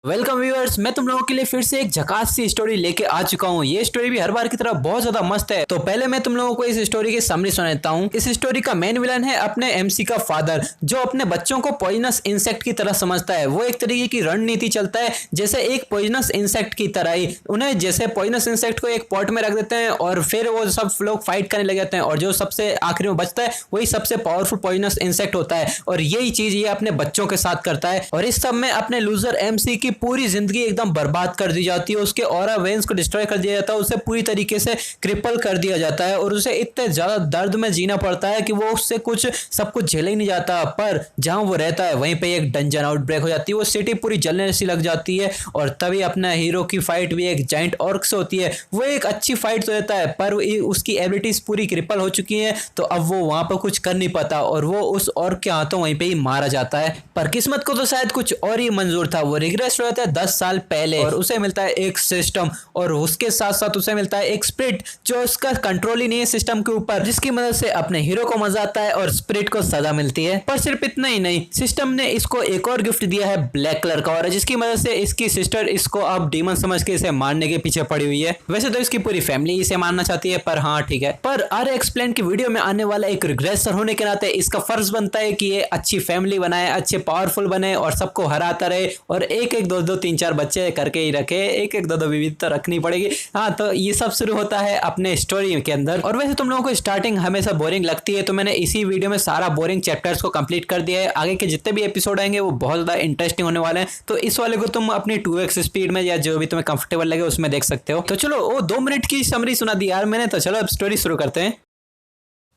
Welcome viewers, मैं तुम लोगों के लिए फिर से एक झकास सी स्टोरी लेके आ चुका हूँ। ये स्टोरी भी हर बार की तरह बहुत ज्यादा मस्त है। तो पहले मैं तुम लोगों को इस स्टोरी की समरी सुना देता हूँ। इस स्टोरी का मेन विलन है अपने एमसी का फादर, जो अपने बच्चों को पॉइजनस इंसेक्ट की तरह समझता है। वो एक तरीके की रणनीति चलता है, जैसे एक पॉइजनस इंसेक्ट की तरह ही उन्हें जैसे पॉइजनस इंसेक्ट को एक पॉट में रख देते हैं और फिर वो सब लोग फाइट करने लग जाते हैं और जो सबसे आखिरी में बचता है वही सबसे पावरफुल पॉइजनस इंसेक्ट होता है। और यही चीज ये अपने बच्चों के साथ करता है और इस सब में अपने लूजर एमसी की पूरी जिंदगी एकदम बर्बाद कर दी जाती है। उसके ऑरा वेन्स को डिस्ट्रॉय कर दिया जाता है, उसे पूरी तरीके से क्रिपल कर दिया जाता है और उसे इतने ज्यादा दर्द में जीना पड़ता है कि वो उससे कुछ सब कुछ झेल ही नहीं जाता। पर जहां वो रहता है वहीं पे एक डंजन आउटब्रेक हो जाती है, वो सिटी पूरी जलने सी लग जाती है और तभी अपना हीरो की फाइट भी एक जाइंट ऑर्क से होती है। वो एक अच्छी फाइट तो देता है पर उसकी एबिलिटीज पूरी क्रिपल हो चुकी है, तो अब वो वहां पर कुछ कर नहीं पाता और वो उस ऑर्क के हाथों वहीं पे ही मारा जाता है। पर किस्मत को तो शायद कुछ और ही मंजूर था। वो रिग्रेस हो जाता है 10 साल पहले और उसे मिलता है एक सिस्टम और उसके साथ साथ उसे मिलता है एक स्पिरिट जो उसका कंट्रोल ही नहीं है सिस्टम के ऊपर, जिसकी मदद से अपने हीरो को मजा आता है और स्पिरिट को सजा मिलती है। पर सिर्फ इतना ही नहीं, सिस्टम ने इसको एक और गिफ्ट दिया है ब्लैक कलर का, और जिसकी मदद से इसकी सिस्टर इसको अब डीमन समझ के इसे मारने के पीछे पड़ी हुई है। वैसे तो इसकी पूरी फैमिली इसे मारना चाहती है, पर हाँ ठीक है। पर आर एक्सप्लेन की वीडियो में आने वाला एक रिग्रेसर होने के नाते इसका फर्ज बनता है कि ये अच्छी फैमिली बनाए, अच्छे पावरफुल बने और सबको हराता रहे और एक एक दो दो तीन चार बच्चे करके ही रखे, एक एक दो दो विविधता रखनी पड़ेगी। हाँ, तो ये सब शुरू होता है अपने स्टोरी के अंदर। और वैसे तुम लोगों को स्टार्टिंग हमेशा बोरिंग लगती है, तो मैंने इसी वीडियो में सारा बोरिंग चैप्टर्स को कंप्लीट कर दिया है। आगे के जितने भी एपिसोड आएंगे वो बहुत ज्यादा इंटरेस्टिंग होने वाले हैं, तो इस वाले को तुम अपनी 2x स्पीड में या जो भी तुम्हें कंफर्टेबल लगे उसमें देख सकते हो। तो चलो, वो 2 मिनट की समरी सुना दी यार मैंने, तो चलो अब स्टोरी शुरू करते हैं।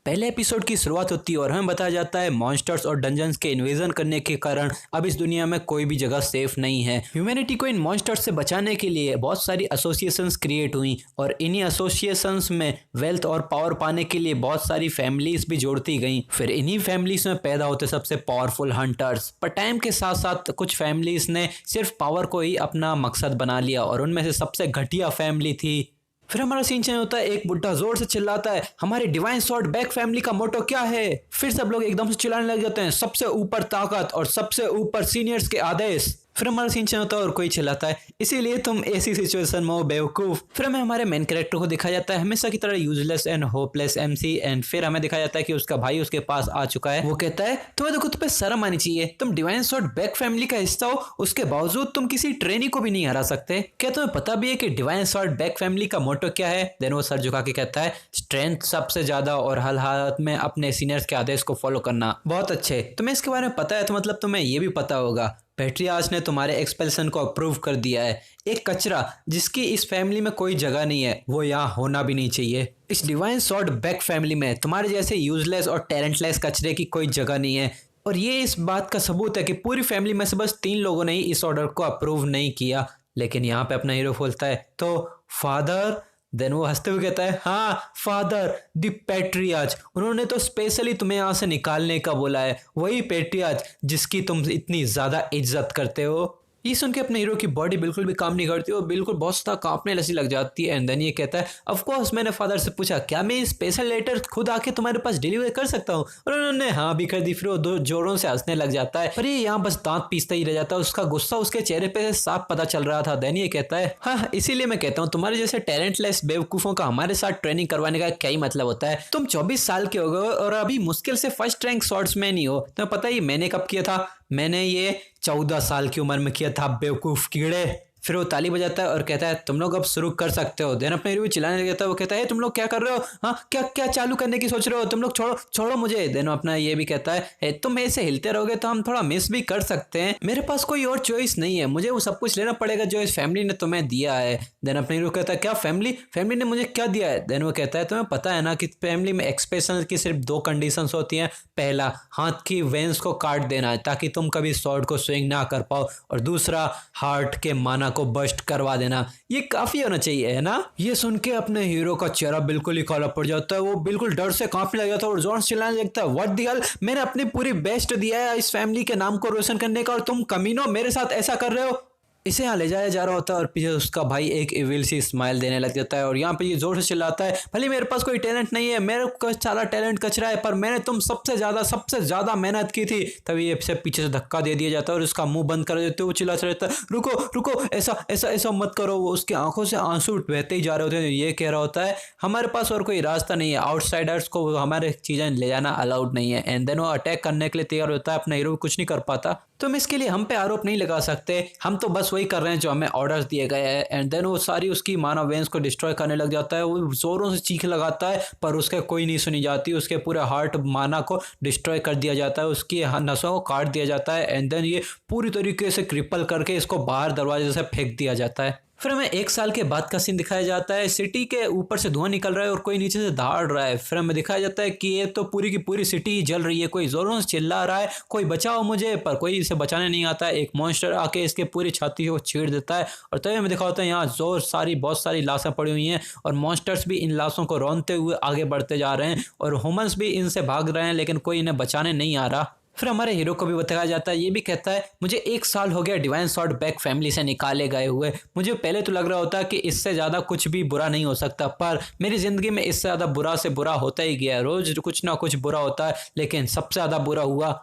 पहले एपिसोड की शुरुआत होती है और हमें बताया जाता है मॉन्स्टर्स और डंजन्स के इन्वेजन करने के कारण अब इस दुनिया में कोई भी जगह सेफ नहीं है। ह्यूमैनिटी को इन मॉन्स्टर्स से बचाने के लिए बहुत सारी एसोसिएशंस क्रिएट हुई और इन्हीं एसोसिएशंस में वेल्थ और पावर पाने के लिए बहुत सारी फैमिलीज भी जोड़ती गई। फिर इन्हीं फैमिलीज में पैदा होते सबसे पावरफुल हंटर्स। पर टाइम के साथ साथ कुछ फैमिलीज ने सिर्फ पावर को ही अपना मकसद बना लिया और उनमें से सबसे घटिया फैमिली थी। फिर हमारा सीन चेंज होता है, एक बुड्ढा जोर से चिल्लाता है, हमारे डिवाइन स्वॉर्ड बैक फैमिली का मोटो क्या है? फिर सब लोग एकदम से चिल्लाने लग जाते हैं, सबसे ऊपर ताकत और सबसे ऊपर सीनियर्स के आदेश। फिर हमारा सीन चेंज होता है और कोई चिल्लाता है, इसीलिए तुम ऐसी सिचुएशन में हो बेवकूफ। फिर हमें हमारे मेन कैरेक्टर को दिखाया जाता है हमेशा की तरह useless and hopeless MC, and फिर हमें दिखाया जाता है कि उसका भाई उसके पास आ चुका है। वो कहता है, तुम्हें तो खुद पे शर्म आनी चाहिए, तुम डिवाइन स्वॉर्ड बैक फैमिली का हिस्सा हो, उसके बावजूद तुम किसी ट्रेनी को भी नहीं हरा सकते। क्या तुम्हें पता भी है कि डिवाइन स्वॉर्ड बैक फैमिली का मोटो क्या है? देन वो सर झुका के कहता है, स्ट्रेंथ सबसे ज्यादा और हर हालत में अपने सीनियर्स के आदेश को फॉलो करना। बहुत अच्छे, तुम्हें इसके बारे में पता है, तो मतलब तुम्हें ये भी पता होगा पेट्रियार्च ने तुम्हारे एक्सपेल्सन को अप्रूव कर दिया है। एक कचरा जिसकी इस फैमिली में कोई जगह नहीं है, वो यहाँ होना भी नहीं चाहिए। इस डिवाइन स्वॉर्ड बैक फैमिली में तुम्हारे जैसे यूजलेस और टैलेंटलेस कचरे की कोई जगह नहीं है। और ये इस बात का सबूत है कि पूरी फैमिली में से बस 3 लोगों ने ही इस ऑर्डर को अप्रूव नहीं किया। लेकिन यहाँ पे अपना हीरो बोलता है, तो फादर? देन वो हंसते हुए कहता है, हाँ फादर, द पेट्रियार्च, उन्होंने तो स्पेशली तुम्हें यहाँ से निकालने का बोला है, वही पेट्रियार्च जिसकी तुम इतनी ज्यादा इज्जत करते हो। ये सुन के अपने हीरो की बॉडी बिल्कुल भी काम नहीं करती और बिल्कुल बहुत सा कांपने लसी लग जाती है। एंड देन ये कहता है, ऑफ कोर्स मैंने फादर से पूछा, क्या मैं स्पेशल लेटर खुद आके तुम्हारे पास डिलीवर कर सकता हूँ? और उन्होंने हाँ भी कर दी। फिर वो दो जोरों से हंसने लग जाता है, पर ये यहाँ बस दांत पीसता ही रह जाता है। उसका गुस्सा उसके चेहरे पे साफ पता चल रहा था। देन ये कहता है, हाँ इसीलिए मैं कहता हूँ तुम्हारे जैसे टैलेंटलेस बेवकूफों का हमारे साथ ट्रेनिंग करवाने का क्या ही मतलब होता है? तुम 24 साल के हो गए और अभी मुश्किल से फर्स्ट रैंक स्वॉर्ड्समैन ही हो। तुम्हें पता है मैंने कब किया था? मैंने ये 14 साल की उम्र में किया था, बेवकूफ कीड़े। फिर वो ताली बजाता है और कहता है, तुम लोग अब शुरू कर सकते हो। देन अपने हीरो चिल्लाने लगता है, वो कहता है, तुम लोग क्या कर रहे हो? हाँ क्या क्या चालू करने की सोच रहे हो? तुम लोग छोड़ो छोड़ो मुझे। देन अपना ये भी कहता है, तुम ऐसे हिलते रहोगे तो हम थोड़ा मिस भी कर सकते हैं, मेरे पास कोई और चॉइस नहीं है, मुझे वो सब कुछ लेना पड़ेगा जो इस फैमिली ने तुम्हें दिया है। देन अपने हीरो कहता है, क्या फैमिली? फैमिली ने मुझे क्या दिया है? देन वो कहता है, तुम्हें पता है ना कि फैमिली में एक्सप्रेशन की सिर्फ 2 कंडीशन होती हैं। पहला, हाथ की वेन्स को काट देना ताकि तुम कभी स्वॉर्ड को स्विंग ना कर पाओ, और दूसरा, हार्ट के माना को बस्ट करवा देना। ये काफी होना चाहिए, है ना? ये सुन के अपने हीरो का चेहरा बिल्कुल ही काला पड़ जाता है। वो बिल्कुल डर से कांपने लग जाता है और जोर से चिल्लाने लगता है, व्हाट द हेल, मैंने अपनी पूरी बेस्ट दिया है इस फैमिली के नाम को रोशन करने का और तुम कमीनों मेरे साथ ऐसा कर रहे हो? इसे यहाँ ले जाया जा रहा होता है और पीछे उसका भाई एक इविल सी स्माइल देने लग जाता है और यहाँ पे ये जोर से चिल्लाता है, भले मेरे पास कोई टैलेंट नहीं है, मेरे को सारा टैलेंट कचरा है, पर मैंने तुम सबसे ज्यादा मेहनत की थी। तभी ये से पीछे से धक्का दे दिया जाता है और उसका मुंह बंद कर देते, वो चिल्लाता रहता है, रुको रुको, ऐसा ऐसा ऐसा मत करो। वो उसकी आंखों से आंसू बहते ही जा रहे होते हैं। ये कह रहा होता है, हमारे पास और कोई रास्ता नहीं है, आउटसाइडर्स को हमारे चीजें ले जाना अलाउड नहीं है। एंड देन वो अटैक करने के लिए तैयार होता है, अपना हीरो कुछ नहीं कर पाता। तुम इसके लिए हम पे आरोप नहीं लगा सकते, हम तो बस वही कर रहे हैं जो हमें ऑर्डर्स दिए गए हैं। एंड देन वो सारी उसकी मानव वेंस को डिस्ट्रॉय करने लग जाता है। वो जोरों से चीख लगाता है पर उसके कोई नहीं सुनी जाती। उसके पूरे हार्ट माना को डिस्ट्रॉय कर दिया जाता है, उसकी नसों को काट दिया जाता है। एंड देन ये पूरी तरीके से क्रिपल करके इसको बाहर दरवाजे से फेंक दिया जाता है। फिर हमें 1 साल के बाद का सीन दिखाया जाता है। सिटी के ऊपर से धुआं निकल रहा है और कोई नीचे से दहाड़ रहा है। फिर हमें दिखाया जाता है कि ये तो पूरी की पूरी सिटी जल रही है। कोई जोरों से चिल्ला रहा है, कोई बचाओ मुझे, पर कोई इसे बचाने नहीं आता है। एक मॉन्स्टर आके इसके पूरी छाती को छेड़ देता है और तभी हमें दिखा होता है यहाँ बहुत सारी लाशें पड़ी हुई हैं और मॉन्स्टर्स भी इन लाशों को रौंदते हुए आगे बढ़ते जा रहे हैं और ह्यूमंस भी इनसे भाग रहे हैं, लेकिन कोई इन्हें बचाने नहीं आ रहा। फिर हमारे हीरो को भी बताया जाता है, ये भी कहता है, मुझे 1 साल हो गया डिवाइन सॉर्ड बैक फैमिली से निकाले गए हुए। मुझे पहले तो लग रहा होता कि इससे ज़्यादा कुछ भी बुरा नहीं हो सकता, पर मेरी ज़िंदगी में इससे ज़्यादा बुरा से बुरा होता ही गया। रोज़ कुछ ना कुछ बुरा होता है, लेकिन सबसे ज़्यादा बुरा हुआ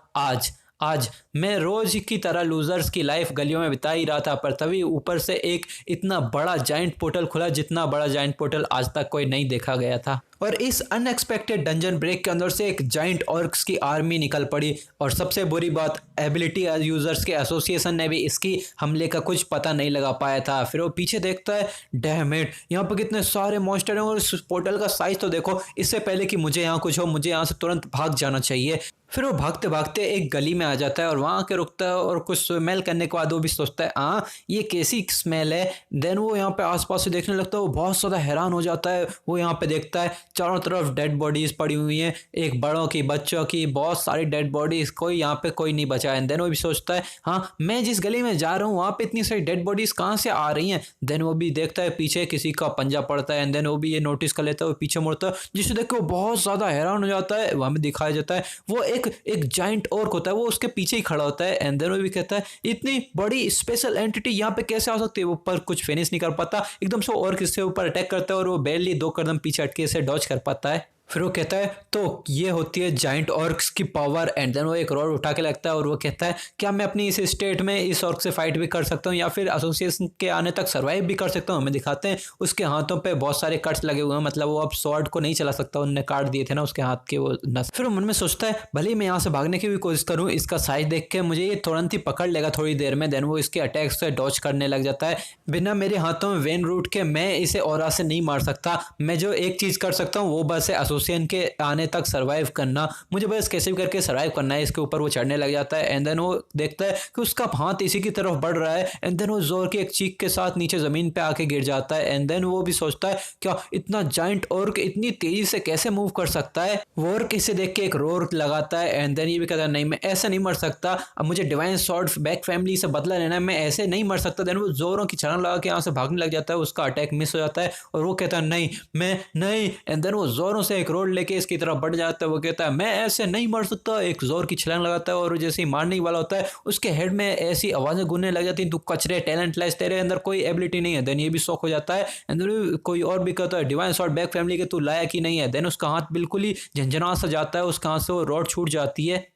आज मैं रोज की तरह लूजर्स की लाइफ गलियों में बिता ही रहा था, पर तभी ऊपर से एक इतना बड़ा जाइंट पोर्टल खुला, जितना बड़ा जाइंट पोर्टल आज तक कोई नहीं देखा गया था। और इस अनएक्सपेक्टेड डंजन ब्रेक के अंदर से एक जाइंट ऑर्क्स की आर्मी निकल पड़ी। और सबसे बुरी बात, एबिलिटी यूजर्स के एसोसिएशन ने भी इसकी हमले का कुछ पता नहीं लगा पाया था। फिर वो पीछे देखता है, डैम इट, यहाँ पर कितने सारे मॉन्स्टर हैं और इस पोर्टल का साइज तो देखो, इससे पहले कि मुझे यहाँ कुछ हो, मुझे यहाँ से तुरंत भाग जाना चाहिए। फिर वो भागते भागते एक गली में आ जाता है और वहाँ के रुकता है और कुछ स्मेल करने के बाद वो भी सोचता है, हाँ ये कैसी स्मेल है। देन वो यहाँ पे आसपास से देखने लगता है, वो बहुत ज़्यादा हैरान हो जाता है। वो यहाँ पे देखता है चारों तरफ डेड बॉडीज पड़ी हुई हैं, एक बड़ों की, बच्चों की, बहुत सारी डेड बॉडीज, कोई यहाँ पे कोई नहीं बचा है। देन वो भी सोचता है, हाँ मैं जिस गली में जा रहा हूँ वहाँ पे इतनी सारी डेड बॉडीज कहाँ से आ रही हैं। देन वो भी देखता है पीछे किसी का पंजा पड़ता है। एंड देन वो भी ये नोटिस कर लेता है, वो पीछे मुड़ता है, जिसे देख के वो बहुत ज़्यादा हैरान हो जाता है। वहाँ में दिखाया जाता है वो एक जाइंट ऑर्क होता है, वो उसके पीछे ही खड़ा होता है। एंड देन वो भी कहता है, इतनी बड़ी स्पेशल एंटिटी यहाँ पे कैसे आ सकती है। वो पर कुछ फिनिश नहीं कर पाता, एकदम से ऑर्क इससे ऊपर अटैक करता है और वो बेरली 2 कदम पीछे हटके इसे डॉज कर पाता है। फिर वो कहता है, तो ये होती है जाइंट ऑर्क्स की पावर। एंड देन वो एक रॉड उठा के लगता है और वो कहता है, क्या मैं अपनी इस स्टेट में इस ऑर्क से फाइट भी कर सकता हूँ या फिर एसोसिएशन के आने तक सर्वाइव भी कर सकता हूँ। हमें दिखाते हैं उसके हाथों पे बहुत सारे कट्स लगे हुए हैं, मतलब वो अब स्वॉर्ड को नहीं चला सकता, उन्होंने काट दिए थे ना उसके हाथ के वो नस। फिर वो मन में सोचता है, भले मैं यहाँ से भागने की भी कोशिश करूँ, इसका साइज देख के मुझे ये तुरंत ही पकड़ लेगा थोड़ी देर में। देन वो इसके अटैक से डॉज करने लग जाता है। बिना मेरे हाथों में वेन रूट के मैं इसे ऑरा से नहीं मार सकता। मैं जो एक चीज़ कर सकता हूँ वो बस है एसोसिएशन के तक सरवाइव करना, मुझे बस कैसे भी करके सरवाइव करना है। इसके ऊपर वो चढ़ने लग जाता है। एंड देन वो देखता है कि उसका हाथ इसी की तरफ बढ़ रहा है। एंड देन वो जोर की एक चीख के साथ नीचे जमीन पे आके गिर जाता है। एंड देन वो भी सोचता है, क्या इतना जाइंट ऑर्क इतनी तेजी से कैसे मूव कर सकता है। वो ऑर्क इसे देख के एक रोर लगाता है। एंड देन ये भी कहता है, नहीं मैं ऐसे नहीं मर सकता, अब मुझे डिवाइन सॉर्ड बैक फैमिली से बदला लेना है, मैं ऐसे नहीं मर सकता। देन वो जोरों की छलांग लगा के यहाँ से भागने लग जाता है। उसका अटैक मिस हो जाता है और वो कहता है, नहीं मैं नहीं। एंड देन वो जोरों से एक रोड लेके इसकी तरफ बढ़ जाता है। वो कहता है, मैं ऐसे नहीं मर सकता, एक जोर की छलांग लगाता है और जैसे ही मारने वाला होता है उसके हेड में ऐसी आवाजें गूंजने लग जाती हैं, तू कचरे, टैलेंटलेस, तेरे अंदर कोई एबिलिटी नहीं है। देन ये भी शौक हो जाता है। एंड कोई और भी कहता है, डिवाइन सॉर्ड बैक फैमिली के तू लायक ही नहीं है। देन उसका हाथ बिल्कुल ही झंझना सा जाता है, उसका हाथ से वो रॉड छूट जाती है।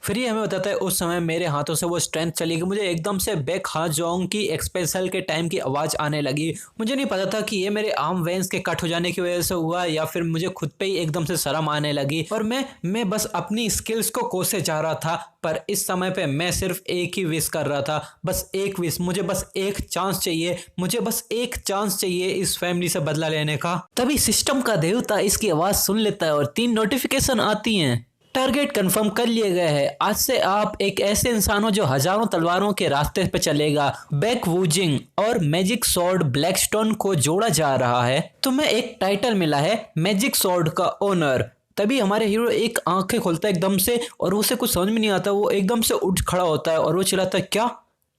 फिर ये हमें बताता है, उस समय मेरे हाथों से वो स्ट्रेंथ चली गई, मुझे एकदम से बैक हाथ जोंग की एक्सपेंसल के टाइम की आवाज़ आने लगी। मुझे नहीं पता था कि ये मेरे आर्म वेंस के कट हो जाने की वजह से हुआ या फिर मुझे खुद पे ही एकदम से शर्म आने लगी और मैं बस अपनी स्किल्स को कोसे जा रहा था। पर इस समय पे मैं सिर्फ एक ही विश कर रहा था, बस एक विश, मुझे बस एक चांस चाहिए, मुझे बस एक चांस चाहिए इस फैमिली से बदला लेने का। तभी सिस्टम का देवता इसकी आवाज़ सुन लेता है और 3 नोटिफिकेशन आती हैं। टारगेट कंफर्म कर लिए गए हैं, आज से आप एक ऐसे इंसान हो जो हजारों तलवारों के रास्ते पे चलेगा। बैक वूजिंग और मैजिक सॉर्ड ब्लैकस्टोन को जोड़ा जा रहा है। तुम्हें एक टाइटल मिला है, मैजिक सॉर्ड का ओनर। तभी हमारे हीरो एक आंखें खोलता है एकदम से और उसे कुछ समझ में नहीं आता, वो एकदम से उठ खड़ा होता है और वो चिल्लाता है, क्या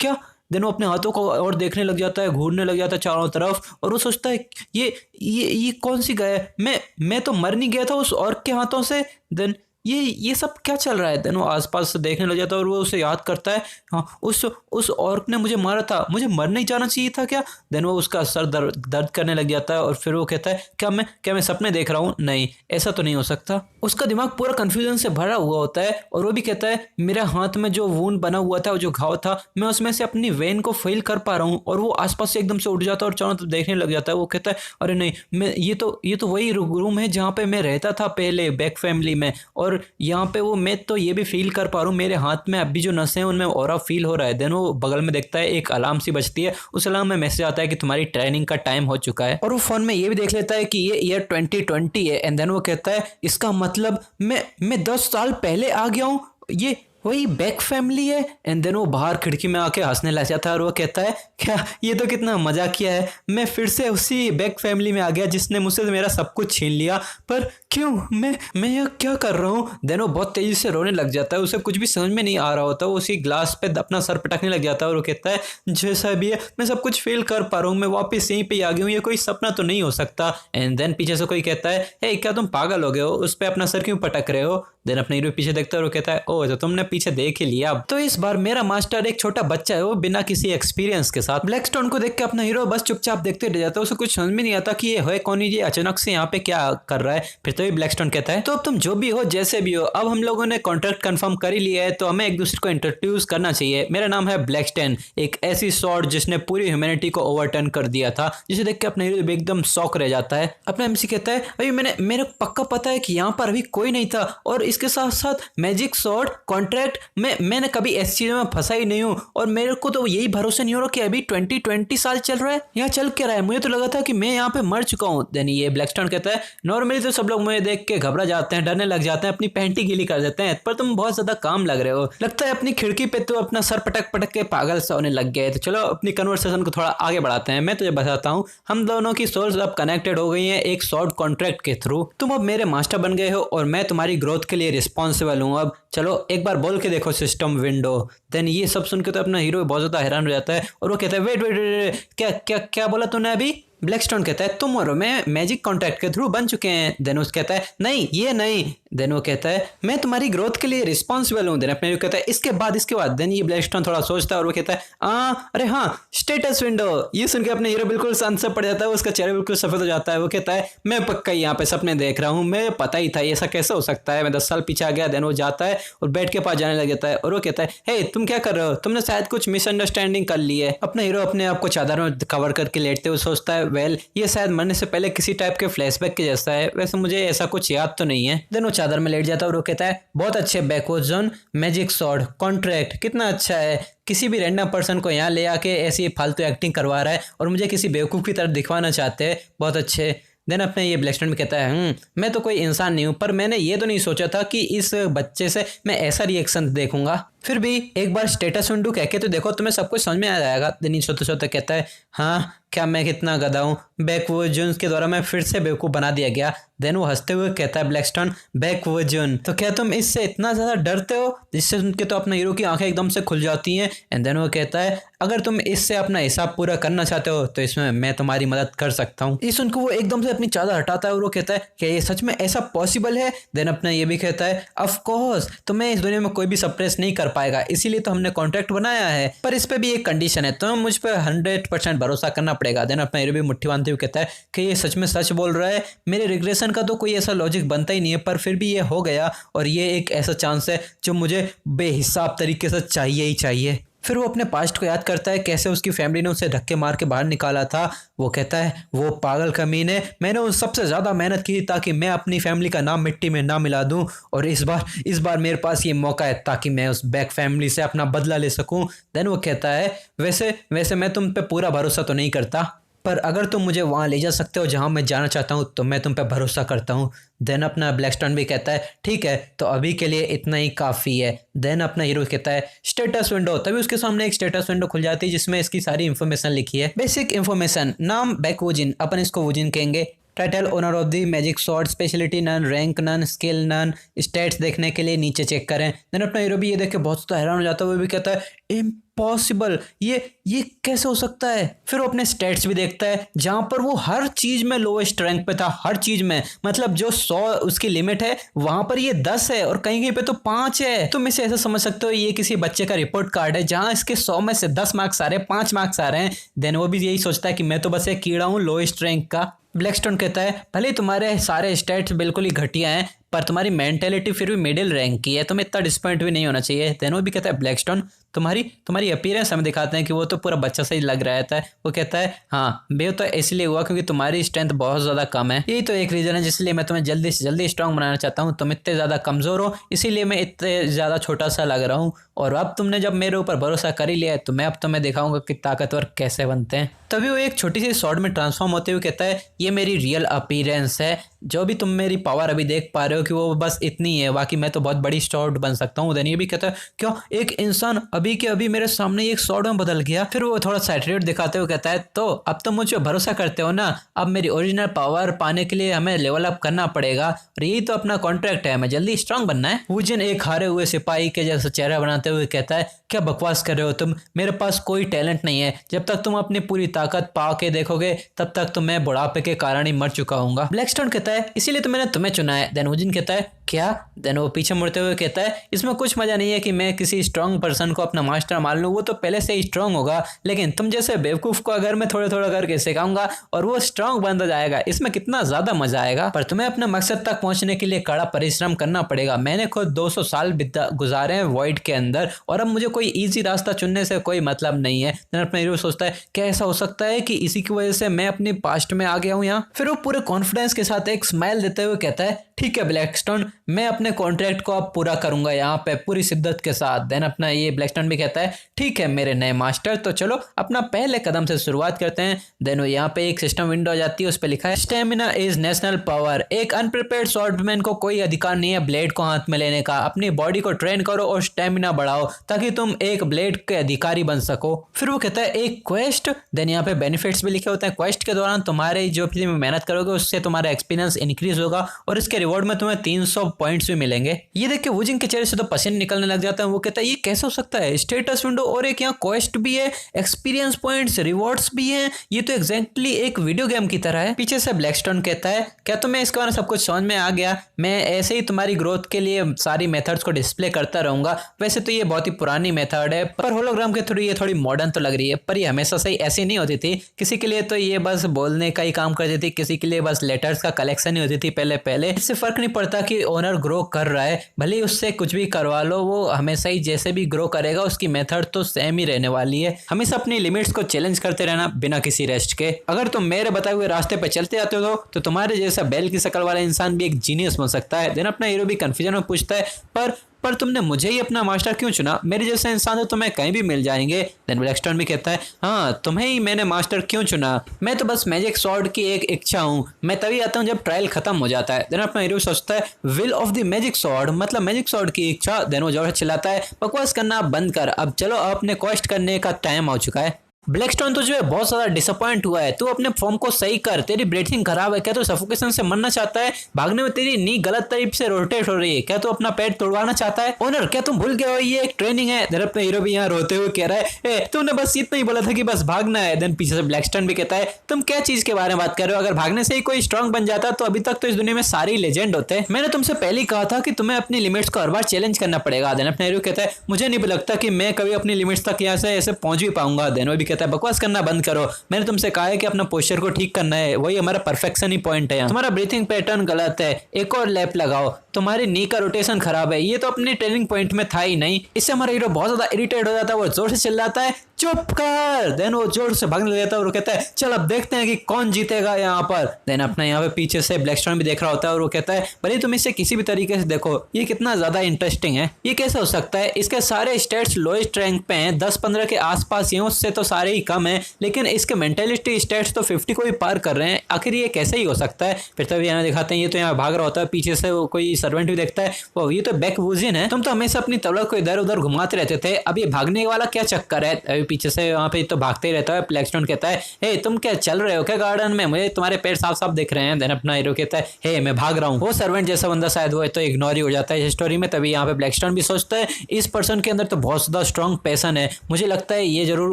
क्या। देन वो अपने हाथों को और देखने लग जाता है, घूरने लग जाता है चारों तरफ और वो सोचता है, ये कौन सी गाय है, मैं तो मर नहीं गया था उस ऑर्क के हाथों से। देन ये सब क्या चल रहा है? देन वो आसपास से देखने लग जाता है और वो उसे याद करता है, हाँ उस औरत ने मुझे मारा था, मुझे मर नहीं जाना चाहिए था क्या? देन वो उसका सर दर्द करने लग जाता है और फिर वो कहता है क्या मैं सपने देख रहा हूँ? नहीं, ऐसा तो नहीं हो सकता। उसका दिमाग पूरा कंफ्यूजन से भरा हुआ होता है और वो भी कहता है मेरा हाथ में जो वूंड बना हुआ था, जो घाव था, मैं उसमें से अपनी वेन को फील कर पा रहा हूँ। और वो आसपास से एकदम से उठ जाता है और चारों तरफ देखने लग जाता है। वो कहता है अरे नहीं, मैं ये तो वही रूम है जहाँ पे मैं रहता था पहले बैक फैमिली में, और यहाँ पे वो मैं तो ये भी फील कर पा रहा हूँ, मेरे हाथ में अभी जो नसें हैं उनमें ऑरा फील हो रहा है। देन वो बगल में देखता है एक अलार्म सी बजती है, उस अलार्म में मैसेज आता है कि तुम्हारी ट्रेनिंग का टाइम हो चुका है। और वो फोन में ये भी देख लेता है कि ये ईयर 2020 है। एंड देन वो कहता है इसका मतलब मैं 10 साल पहले आ गया हूँ, ये वही बैक फैमिली है। एंड देन वो बाहर खिड़की में आके हंसने लग जाता है और वो कहता है क्या ये तो कितना मजा किया है, मैं फिर से उसी बैक फैमिली में आ गया जिसने मुझसे मेरा सब कुछ छीन लिया, पर क्यों मैं यह क्या कर रहा हूँ? देन वो बहुत तेजी से रोने लग जाता है, उसे कुछ भी समझ में नहीं आ रहा होता, वो उसी ग्लास पे अपना सर पटकने लग जाता है और वो कहता है जैसा भी है मैं सब कुछ फील कर पा रहा हूँ, मैं वापस यहीं पे आ गया हूँ, ये कोई सपना तो नहीं हो सकता। एंड देन पीछे से कोई कहता है हे क्या तुम पागल हो गए हो, उस पर अपना सर क्यों पटक रहे हो? देन अपने हीरो पीछे देखता है और वो कहता है ओ तो तुमने पीछे देख ही लिया। तो इस बार मेरा मास्टर एक छोटा बच्चा है, वो बिना किसी एक्सपीरियंस के साथ। ब्लैकस्टोन को देख के अपना हीरो बस चुपचाप देखते रह जाता है, उसे कुछ समझ में नहीं आता कि ये है कौन, ये अचानक से यहाँ पे क्या कर रहा है। फिर तो ब्लैकस्टोन कहता है तो अब तुम जो भी हो जैसे भी हो, अब हम लोगों ने कॉन्ट्रैक्ट कंफर्म कर ही लिया है, तो हमें एक दूसरे को इंट्रोड्यूस करना चाहिए। मेरा नाम है ब्लैकस्टोन, एक ऐसी स्वॉर्ड जिसने पूरी ह्यूमैनिटी को ओवरटर्न कर दिया था। जिसे देख के अपना हीरो एकदम शॉक रह जाता है। अपना एमसी कहता है अभी मेरे पक्का पता है कि यहाँ पर अभी कोई नहीं था, और इसके साथ साथ मैजिक स्वॉर्ड कॉन्ट्रैक्ट मैंने कभी ऐसी चीजों में फंसा ही नहीं हूँ, और मेरे को तो यही भरोसा नहीं हो रहा कि अभी 2020 साल चल रहा है, यहाँ चल क्या रहा है, मुझे तो लगा था कि मैं यहाँ पे मर चुका हूँ। देन ये ब्लैकस्टोन कहता है नॉर्मली तो सब लोग मुझे देख के घबरा जाते हैं, डरने लग जाते हैं, अपनी पैंटी गीली कर देते हैं, पर तुम बहुत ज्यादा काम लग रहे हो, लगता है अपनी खिड़की पे तो अपना सर पटक पटक के पागल सा होने लग गए। तो चलो अपनी कन्वर्सेशन को थोड़ा आगे बढ़ाते हैं। मैं तुझे बताता हूँ, हम दोनों की सोल्स अब कनेक्टेड हो गई हैं एक शॉर्ट कॉन्ट्रैक्ट के थ्रू। तुम अब मेरे मास्टर बन गए हो और मैं तुम्हारी ग्रोथ के लिए रिस्पॉन्सिबल हूँ। अब चलो एक बार बोल के देखो सिस्टम विंडो। देन ये सब सुन के तो अपना हीरो बहुत ज्यादा हैरान हो जाता है और वो कहता है वेट वेट वेट, क्या क्या क्या बोला तूने अभी? ब्लैकस्टोन कहता है तुम और मैं मैजिक कॉन्ट्रैक्ट के थ्रू बन चुके हैं। देन उस कहता है नहीं ये नहीं। देन वो कहता है मैं तुम्हारी ग्रोथ के लिए रिस्पॉन्सिबल हूँ। देन अपने हीरो कहता है इसके बाद देन ये ब्लैकस्टोन थोड़ा सोचता है और वो कहता है अरे हाँ स्टेटस विंडो। ये सुन के अपने हीरो बिल्कुल शांत से पड़ जाता है, उसका चेहरा बिल्कुल सफेद हो जाता है। वो कहता है मैं पक्का यहाँ पे सपने देख रहा हूँ, मैं पता ही था ये ऐसा कैसे हो सकता है, मैं 10 साल पीछे आ गया। देन वो जाता है और बेड के पास जाने लग जाता है और वो कहता है हे तुम क्या कर रहे हो, तुमने शायद कुछ मिसअंडरस्टैंडिंग कर ली है। अपना हीरो अपने आप को चादर में कवर करके लेटते हुए सोचता है वेल ये शायद मरने से पहले किसी टाइप के फ्लैशबैक के जैसा है, वैसे मुझे ऐसा कुछ याद तो नहीं है। देन वो चादर में लेट जाता है और वो कहता है बहुत अच्छे backward zone magic sword contract कितना अच्छा है, किसी भी रैंडम पर्सन को यहाँ ले आके ऐसी फालतू एक्टिंग करवा रहा है और मुझे किसी बेवकूफ़ की तरह दिखवाना चाहते हैं, बहुत अच्छे। देन अपने ये ब्लैकस्टोन में कहता है मैं तो कोई इंसान नहीं हूँ, पर मैंने ये तो नहीं सोचा था कि इस बच्चे से मैं ऐसा रिएक्शन देखूंगा। फिर भी एक बार स्टेटस विंडो कह के तो देखो, तुम्हें सब कुछ समझ में आ जाएगा। देन सोते सोते कहता है हाँ क्या मैं कितना गधा हूँ, बैकवर्जन्स के द्वारा मैं फिर से बेवकूफ़ बना दिया गया। देन वो हंसते हुए कहता है ब्लैकस्टोन बैकवर्जन, तो क्या तुम इससे इतना ज़्यादा डरते हो? जिससे सुन के तो अपना हीरो की आंखें एकदम से खुल जाती हैं। एंड देन वो कहता है अगर तुम इससे अपना हिसाब पूरा करना चाहते हो तो इसमें मैं तुम्हारी मदद कर सकता हूँ। ये सुनकर वो एकदम से अपनी चादर हटाता है और वो कहता है क्या ये सच में ऐसा पॉसिबल है? देन अपना ये भी कहता है ऑफ कोर्स, तुम्हें इस दुनिया में कोई भी सप्रेस नहीं कर पाएगा, इसीलिए तो हमने कॉन्ट्रैक्ट बनाया है, पर इस पे भी एक कंडीशन है, तुम्हें मुझ पर 100% भरोसा करना पड़ेगा। देन अपना हीरो भी मुट्ठी बांधते हुए कहता है कि ये सच में सच बोल रहा है, मेरे रिग्रेशन का तो कोई ऐसा लॉजिक बनता ही नहीं है, पर फिर भी ये हो गया और ये एक ऐसा चांस है जो मुझे बेहिसाब तरीके से चाहिए ही चाहिए। फिर वो अपने पास्ट को याद करता है, कैसे उसकी फैमिली ने उसे धक्के मार के बाहर निकाला था। वो कहता है वो पागल कमीने, मैंने उन सबसे ज़्यादा मेहनत की ताकि मैं अपनी फैमिली का नाम मिट्टी में ना मिला दूं, और इस बार मेरे पास ये मौका है ताकि मैं उस बैक फैमिली से अपना बदला ले सकूं। देन वो कहता है वैसे मैं तुम पे पूरा भरोसा तो नहीं करता, पर अगर तुम मुझे वहाँ ले जा सकते हो जहाँ मैं जाना चाहता हूँ तो मैं तुम पे भरोसा करता हूँ। देन अपना ब्लैकस्टोन भी कहता है ठीक है, तो अभी के लिए इतना ही काफ़ी है। देन अपना हीरो कहता है स्टेटस विंडो। तभी उसके सामने एक स्टेटस विंडो खुल जाती है जिसमें इसकी सारी इन्फॉर्मेशन लिखी है। बेसिक इन्फॉर्मेशन, नाम बैकवुजिन, अपन इसको वुजिन कहेंगे। Title owner of the magic sword, speciality none, rank none, skill none, stats देखने के लिए नीचे चेक करें। देन अपना हीरो भी ये देख के बहुत हैरान हो जाता है, वो भी कहता है इम्पॉसिबल, ये कैसे हो सकता है। फिर वो अपने स्टेट्स भी देखता है जहां पर वो हर चीज में लोएस्ट रैंक पे था, हर चीज में, मतलब जो 100 उसकी लिमिट है वहां पर ये 10 है और कहीं कहीं पे तो 5 है। तुम इसे ऐसा समझ सकते हो ये किसी बच्चे का रिपोर्ट कार्ड है जहां इसके 100 में से 10 मार्क्स आ रहे हैं, 5 मार्क्स आ रहे हैं। देन वो भी यही सोचता है कि मैं तो बस एक कीड़ा हूँ लोएस्ट रैंक का। ब्लैकस्टोन कहता है भले ही तुम्हारे सारे स्टेट्स बिल्कुल ही घटिया हैं पर तुम्हारी मेंटेलिटी फिर भी मिडिल रैंक की है, तुम्हें इतना डिसपॉइंट भी नहीं होना चाहिए। देन वो भी कहता है ब्लैकस्टोन तुम्हारी अपीयरेंस हमें दिखाते हैं कि वो तो पूरा बच्चा सा ही लग रहा था। वो कहता है हाँ बे तो इसलिए हुआ क्योंकि तुम्हारी स्ट्रेंथ बहुत ज़्यादा कम है, यही तो एक रीज़न है जिसलिए मैं तुम्हें जल्दी से जल्दी स्ट्रांग बनाना चाहता हूँ। तुम इतने ज़्यादा कमज़ोर हो इसीलिए मैं इतने ज़्यादा छोटा सा लग रहा हूँ, और अब तुमने जब मेरे ऊपर भरोसा कर ही लिया है तो मैं अब तुम्हें दिखाऊंगा कि ताकतवर कैसे बनते हैं। तभी वो एक छोटी सी स्वॉर्ड में ट्रांसफॉर्म होते हुए कहता है ये मेरी रियल अपीयरेंस है, जो भी तुम मेरी पावर अभी देख पा रहे हो कि वो बस इतनी है, बाकी मैं तो बहुत बड़ी स्वॉर्ड बन सकता हूँ। देन ये भी कहता है क्यों एक इंसान अभी के अभी मेरे सामने एक स्वॉर्ड में बदल गया। फिर वो थोड़ा सा एटीट्यूड दिखाते हुए कहता है तो अब तुम मुझ पर भरोसा करते हो ना, अब मेरी ओरिजिनल पावर पाने के लिए हमें लेवल अप करना पड़ेगा और यही तो अपना कॉन्ट्रैक्ट है, हमें जल्दी स्ट्रांग बनना है। वुजिन एक हारे हुए सिपाही के जैसा चेहरा बनाते हुए कहता है क्या बकवास कर रहे हो तुम, मेरे पास कोई टैलेंट नहीं है, जब तक तुम अपनी पूरी ताकत पा के देखोगे तब तक तो मैं बुढ़ापे के कारण ही मर चुका हूँ। ब्लैकस्टोन कहता है इसीलिए तो मैंने तुम्हें चुना है। देन वुजिन कहता है क्या। देन वो पीछे मुड़ते हुए कहता है इसमें कुछ मजा नहीं है कि मैं किसी स्ट्रांग पर्सन को अपना मास्टर मान लूं, वो तो पहले से ही स्ट्रांग होगा, लेकिन तुम जैसे बेवकूफ को अगर मैं थोड़ा थोड़ा करके सिखाऊंगा और वो स्ट्रांग बनता जाएगा, इसमें कितना ज्यादा मजा आएगा। पर तुम्हें अपने मकसद तक पहुंचने के लिए कड़ा परिश्रम करना पड़ेगा। मैंने खुद 200 साल गुजारे हैं वॉइड के अंदर और अब मुझे कोई ईजी रास्ता चुनने से कोई मतलब नहीं है। देन अपना हीरो सोचता है क्या ऐसा हो सकता है कि इसी की वजह से मैं अपने पास्ट में आ गया हूँ यहाँ। फिर वो पूरे कॉन्फिडेंस के साथ एक स्माइल देते हुए कहता है ठीक है ब्लैकस्टोन, मैं अपने कॉन्ट्रैक्ट को अब पूरा करूंगा यहाँ पे पूरी शिद्दत के साथ। देन अपना ये ब्लैकस्टोन भी कहता है ठीक है मेरे नए मास्टर, तो चलो अपना पहले कदम से शुरुआत करते हैं। देन वो यहाँ पे एक सिस्टम विंडो आ जाती है, उस पर लिखा है स्टेमिना इज नेशनल पावर। एक अनप्रिपेयर्ड स्वॉर्डमैन को कोई अधिकार नहीं है ब्लेड को हाथ में लेने का। अपनी बॉडी को ट्रेन करो और स्टेमिना बढ़ाओ ताकि तुम एक ब्लेड के अधिकारी बन सको। फिर वो कहता है एक क्वेस्ट। देन यहाँ पे बेनिफिट्स भी लिखे होते हैं। क्वेस्ट के दौरान तुम्हारे जो फिल्म में मेहनत करोगे उससे तुम्हारा एक्सपीरियंस इंक्रीज होगा और इसके रिवॉर्ड में तुम्हें 300 पॉइंट्स भी मिलेंगे। ये देख के वुजिन के चेहरे से तो पसीने निकलने लग जाता है। वो कहता है ये कैसे हो सकता है, स्टेटस विंडो और एक यहाँ क्वेस्ट भी है, एक्सपीरियंस पॉइंट्स रिवॉर्ड्स भी हैं, ये तो एग्जैक्टली एक वीडियो गेम की तरह है। पीछे से ब्लैकस्टोन कहता है क्या तुम्हें इसके बारे में सब कुछ समझ में आ गया, मैं ऐसे ही तुम्हारी ग्रोथ के लिए सारी मेथड्स को डिस्प्ले करता रहूंगा। वैसे तो ये बहुत ही पुरानी मेथड है पर होलोग्राम के थ्रू ये थोड़ी मॉडर्न तो लग रही है, पर ये हमेशा से ही ऐसी नहीं होती थी। किसी के लिए तो ये बस बोलने का ही काम करती थी, किसी के लिए बस लेटर्स का कलेक्शन ही होती थी पहले। इससे फर्क नहीं पड़ता कि ओनर ग्रो कर रहा है, भले ही उससे कुछ भी करवा लो, वो हमेशा ही जैसे भी ग्रो करेगा उसकी मेथड तो सेम ही रहने वाली है। हमेशा अपनी लिमिट्स को चैलेंज करते रहना बिना किसी रेस्ट के। अगर तुम मेरे बताए हुए रास्ते पे चलते जाते हो तो तुम्हारे जैसा बैल की शक्ल वाला इंसान भी एक जीनियस बन सकता है। देन अपना हीरो भी कंफ्यूजन में पूछता है पर तुमने मुझे ही अपना मास्टर क्यों चुना, मेरे जैसे इंसान तो तुम्हें कहीं भी मिल जाएंगे। देन ब्लैकस्टोन भी कहता है हाँ तुम्हें ही मैंने मास्टर क्यों चुना, मैं तो बस मैजिक स्वॉर्ड की एक इच्छा हूँ, मैं तभी आता हूँ जब ट्रायल खत्म हो जाता है। देन अपना हीरो सोचता है will of the magic sword मतलब मैजिक स्वॉर्ड की इच्छा। देन वो जोर से चिल्लाता है बकवास करना बंद कर, अब चलो अपने क्वेस्ट करने का टाइम हो चुका है। ब्लैकस्टोन तो जो है बहुत ज्यादा डिसअपॉइंट हुआ है, तू अपने फॉर्म को सही कर, तेरी ब्रीथिंग खराब है, क्या तू सफोकेशन से मरना चाहता है, भागने में तेरी नी गलत तरीके से रोटेट हो रही है, क्या तू अपना पैर तोड़वाना चाहता है। ओनर क्या तुम भूल गए हो ये एक ट्रेनिंग है। देन अपना हीरो भी यहाँ रोते हुए कह रहा है तुमने बस इतना ही बोला था कि बस भागना है। देन पीछे से ब्लैकस्टोन भी कहता है तुम क्या चीज के बारे में बात कर रहे हो, अगर भागने से ही कोई स्ट्रांग बन जाता तो अभी तक तो इस दुनिया में सारे लेजेंड होते। मैंने तुमसे पहले ही कहा था कि तुम्हें अपनी लिमिट्स को हर बार चैलेंज करना पड़ेगा। देन अपना हीरो कहता है मुझे नहीं लगता कि मैं कभी अपनी लिमिट्स तक यहाँ से ऐसे पहुंच भी पाऊंगा। देन वो भी कहता है बकवास करना करो, मैंने तुमसे कहा है कि अपना पोस्चर को ठीक करना है, वही हमारा परफेक्शन ही पॉइंट है। तुम्हारा ब्रीथिंग पैटर्न गलत है, एक और लैप लगाओ, तुम्हारी नी का रोटेशन खराब है, ये तो अपने ट्रेनिंग पॉइंट में था ही नहीं। इससे हमारा हीरो बहुत ज्यादा इरिटेट हो जाता है, वो जोर से चिल्लाता है चुप कर। देन वो जोर से भागने लग जाता है और वो कहता है चल अब देखते हैं कि कौन जीतेगा यहाँ पर। देन अपना यहाँ पे पीछे से ब्लैकस्टोन भी देख रहा होता है और वो कहता है भले तुम इसे किसी भी तरीके से देखो ये कितना ज्यादा इंटरेस्टिंग है, ये कैसे हो सकता है, इसके सारे स्टेट्स लोएस्ट रैंक पे हैं, 10-15 के आसपास ही, उससे तो सारे ही कम है, लेकिन इसके मेंटेलिटी स्टेट्स तो 50 को भी पार कर रहे हैं, आखिर ये कैसे ही हो सकता है। फिर तभी यहाँ दिखाते हैं ये तो यहाँ भाग रहा होता है, पीछे से वो कोई सर्वेंट भी देखता है, वो ये तो बैक वुजिन है, तुम तो हमेशा अपनी तलवार को इधर उधर घुमाते रहते थे, अब ये भागने वाला क्या चक्कर है। पीछे से वहाँ पे तो भागते ही रहता है। ब्लैकस्टोन कहता है हे तुम क्या चल रहे हो क्या गार्डन में, मुझे तुम्हारे पैर साफ साफ दिख रहे हैं। देन अपना हीरो कहता है हे मैं भाग रहा हूँ। वो सर्वेंट जैसा बंदा शायद वो है तो इग्नोर ही हो जाता है इस स्टोरी में। तभी यहाँ पे ब्लैकस्टोन भी सोचता है इस पर्सन के अंदर तो बहुत ज्यादा स्ट्रॉन्ग पैशन है, मुझे लगता है ये जरूर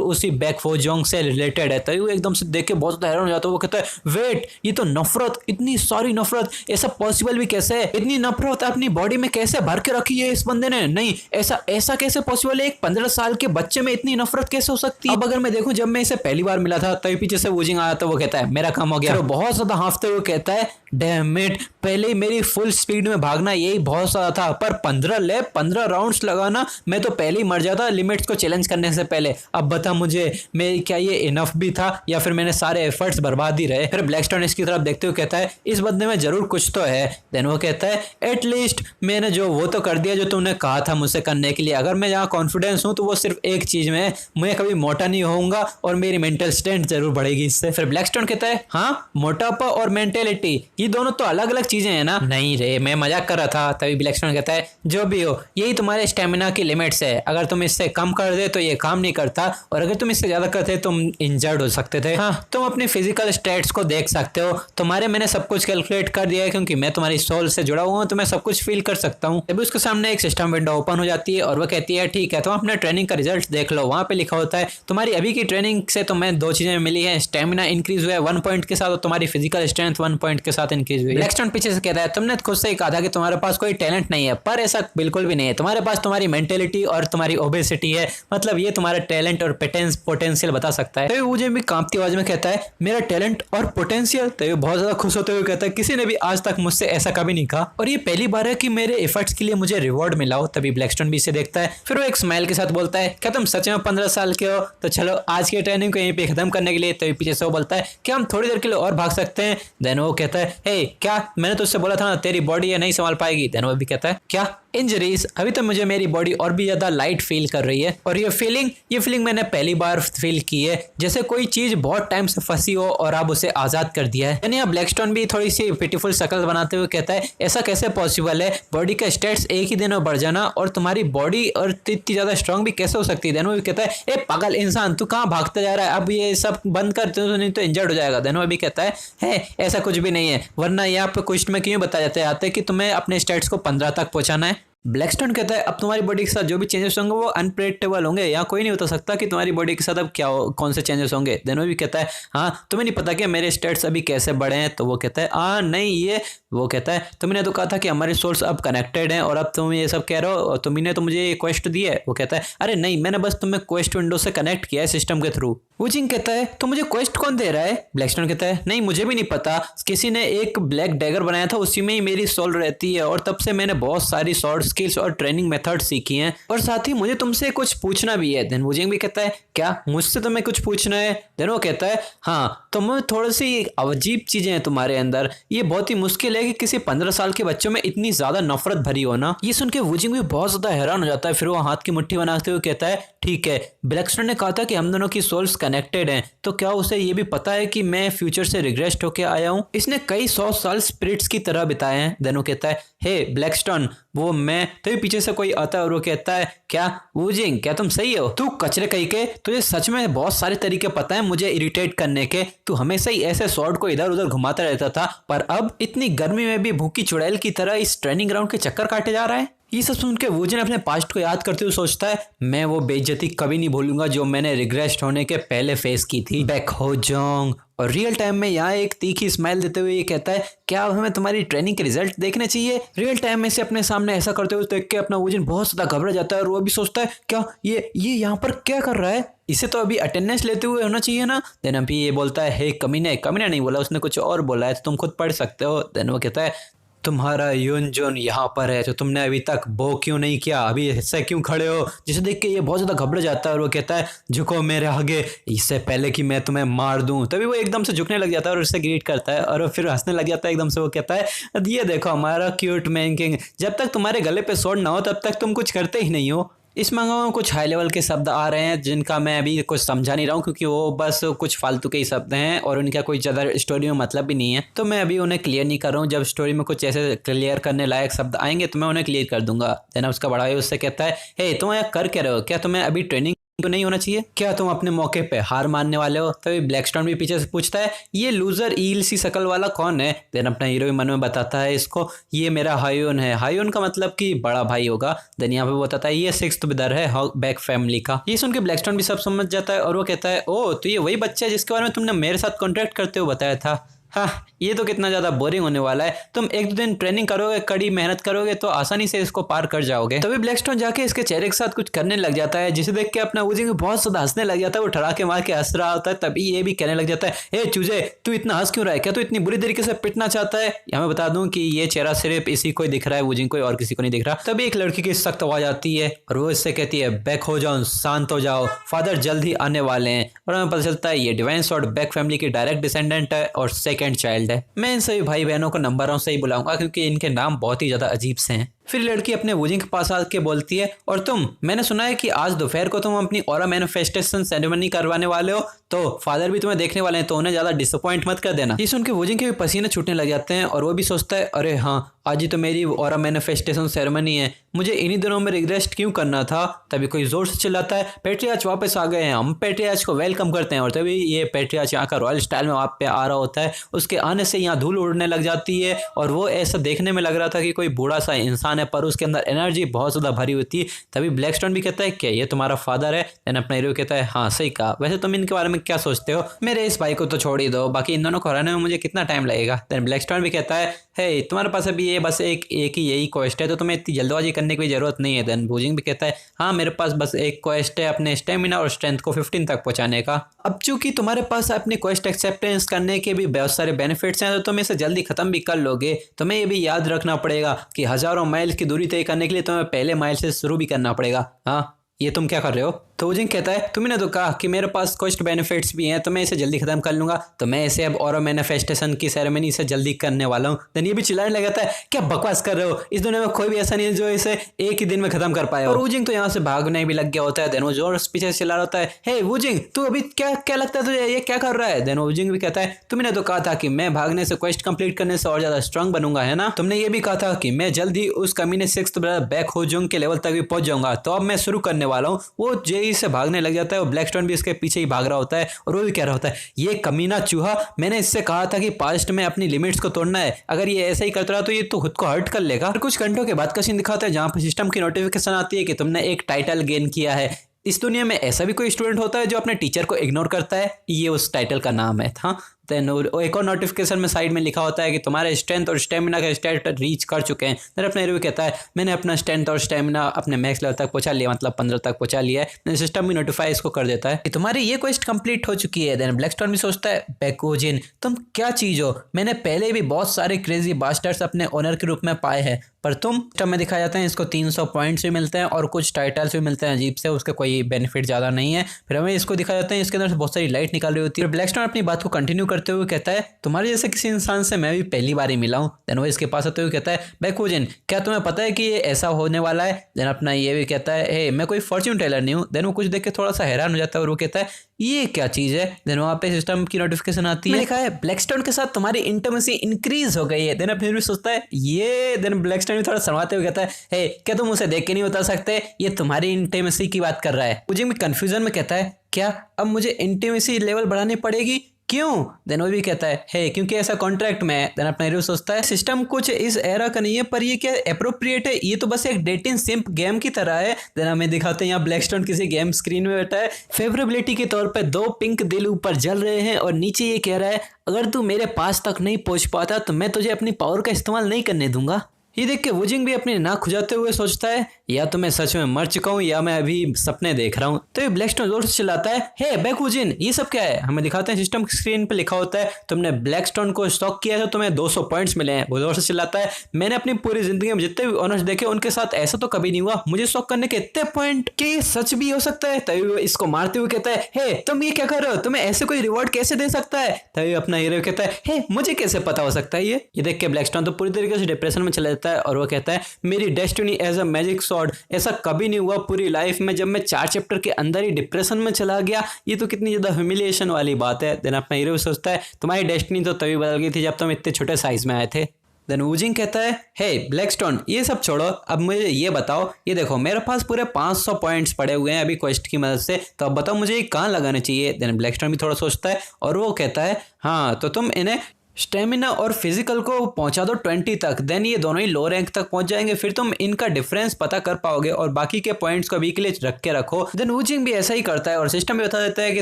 उसी बैक फोजोंग से रिलेटेड है। तभी वो एकदम से देख के बहुत ज्यादा हैरान हो जाता है। वो कहता है वेट ये तो नफरत, इतनी सारी नफरत, ऐसा पॉसिबल भी कैसे है, इतनी नफरत अपनी बॉडी में कैसे भर के रखी है इस बंदे ने, नहीं ऐसा ऐसा कैसे पॉसिबल है, एक 15 साल के बच्चे में इतनी नफरत कैसे हो सकती है। अब अगर मैं देखूं जब मैं इसे पहली बार मिला था तभी पीछे से वूजिंग आया तो वो कहता है मेरा काम हो गया। बहुत ज्यादा हाफते हुए कहता है डैम इट, पहले ही मेरी फुल स्पीड में भागना यही बहुत सारा था, पर 15 लैप 15 राउंड्स लगाना मैं तो पहले ही मर जाता लिमिट्स को चैलेंज करने से पहले। अब बता मुझे मेरी क्या ये इनफ भी था या फिर मैंने सारे एफर्ट्स बर्बाद ही रहे। फिर ब्लैकस्टोन इसकी तरफ देखते हुए कहता है इस बंदे में जरूर कुछ तो है। देन वो कहता है एटलीस्ट मैंने जो वो तो कर दिया जो तुमने कहा था मुझसे करने के लिए, अगर मैं जहाँ कॉन्फिडेंस हूँ तो वो सिर्फ एक चीज में है, मैं कभी मोटा नहीं होऊंगा और मेरी मेंटल स्ट्रेंथ जरूर बढ़ेगी इससे। फिर ब्लैकस्टोन कहता है हाँ मोटापा और मेंटेलिटी ये दोनों तो अलग अलग चीजें हैं ना। नहीं रे मैं मजाक कर रहा था। तभी ब्लैकस्टोन कहता है जो भी हो यही तुम्हारे स्टेमिना की लिमिट्स है, अगर तुम इससे कम कर दे तो ये काम नहीं करता और अगर तुम इससे ज्यादा करते तुम इंजर्ड हो सकते थे। हाँ तुम अपनी फिजिकल स्टेट्स को देख सकते हो, तुम्हारे मैंने सब कुछ कैलकुलेट कर दिया है क्योंकि मैं तुम्हारी सोल से जुड़ा हुआ हूँ तो मैं सब कुछ फील कर सकता हूँ। तभी उसके सामने एक सिस्टम विंडो ओपन हो जाती है और वो कहती है ठीक है तुम अपने ट्रेनिंग का रिजल्ट देख लो। वहां पे लिखा होता है तुम्हारी अभी की ट्रेनिंग से तुम्हें 2 चीजें मिली है, स्टेमिना इंक्रीज हुआ है 1 पॉइंट के साथ और तुम्हारी फिजिकल स्ट्रेंथ 1 पॉइंट के साथ इंक्रीज हुई है। ब्लैकस्टोन पीछे से कहता है तुमने खुद से ही कहा था कि तुम्हारे पास कोई टैलेंट नहीं है, पर ऐसा बिल्कुल भी नहीं है, तुम्हारे पास तुम्हारी मेंटेलिटी और तुम्हारी ओबेसिटी है, मतलब ये तुम्हारा टैलेंट और पोटेंशियल बता सकता है। तो मुझे भी कांपती आवाज में कहता है मेरा टैलेंट और पोटेंशियल। तो ये बहुत ज्यादा खुश होते हुए कहता है किसी ने भी आज तक मुझसे ऐसा कभी नहीं कहा और ये पहली बार है कि मेरे एफर्ट्स के लिए मुझे रिवॉर्ड मिला हो। तभी ब्लैकस्टोन भी इसे देखता है, फिर वो एक स्माइल के साथ बोलता है क्या तुम सच में 15 साल के हो, तो चलो आज की ट्रेनिंग को यहीं पे खत्म करने के लिए। तभी पीछे से वो बोलता है क्या हम थोड़ी देर के लिए और भाग सकते हैं। देन वो कहता है हे क्या मैंने तो उससे बोला था ना तेरी बॉडी ये नहीं संभाल पाएगी। देन वो भी कहता है क्या इंजरीज, अभी तो मुझे मेरी बॉडी और भी ज्यादा लाइट फील कर रही है और ये फीलिंग मैंने पहली बार फील की है, जैसे कोई चीज बहुत टाइम से फंसी हो और अब उसे आजाद कर दिया है। यानी ब्लैकस्टोन भी थोड़ी सी पिटीफुल शक्ल बनाते हुए कहता है ऐसा कैसे पॉसिबल है, बॉडी का स्टेट्स एक ही दिन में बढ़ जाना और तुम्हारी बॉडी और इतनी ज्यादा स्ट्रांग भी कैसे हो सकती है। देन वो भी कहता है ए पागल इंसान तू कहाँ भागता जा रहा है, अब ये सब बंद कर तो नहीं तो इंजर्ड हो जाएगा। देन वो भी कहता है ऐसा कुछ भी नहीं है, वरना यहाँ पे क्वेश्चन में क्यों बताया जाता है कि तुम्हें अपने स्टेट्स को 15 तक पहुंचाना है। ब्लैकस्टोन कहता है अब तुम्हारी बॉडी के साथ जो भी चेंजेस होंगे वो अनप्रेडिक्टेबल होंगे, यहाँ कोई नहीं बता सकता कि तुम्हारी बॉडी के साथ अब क्या कौन से चेंजेस होंगे। देन वो भी कहता है हाँ तुम्हें नहीं पता कि मेरे स्टेट्स अभी कैसे बढ़े हैं। तो वो कहता है हाँ नहीं ये, वो कहता है तुमने तो कहा था कि हमारे सोर्स अब कनेक्टेड हैं और अब तुम ये सब कह रहे हो और तुमने तो मुझे ये क्वेस्ट दी है। वो कहता है अरे नहीं मैंने बस तुम्हें क्वेस्ट विंडो से कनेक्ट किया है सिस्टम के थ्रू। वूजिंग कहता है तो मुझे क्वेस्ट कौन दे रहा है। ब्लैकस्टोन कहता है नहीं मुझे भी नहीं पता, किसी ने एक ब्लैक डैगर बनाया था उसी में ही मेरी सोल रहती है और तब से मैंने बहुत सारी शॉर्ट स्किल्स और ट्रेनिंग मेथड सीखी हैं और साथ ही मुझे तुमसे कुछ पूछना भी है। देन वूजिंग भी कहता है क्या मुझसे तुम्हें कुछ पूछना है। देन वो कहता है हाँ तुम्हें थोड़ी सी अजीब चीजें हैं तुम्हारे अंदर, ये बहुत ही मुश्किल है कि किसी 15 साल के बच्चों में इतनी ज्यादा नफरत भरी हो ना। ये सुन के वूजिंग भी बहुत ज्यादा हैरान हो जाता है, फिर वो हाथ की मुट्ठी बनाते हुए कहता है ठीक है ब्लैकस्टोन ने कहा था कि हम दोनों की सोल्स कनेक्टेड हैं, तो क्या उसे ये भी पता है कि मैं फ्यूचर से रिग्रेस्ट होके आया हूँ, इसने कई 100 साल स्पिरिट्स की तरह बिताए हैं। देन वो कहता है हे ब्लैकस्टोन वो मैं, तो पीछे से कोई आता है और वो कहता है क्या वूजिंग क्या तुम सही हो, तू कचरे कहीं के, तुझे सच में बहुत सारे तरीके पता है मुझे इरिटेट करने के, तू हमेशा ही ऐसे स्वॉर्ड को इधर उधर घुमाता रहता था पर अब इतनी गर्मी में भी भूखी चुड़ैल की तरह इस ट्रेनिंग ग्राउंड के चक्कर काटे जा रहा है। ये सब सुन के वूजिन अपने पास्ट को याद करते हुए सोचता है मैं वो बेइज्जती कभी नहीं भूलूंगा जो मैंने रिग्रेस्ट होने के पहले फेस की थी बैक हो जोंग। और रियल टाइम में यहाँ एक तीखी स्माइल देते हुए ये कहता है क्या हमें तुम्हारी ट्रेनिंग के रिजल्ट देखने चाहिए। रियल टाइम में से अपने सामने ऐसा करते हुए देख के अपना वूजिन बहुत ज्यादा घबरा जाता है और वो भी सोचता है क्या ये यहाँ पर क्या कर रहा है, इसे तो अभी अटेंडेंस लेते हुए होना चाहिए ना। देन अभी ये बोलता है हे कमीने नहीं बोला उसने कुछ और बोला है तो तुम खुद पढ़ सकते हो। देन वो कहता है तुम्हारा यून जोन यहाँ पर है तो तुमने अभी तक वो क्यों नहीं किया, अभी ऐसे क्यों खड़े हो। जिसे देख के ये बहुत ज्यादा घबरा जाता है और वो कहता है झुको मेरे आगे इससे पहले कि मैं तुम्हें मार दूं। तभी वो एकदम से झुकने लग जाता है और उससे ग्रीट करता है और फिर हंसने लग जाता है एकदम से। वो कहता है ये देखो हमारा क्यूट मैन किंग, जब तक तुम्हारे गले पे स्वॉर्ड ना हो तब तक तुम कुछ करते ही नहीं हो। इस मंगा में कुछ हाई लेवल के शब्द आ रहे हैं जिनका मैं अभी कुछ समझा नहीं रहा हूँ क्योंकि वो बस कुछ फालतू के ही शब्द हैं और उनका कोई ज़्यादा स्टोरी में मतलब भी नहीं है, तो मैं अभी उन्हें क्लियर नहीं कर रहा हूँ। जब स्टोरी में कुछ ऐसे क्लियर करने लायक शब्द आएंगे तो मैं उन्हें क्लियर कर दूंगा। देन उसका बड़ा भाई उससे कहता है हे तुम यहाँ कर क्या रहे हो, क्या तुम्हें अभी ट्रेनिंग तो नहीं होना चाहिए। क्या तुम अपने मौके पे हार मानने वाले हो? तभी ब्लैकस्टोन भी पीछे से पूछता है ये लूजर ईल सी शकल वाला कौन है? देन अपना हीरो भी मन में बताता है इसको ये मेरा हायोन है। हायोन का मतलब कि बड़ा भाई होगा। देन यहाँ पे बताता है ये सिक्स्थ ब्रदर है बैक फैमिली का। ये सुन के ब्लैकस्टोन भी सब समझ जाता है और वो कहता है ओ तो ये वही बच्चा है जिसके बारे में तुमने मेरे साथ कॉन्ट्रैक्ट करते हुए बताया था। हाँ ये तो कितना ज्यादा बोरिंग होने वाला है। तुम एक दो दिन ट्रेनिंग करोगे, कड़ी मेहनत करोगे तो आसानी से इसको पार कर जाओगे। तभी ब्लैकस्टोन जाके इसके चेहरे के साथ कुछ करने लग जाता है जिसे देख के अपना वुजिंग बहुत ज्यादा हंसने लग जाता है। वो ठड़ाके मार के हंस रहा होता है। तभी ये भी कहने लग जाता है ए चूजे तू इतना हंस क्यों रहा है? क्या तू इतनी बुरी तरीके से पिटना चाहता है? यहाँ मैं बता दूं कि ये चेहरा सिर्फ इसी को ही दिख रहा है, वुजिंग को और किसी को नहीं दिख रहा। तभी एक लड़की की सख्त आवाज आती है और वो इससे कहती है बैक हो जाओ, शांत हो जाओ, फादर जल्द ही आने वाले हैं। और हमें पता चलता है ये डिवाइन सॉर्ड बैक फैमिली की डायरेक्ट डिसेंडेंट है और सेकेंड चाइल्ड है। मैं इन सभी भाई बहनों को नंबरों से ही बुलाऊंगा क्योंकि इनके नाम बहुत ही ज्यादा अजीब से हैं। फिर लड़की अपने वुजिंग के पास आके बोलती है और तुम, मैंने सुना है कि आज दोपहर को तुम अपनी ऑरा मैनिफेस्टेशन सेरेमनी करवाने वाले हो तो फादर भी तुम्हें देखने वाले हैं तो उन्हें ज्यादा डिसअपॉइंट मत कर देना। ये सुन के वुजिंग के भी पसीने छूटने लग जाते हैं और वो भी सोचता है अरे हाँ आज ही तो मेरी ऑरा मैनिफेस्टेशन सेरेमनी है, मुझे इन्हीं दिनों में रिग्रेस्ट क्यों करना था। तभी कोई जोर से चिल्लाता है पेट्रियार्च वापस आ गए हैं, हम पेट्रियार्च को वेलकम करते हैं। और तभी ये पेट्रियार्च यहाँ का रॉयल स्टाइल में वहाँ पे आ रहा होता है। उसके आने से यहाँ धूल उड़ने लग जाती है और वो ऐसा देखने में लग रहा था कि कोई बूढ़ा सा इंसान है पर उसके अंदर एनर्जी बहुत ज्यादा भरी होती है। तभी ब्लैकस्टोन भी कहता है क्या ये तुम्हारा फादर है? देन अपना हीरो कहता है हाँ सही कहा, वैसे तुम इनके बारे में क्या सोचते हो? मेरे इस भाई को तो छोड़ ही दो, बाकी इन दोनों को हराने में मुझे कितना टाइम लगेगा। देन ब्लैकस्टोन भी कहता है हे तुम्हारे पास अभी ये बस एक ही यही क्वेस्ट है तो तुम्हें इतनी जल्दबाजी करने की जरूरत नहीं है। देन वुजिंग भी कहता है हाँ मेरे पास बस एक क्वेस्ट है अपने स्टेमिना और स्ट्रेंथ को 15 तक पहुंचाने का। अब चूंकि तुम्हारे पास अपनी क्वेस्ट एक्सेप्टेंस करने के भी बहुत सारे बेनिफिट्स हैं तो तुम इसे जल्दी खत्म भी कर लोगे। तुम्हें ये भी याद रखना पड़ेगा कि हजारों माइल की दूरी तय करने के लिए तुम्हें पहले माइल से शुरू भी करना पड़ेगा। हाँ ये तुम क्या कर रहे हो? तो वुजिंग कहता है तुमने तो कहा कि मेरे पास क्वेस्ट बेनिफिट्स भी हैं तो मैं इसे जल्दी खत्म कर लूंगा, तो मैं इसे अब ऑरा मैनिफेस्टेशन की सेरेमनी से जल्दी करने वाला हूँ। देन ये भी चिल्लाने लग जाता है क्या बकवास कर रहे हो, इस दुनिया में कोई भी ऐसा नहीं है जो इसे एक ही दिन में खत्म कर पाया। और वुजिंग तो यहाँ से भागने भी लग गया होता है। देन वो जोर पीछे से चिल्ला रहा होता है हे वुजिंग तू अभी क्या क्या लगता है तुझे, ये क्या कर रहा है? देन वुजिंग भी कहता है तुमने तो कहा था कि मैं भागने से क्वेस्ट कंप्लीट करने से और ज्यादा स्ट्रांग बनूंगा है ना, तुमने ये भी कहा था कि मैं जल्द ही उस कमीने सिक्स्थ ब्रदर बैक होजुंग के लेवल तक भी पहुंच जाऊंगा, तो अब मैं शुरू करने वाला हूँ। वो जेई से भागने लग जाता है और ब्लैकस्टोन भी इसके पीछे ही भाग रहा होता है और वो भी कह रहा होता है ये कमीना चूहा, मैंने इससे कहा था कि पास्ट में अपनी लिमिट्स को तोड़ना है, अगर ये ऐसा ही करता रहा तो ये तो खुद को हर्ट कर लेगा। और कुछ घंटों के बाद का सीन दिखाता है जहां पर सिस्टम की नोटिफिकेशन आती है कि तुमने एक टाइटल गेन किया है। इस दुनिया में ऐसा भी कोई स्टूडेंट होता है जो अपने टीचर को इग्नोर करता है? ये उस टाइटल का नाम है था। देन एक और नोटिफिकेशन में साइड में लिखा होता है कि तुम्हारे स्ट्रेंथ और स्टेमिना का स्टेट रीच कर चुके हैं। देन अपना हीरो कहता है मैंने अपना स्ट्रेंथ और स्टेमिना अपने मैक्स लेवल तक पहुंचा लिया, मतलब 15 तक पहुंचा लिया है। देन सिस्टम भी नोटिफाई इसको कर देता है कि तुम्हारी ये क्वेस्ट कंप्लीट हो चुकी है। देन ब्लैकस्टोन भी सोचता है बैकोजिन तुम क्या चीज हो, मैंने पहले भी बहुत सारे क्रेजी बास्टर्स अपने ओनर के रूप में पाए हैं पर तुम सिस्टम में दिखाया जाता है इसको 300 पॉइंट्स भी मिलते हैं और कुछ टाइटल्स भी मिलते हैं अजीब से, उसके कोई बेनिफिट ज्यादा नहीं है। फिर हमें इसको दिखाया जाता है इसके अंदर से बहुत सारी लाइट निकाल रही होती है। ब्लैकस्टोन अपनी बात को कंटिन्यू करते हुए कहता है तुम्हारे जैसे किसी इंसान से मैं भी पहली बार ही मिला हूँ। देन वो इसके पास आते हुए कहता है बैकोजिन क्या तुम्हें पता है कि ये ऐसा होने वाला है? देन अपना ये भी कहता है हे मैं कोई फॉर्च्यून टेलर नहीं हूँ। देन वो कुछ देख के थोड़ा सा हैरान हो जाता है और वो कहता है ये क्या चीज है? देन वहाँ पे सिस्टम की नोटिफिकेशन आती है, लिखा है ब्लैकस्टोन के साथ तुम्हारी इंटिमेसी इंक्रीज हो गई है। देन अपने भी सोचता है ये, देन ब्लैकस्टोन भी थोड़ा शर्माते हुए कहता है हे क्या तुम उसे देख के नहीं बता सकते ये तुम्हारी इंटिमेसी की बात कर रहा है? मुझे भी कंफ्यूजन में कहता है क्या अब मुझे इंटिमेसी लेवल बढ़ानी पड़ेगी, क्यों? देन वो भी कहता है हे क्योंकि ऐसा कॉन्ट्रैक्ट में है। देन अपना हीरो सोचता है सिस्टम कुछ इस एरा का नहीं है पर ये क्या एप्रोप्रिएट है, ये तो बस एक डेटिंग सिंप गेम की तरह है। देन हमें दिखाते हैं यहाँ ब्लैकस्टोन किसी गेम स्क्रीन में बैठा है, फेवरेबिलिटी के तौर पे 2 पिंक दिल ऊपर जल रहे हैं और नीचे ये कह रहा है अगर तू मेरे पास तक नहीं पहुंच पाता तो मैं तुझे अपनी पावर का इस्तेमाल नहीं करने दूंगा। ये देख के वुजिंग भी अपनी नाक खुजाते हुए सोचता है या तो मैं सच में मर चुका हूँ या मैं अभी सपने देख रहा हूँ। तो ये ब्लैकस्टोन जोर से चिल्लाता है हे बैक वुजिन ये सब क्या है? हमें दिखाते हैं सिस्टम स्क्रीन पे लिखा होता है तुमने ब्लैकस्टोन को स्टॉक किया है तो तुम्हें 200 पॉइंट्स मिले हैं। वो जोर से चिल्लाता है मैंने अपनी पूरी जिंदगी में जितने भी ऑनर्स देखे उनके साथ ऐसा तो कभी नहीं हुआ, मुझे स्टॉक करने के इतने पॉइंट, क्या ये सच भी हो सकता है? तभी वो इसको मारते हुए कहता है हे तुम ये क्या कर रहे हो, तुम्हें ऐसे कोई रिवॉर्ड कैसे दे सकता है? तभी अपना हीरो कहता है हे मुझे कैसे पता हो सकता है ये देख के ब्लैकस्टोन तो पूरी तरीके से डिप्रेशन में चला जाता है और वो कहता है मेरी destiny as a magic sword, ऐसा कभी नहीं हुआ पूरी लाइफ में जब मैं 4 चैप्टर के अंदर ही डिप्रेशन में चला गया, ये तो कितनी ज्यादा ह्यूमिलिएशन वाली बात है। देन अपना हीरो सोचता है तुम्हारी डेस्टिनी तो तभी बदल गई थी जब तुम इतने छोटे साइज में आए थे। देन वूजिंग कहता है, हे ब्लैकस्टोन ये सब छोड़ो, अब मुझे ये बताओ, ये देखो मेरे पास पूरे 500 पॉइंट्स पड़े हुए हैं अभी क्वेस्ट की मदद से, तो अब बताओ मुझे ये कहाँ लगाने चाहिए। देन ब्लैकस्टोन भी थोड़ा सोचता है और वो कहता है, हाँ तो तुम इन्हें स्टेमिना और फिजिकल को पहुंचा दो 20 तक, देन ये दोनों ही लो रैंक तक पहुंच जाएंगे, फिर तुम इनका डिफरेंस पता कर पाओगे और बाकी के पॉइंट्स को अभी के लिए रख के रखो। देन वूजिंग भी ऐसा ही करता है और सिस्टम भी बता देता है कि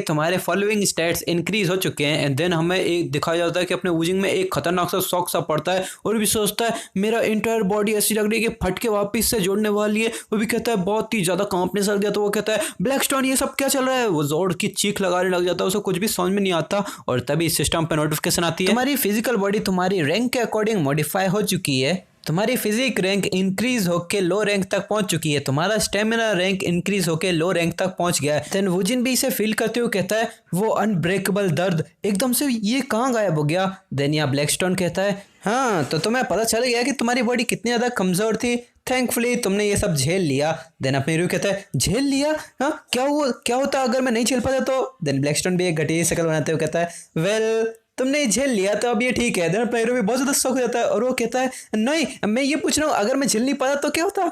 तुम्हारे फॉलोइंग स्टेट्स इंक्रीज हो चुके हैं। एंड देन हमें एक दिखाया जाता है कि अपने वूजिंग में एक खतरनाक सा शौक सा पड़ता है और भी सोचता है मेरा इंटायर बॉडी ऐसी लग रही है कि फट के वापिस से जोड़ने वाली है। वो भी कहता है बहुत ही ज्यादा कांपने लग गया, तो वो कहता है ब्लैकस्टोन ये सब क्या चल रहा है। वो जोर की चीख लगाने लग जाता है, उसे कुछ भी समझ में नहीं आता और तभी सिस्टम पे नोटिफिकेशन आती है, तुम्हारी फिजिकल बॉडी तुम्हारी रैंक के अकॉर्डिंग मॉडिफाई हो चुकी है, तुम्हारी फिजिक रैंक इंक्रीज होके लो रैंक तक पहुंच चुकी है, तुम्हारा स्टेमिना रैंक इंक्रीज होके लो रैंक तक पहुंच गया है। देन वूजिन भी इसे फील करते हुए कहता है वो अनब्रेकेबल दर्द एकदम से ये कहाँ गायब हो गया। देन यहाँ ब्लैकस्टोन कहता है हाँ तो तुम्हें पता चल गया कि तुम्हारी बॉडी कितनी ज़्यादा कमज़ोर थी, थैंकफुली तुमने ये सब झेल लिया। देन अपने हीरो कहता है झेल लिया, हाँ क्या होता अगर मैं नहीं झेल पाता तो। देन ब्लैकस्टोन भी एक घटिया शक्ल बनाते हुए कहता है वेल तुमने झेल लिया तो अब ये ठीक है। देन अपना हीरो भी बहुत ज़्यादा शौक हो जाता है और वो कहता है नहीं मैं ये पूछ रहा हूँ अगर मैं झेल नहीं पाता तो क्या होता।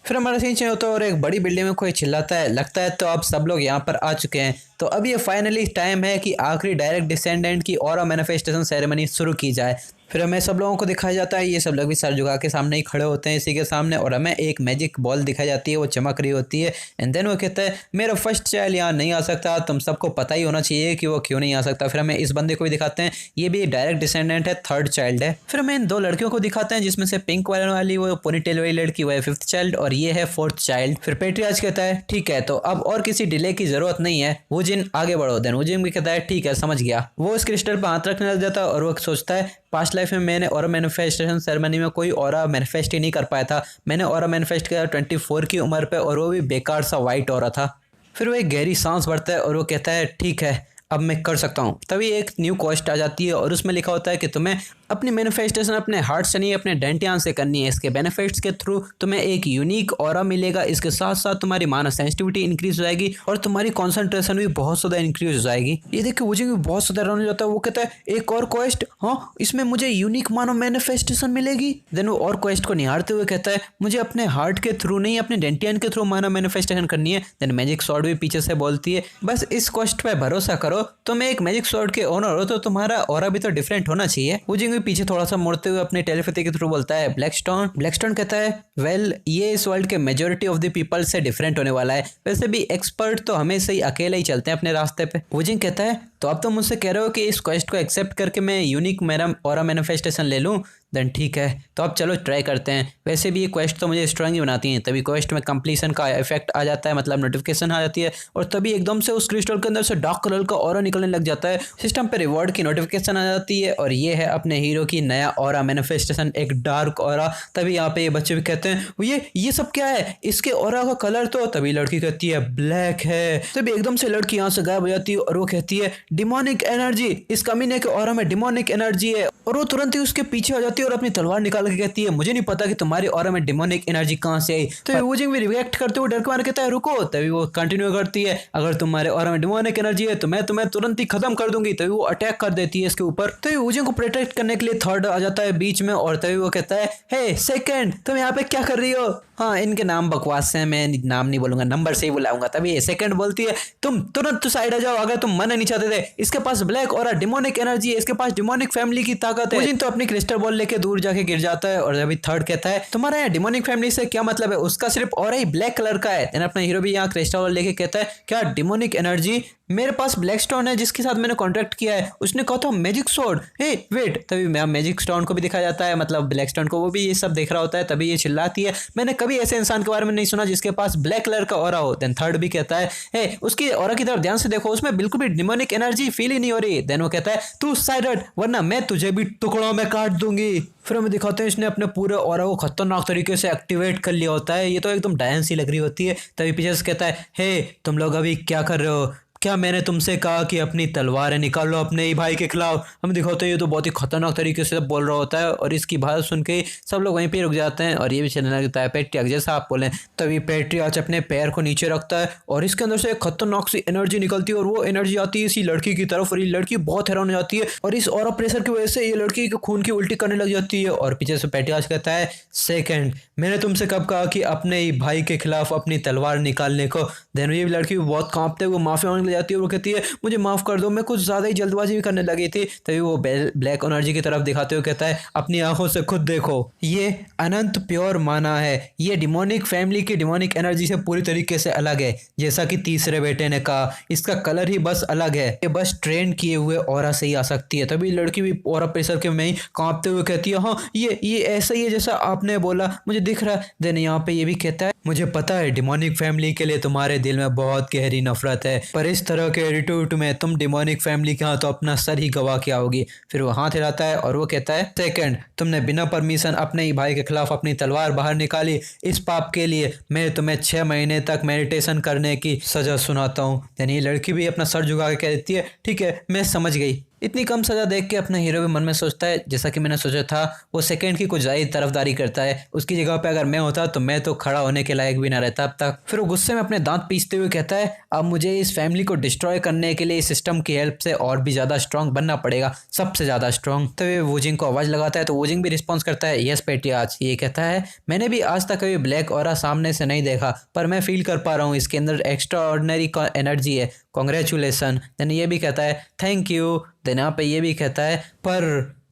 फिर हमारा सीन चेंज होता है और एक बड़ी बिल्डिंग में कोई चिल्लाता है, लगता है तो अब सब लोग यहाँ पर आ चुके हैं, तो अब ये फाइनली टाइम है कि आखिरी डायरेक्ट डिसेंडेंट की ऑरा मैनिफेस्टेशन सेरेमनी शुरू की जाए। फिर हमें सब लोगों को दिखाया जाता है, ये सब लोग भी सर झुका के सामने ही खड़े होते हैं इसी के सामने और हमें एक मैजिक बॉल दिखाई जाती है, वो चमक रही होती है। एंड देन वो कहता है मेरा फर्स्ट चाइल्ड यहाँ नहीं आ सकता, तुम सबको पता ही होना चाहिए कि वो क्यों नहीं आ सकता। फिर हमें इस बंदे को भी दिखाते हैं, ये भी डायरेक्ट डिसेंडेंट है, थर्ड चाइल्ड है। फिर हमें इन दो लड़कियों को दिखाते हैं जिसमें से पिंक वाली वो पोनीटेल वाली लड़की वो है फिफ्थ चाइल्ड और ये है फोर्थ चाइल्ड। फिर पेट्रियार्च कहता है ठीक है तो अब और किसी डिले की जरूरत नहीं है, वूजिन आगे बढ़ो। देन वूजिन भी कहता है ठीक है समझ गया। वो उस क्रिस्टल पर हाथ रखने लग जाता है और वो सोचता है पास्ट लाइफ में मैंने ऑरा मैनिफेस्टेशन सेरेमनी में कोई ऑरा मैनिफेस्ट ही नहीं कर पाया था, मैंने ऑरा मैनिफेस्ट किया 24 की उम्र पे और वो भी बेकार सा वाइट ऑरा था। फिर वो एक गहरी सांस भरता है और वो कहता है ठीक है अब मैं कर सकता हूँ। तभी एक न्यू क्वेस्ट आ जाती है और उसमें लिखा होता है कि तुम्हें अपनी मैनिफेस्टेशन अपने हार्ट से नहीं अपने डेंटियान से करनी है, इसके बेनिफिट्स के थ्रू तुम्हें एक यूनिक ऑरा मिलेगा, इसके साथ साथ तुम्हारी मानव सेंसिटिविटी इंक्रीज हो जाएगी और तुम्हारी कंसंट्रेशन भी बहुत ज़्यादा इंक्रीज हो जाएगी। ये देख के वूजिंग भी बहुत ज़्यादा रन हो जाता है, वो कहता है एक और क्वेस्ट, हाँ इसमें मुझे यूनिक मानव मैनिफेस्टेशन मिलेगी। देन वो और क्वेस्ट को निहारते हुए कहता है मुझे अपने हार्ट के थ्रू नहीं अपने डेंटियन के थ्रू मानव मैनिफेस्टेशन करनी है। देन मैजिक सॉर्ड भी पीछे से बोलती है बस इस क्वेस्ट पे भरोसा करो, तुम एक मैजिक सॉर्ड के ओनर हो तो तुम्हारा ऑरा भी तो डिफरेंट होना चाहिए। वूजिंग भी पीछे थोड़ा सा मुड़ते हुए अपने टेलीपैथी के थ्रू बोलता है ब्लैकस्टोन कहता है वेल ये इस वर्ल्ड के मेजोरिटी ऑफ द पीपल से डिफरेंट होने वाला है, वैसे भी एक्सपर्ट तो हमेशा ही अकेले ही चलते हैं अपने रास्ते पे। वूजिंग कहता है तो अब तुम मुझसे कह रहे हो कि इस क्वेस्ट को एक्सेप्ट करके मैं यूनिक मेरा ऑरा मैनिफेस्टेशन ले लूँ। देन ठीक है तो अब चलो ट्राई करते हैं, वैसे भी ये क्वेस्ट तो मुझे स्ट्रांग ही बनाती हैं। तभी क्वेस्ट में कंप्लीशन का इफेक्ट आ जाता है, मतलब नोटिफिकेशन आ जाती है और तभी एकदम से उस क्रिस्टल के अंदर से डार्क कलर का ऑरा निकलने लग जाता है, सिस्टम पे रिवॉर्ड की नोटिफिकेशन आ जाती है और ये है अपने हीरो की नया ऑरा मैनिफेस्टेशन, एक डार्क ऑरा। तभी यहाँ पे ये बच्चे भी कहते हैं ये सब क्या है, इसके ऑरा का कलर तो, तभी लड़की कहती है ब्लैक है। तभी एकदम से लड़की यहाँ से गायब हो जाती है और वो कहती है डिमोनिक एनर्जी, इस कमीने के ऑरा में डिमोनिक एनर्जी है और वो तुरंत ही उसके पीछे आ जाती है और अपनी तलवार निकाल के कहती है मुझे नहीं पता कि तुम्हारे ऑरा में डिमोनिक एनर्जी कहां से आई। तो वूजिंग भी रिएक्ट करते हुए डर के मारे कहता है रुको। तभी वो कंटिन्यू करती है अगर तुम्हारे ऑरा में डिमोनिक एनर्जी है तो मैं तुम्हें तुरंत ही खत्म कर दूंगी। तभी वो अटैक कर देती है इसके ऊपर। तो वूजिंग को प्रोटेक्ट करने के लिए थर्ड आ जाता है बीच में और तभी वो कहता है हे सेकंड तुम यहाँ पे क्या कर रही हो। हाँ इनके नाम बकवास हैं, मैं नाम नहीं बोलूंगा, नंबर से ही बुलाऊंगा। तभी ये सेकंड बोलती है तुम तुरंत साइड आ जाओ अगर तुम मरना नहीं चाहते थे, इसके पास ब्लैक और डिमोनिक एनर्जी है, इसके पास डिमोनिक फैमिली की ताकत है। तो अपनी क्रिस्टल बॉल लेके दूर जाके गिर जाता है और अभी थर्ड कहता है तुम्हारा यहाँ डिमोनिक फैमिली से क्या मतलब है, उसका सिर्फ और ही ब्लैक कलर का है। देन अपना हीरो भी यहाँ क्रिस्टल बॉल लेके कहता है क्या डिमोनिक एनर्जी, मेरे पास ब्लैकस्टोन है जिसके साथ मैंने कॉन्ट्रैक्ट किया है, उसने कहा था मैजिक स्वॉर्ड, हे वेट। तभी मैजिक स्टोन को भी दिखाया जाता है, मतलब ब्लैकस्टोन को, वो भी ये सब देख रहा होता है। तभी ये चिल्लाती है मैंने कभी ऐसे इंसान के बारे में नहीं सुना जिसके पास ब्लैक कलर का ऑरा हो। देन थर्ड भी कहता है हे उसकी ऑरा की तरफ ध्यान से देखो, उसमें बिल्कुल भी डिमोनिक एनर्जी फील ही नहीं हो रही। देन वो कहता है तू साइड हट वरना मैं तुझे भी टुकड़ों में काट दूंगी। फिर हमें दिखाते हैं इसने अपने पूरे ऑरा को खतरनाक तरीके से एक्टिवेट कर लिया होता है, ये तो एकदम डायन सी लग रही होती है। तभी पीछे से कहता है हे तुम लोग अभी क्या कर रहे हो, क्या मैंने तुमसे कहा कि अपनी तलवारें निकाल लो अपने ही भाई के खिलाफ। हम दिखाते हैं ये तो बहुत ही खतरनाक तरीके से बोल रहा होता है और इसकी बात सुन के सब लोग वहीं पे रुक जाते हैं और ये भी चलने लगता है पेट्रियाच जैसा आप बोले। तभी पेट्रियाच अपने पैर को नीचे रखता है और इसके अंदर से एक खतरनाक सी एनर्जी निकलती है और वो एनर्जी आती है इसी लड़की की तरफ और ये लड़की बहुत हैरान हो जाती है और इस ऑरा प्रेशर की वजह से ये लड़की के खून की उल्टी करने लग जाती है। और पीछे से पेट्रियाच कहता है सेकंड मैंने तुमसे कब कहा कि अपने ही भाई के खिलाफ अपनी तलवार निकालने को। देन ये लड़की बहुत कांपते हुए माफी मांगने लग जाती है और वो कहती है मुझे माफ कर दो, मैं कुछ ज्यादा ही जल्दबाजी भी करने लगी थी। तभी वो ब्लैक एनर्जी की तरफ दिखाते हुए कहता है अपनी आंखों से खुद देखो, ये अनंत प्योर माना है, ये डिमोनिक फैमिली की डिमोनिक एनर्जी से पूरी तरीके से अलग है। जैसा कि तीसरे बेटे ने कहा इसका कलर ही बस अलग है, ये बस ट्रेन किए हुए ऑरा से ही आ सकती है। तभी लड़की भी ऑरा प्रेशर के में ही कांपते हुए कहती है हाँ ये ऐसा ही है जैसा आपने बोला, मुझे दिख रहा है। देन यहाँ पे ये भी कहता है मुझे पता है डिमोनिक फैमिली के लिए तुम्हारे दिल में बहुत गहरी नफरत है, पर इस तरह के एटीट्यूड में तुम डिमोनिक फैमिली के हाथ तो अपना सर ही गवा के आओगी। फिर वो हाथ हिलाता है और वो कहता है सेकंड तुमने बिना परमिशन अपने ही भाई के खिलाफ अपनी तलवार बाहर निकाली, इस पाप के लिए मैं तुम्हें 6 महीने तक मेडिटेशन करने की सजा सुनाता हूँ। यानी ये लड़की भी अपना सर झुका के कह देती है ठीक है मैं समझ गई। इतनी कम सजा देख के अपना हीरो भी मन में सोचता है जैसा कि मैंने सोचा था, वो सेकंड की कुछ ज़्यादा तरफदारी करता है। उसकी जगह पे अगर मैं होता तो मैं तो खड़ा होने के लायक भी ना रहता अब तक। फिर वो गुस्से में अपने दांत पीसते हुए कहता है अब मुझे इस फैमिली को डिस्ट्रॉय करने के लिए इस सिस्टम की हेल्प से और भी ज़्यादा स्ट्रॉन्ग बनना पड़ेगा, सबसे ज़्यादा स्ट्रॉन्ग। तो वे वूजिंग को आवाज़ लगाता है तो वूजिंग भी रिस्पॉन्स करता है यस पेट्रियाच। ये कहता है मैंने भी आज तक कभी ब्लैक ऑरा सामने से नहीं देखा, पर मैं फील कर पा रहा हूँ इसके अंदर एक्स्ट्रा ऑर्डिनरी एनर्जी है, कॉन्ग्रेचुलेसन। देन ये भी कहता है थैंक यू। देन यहाँ पे ये भी कहता है पर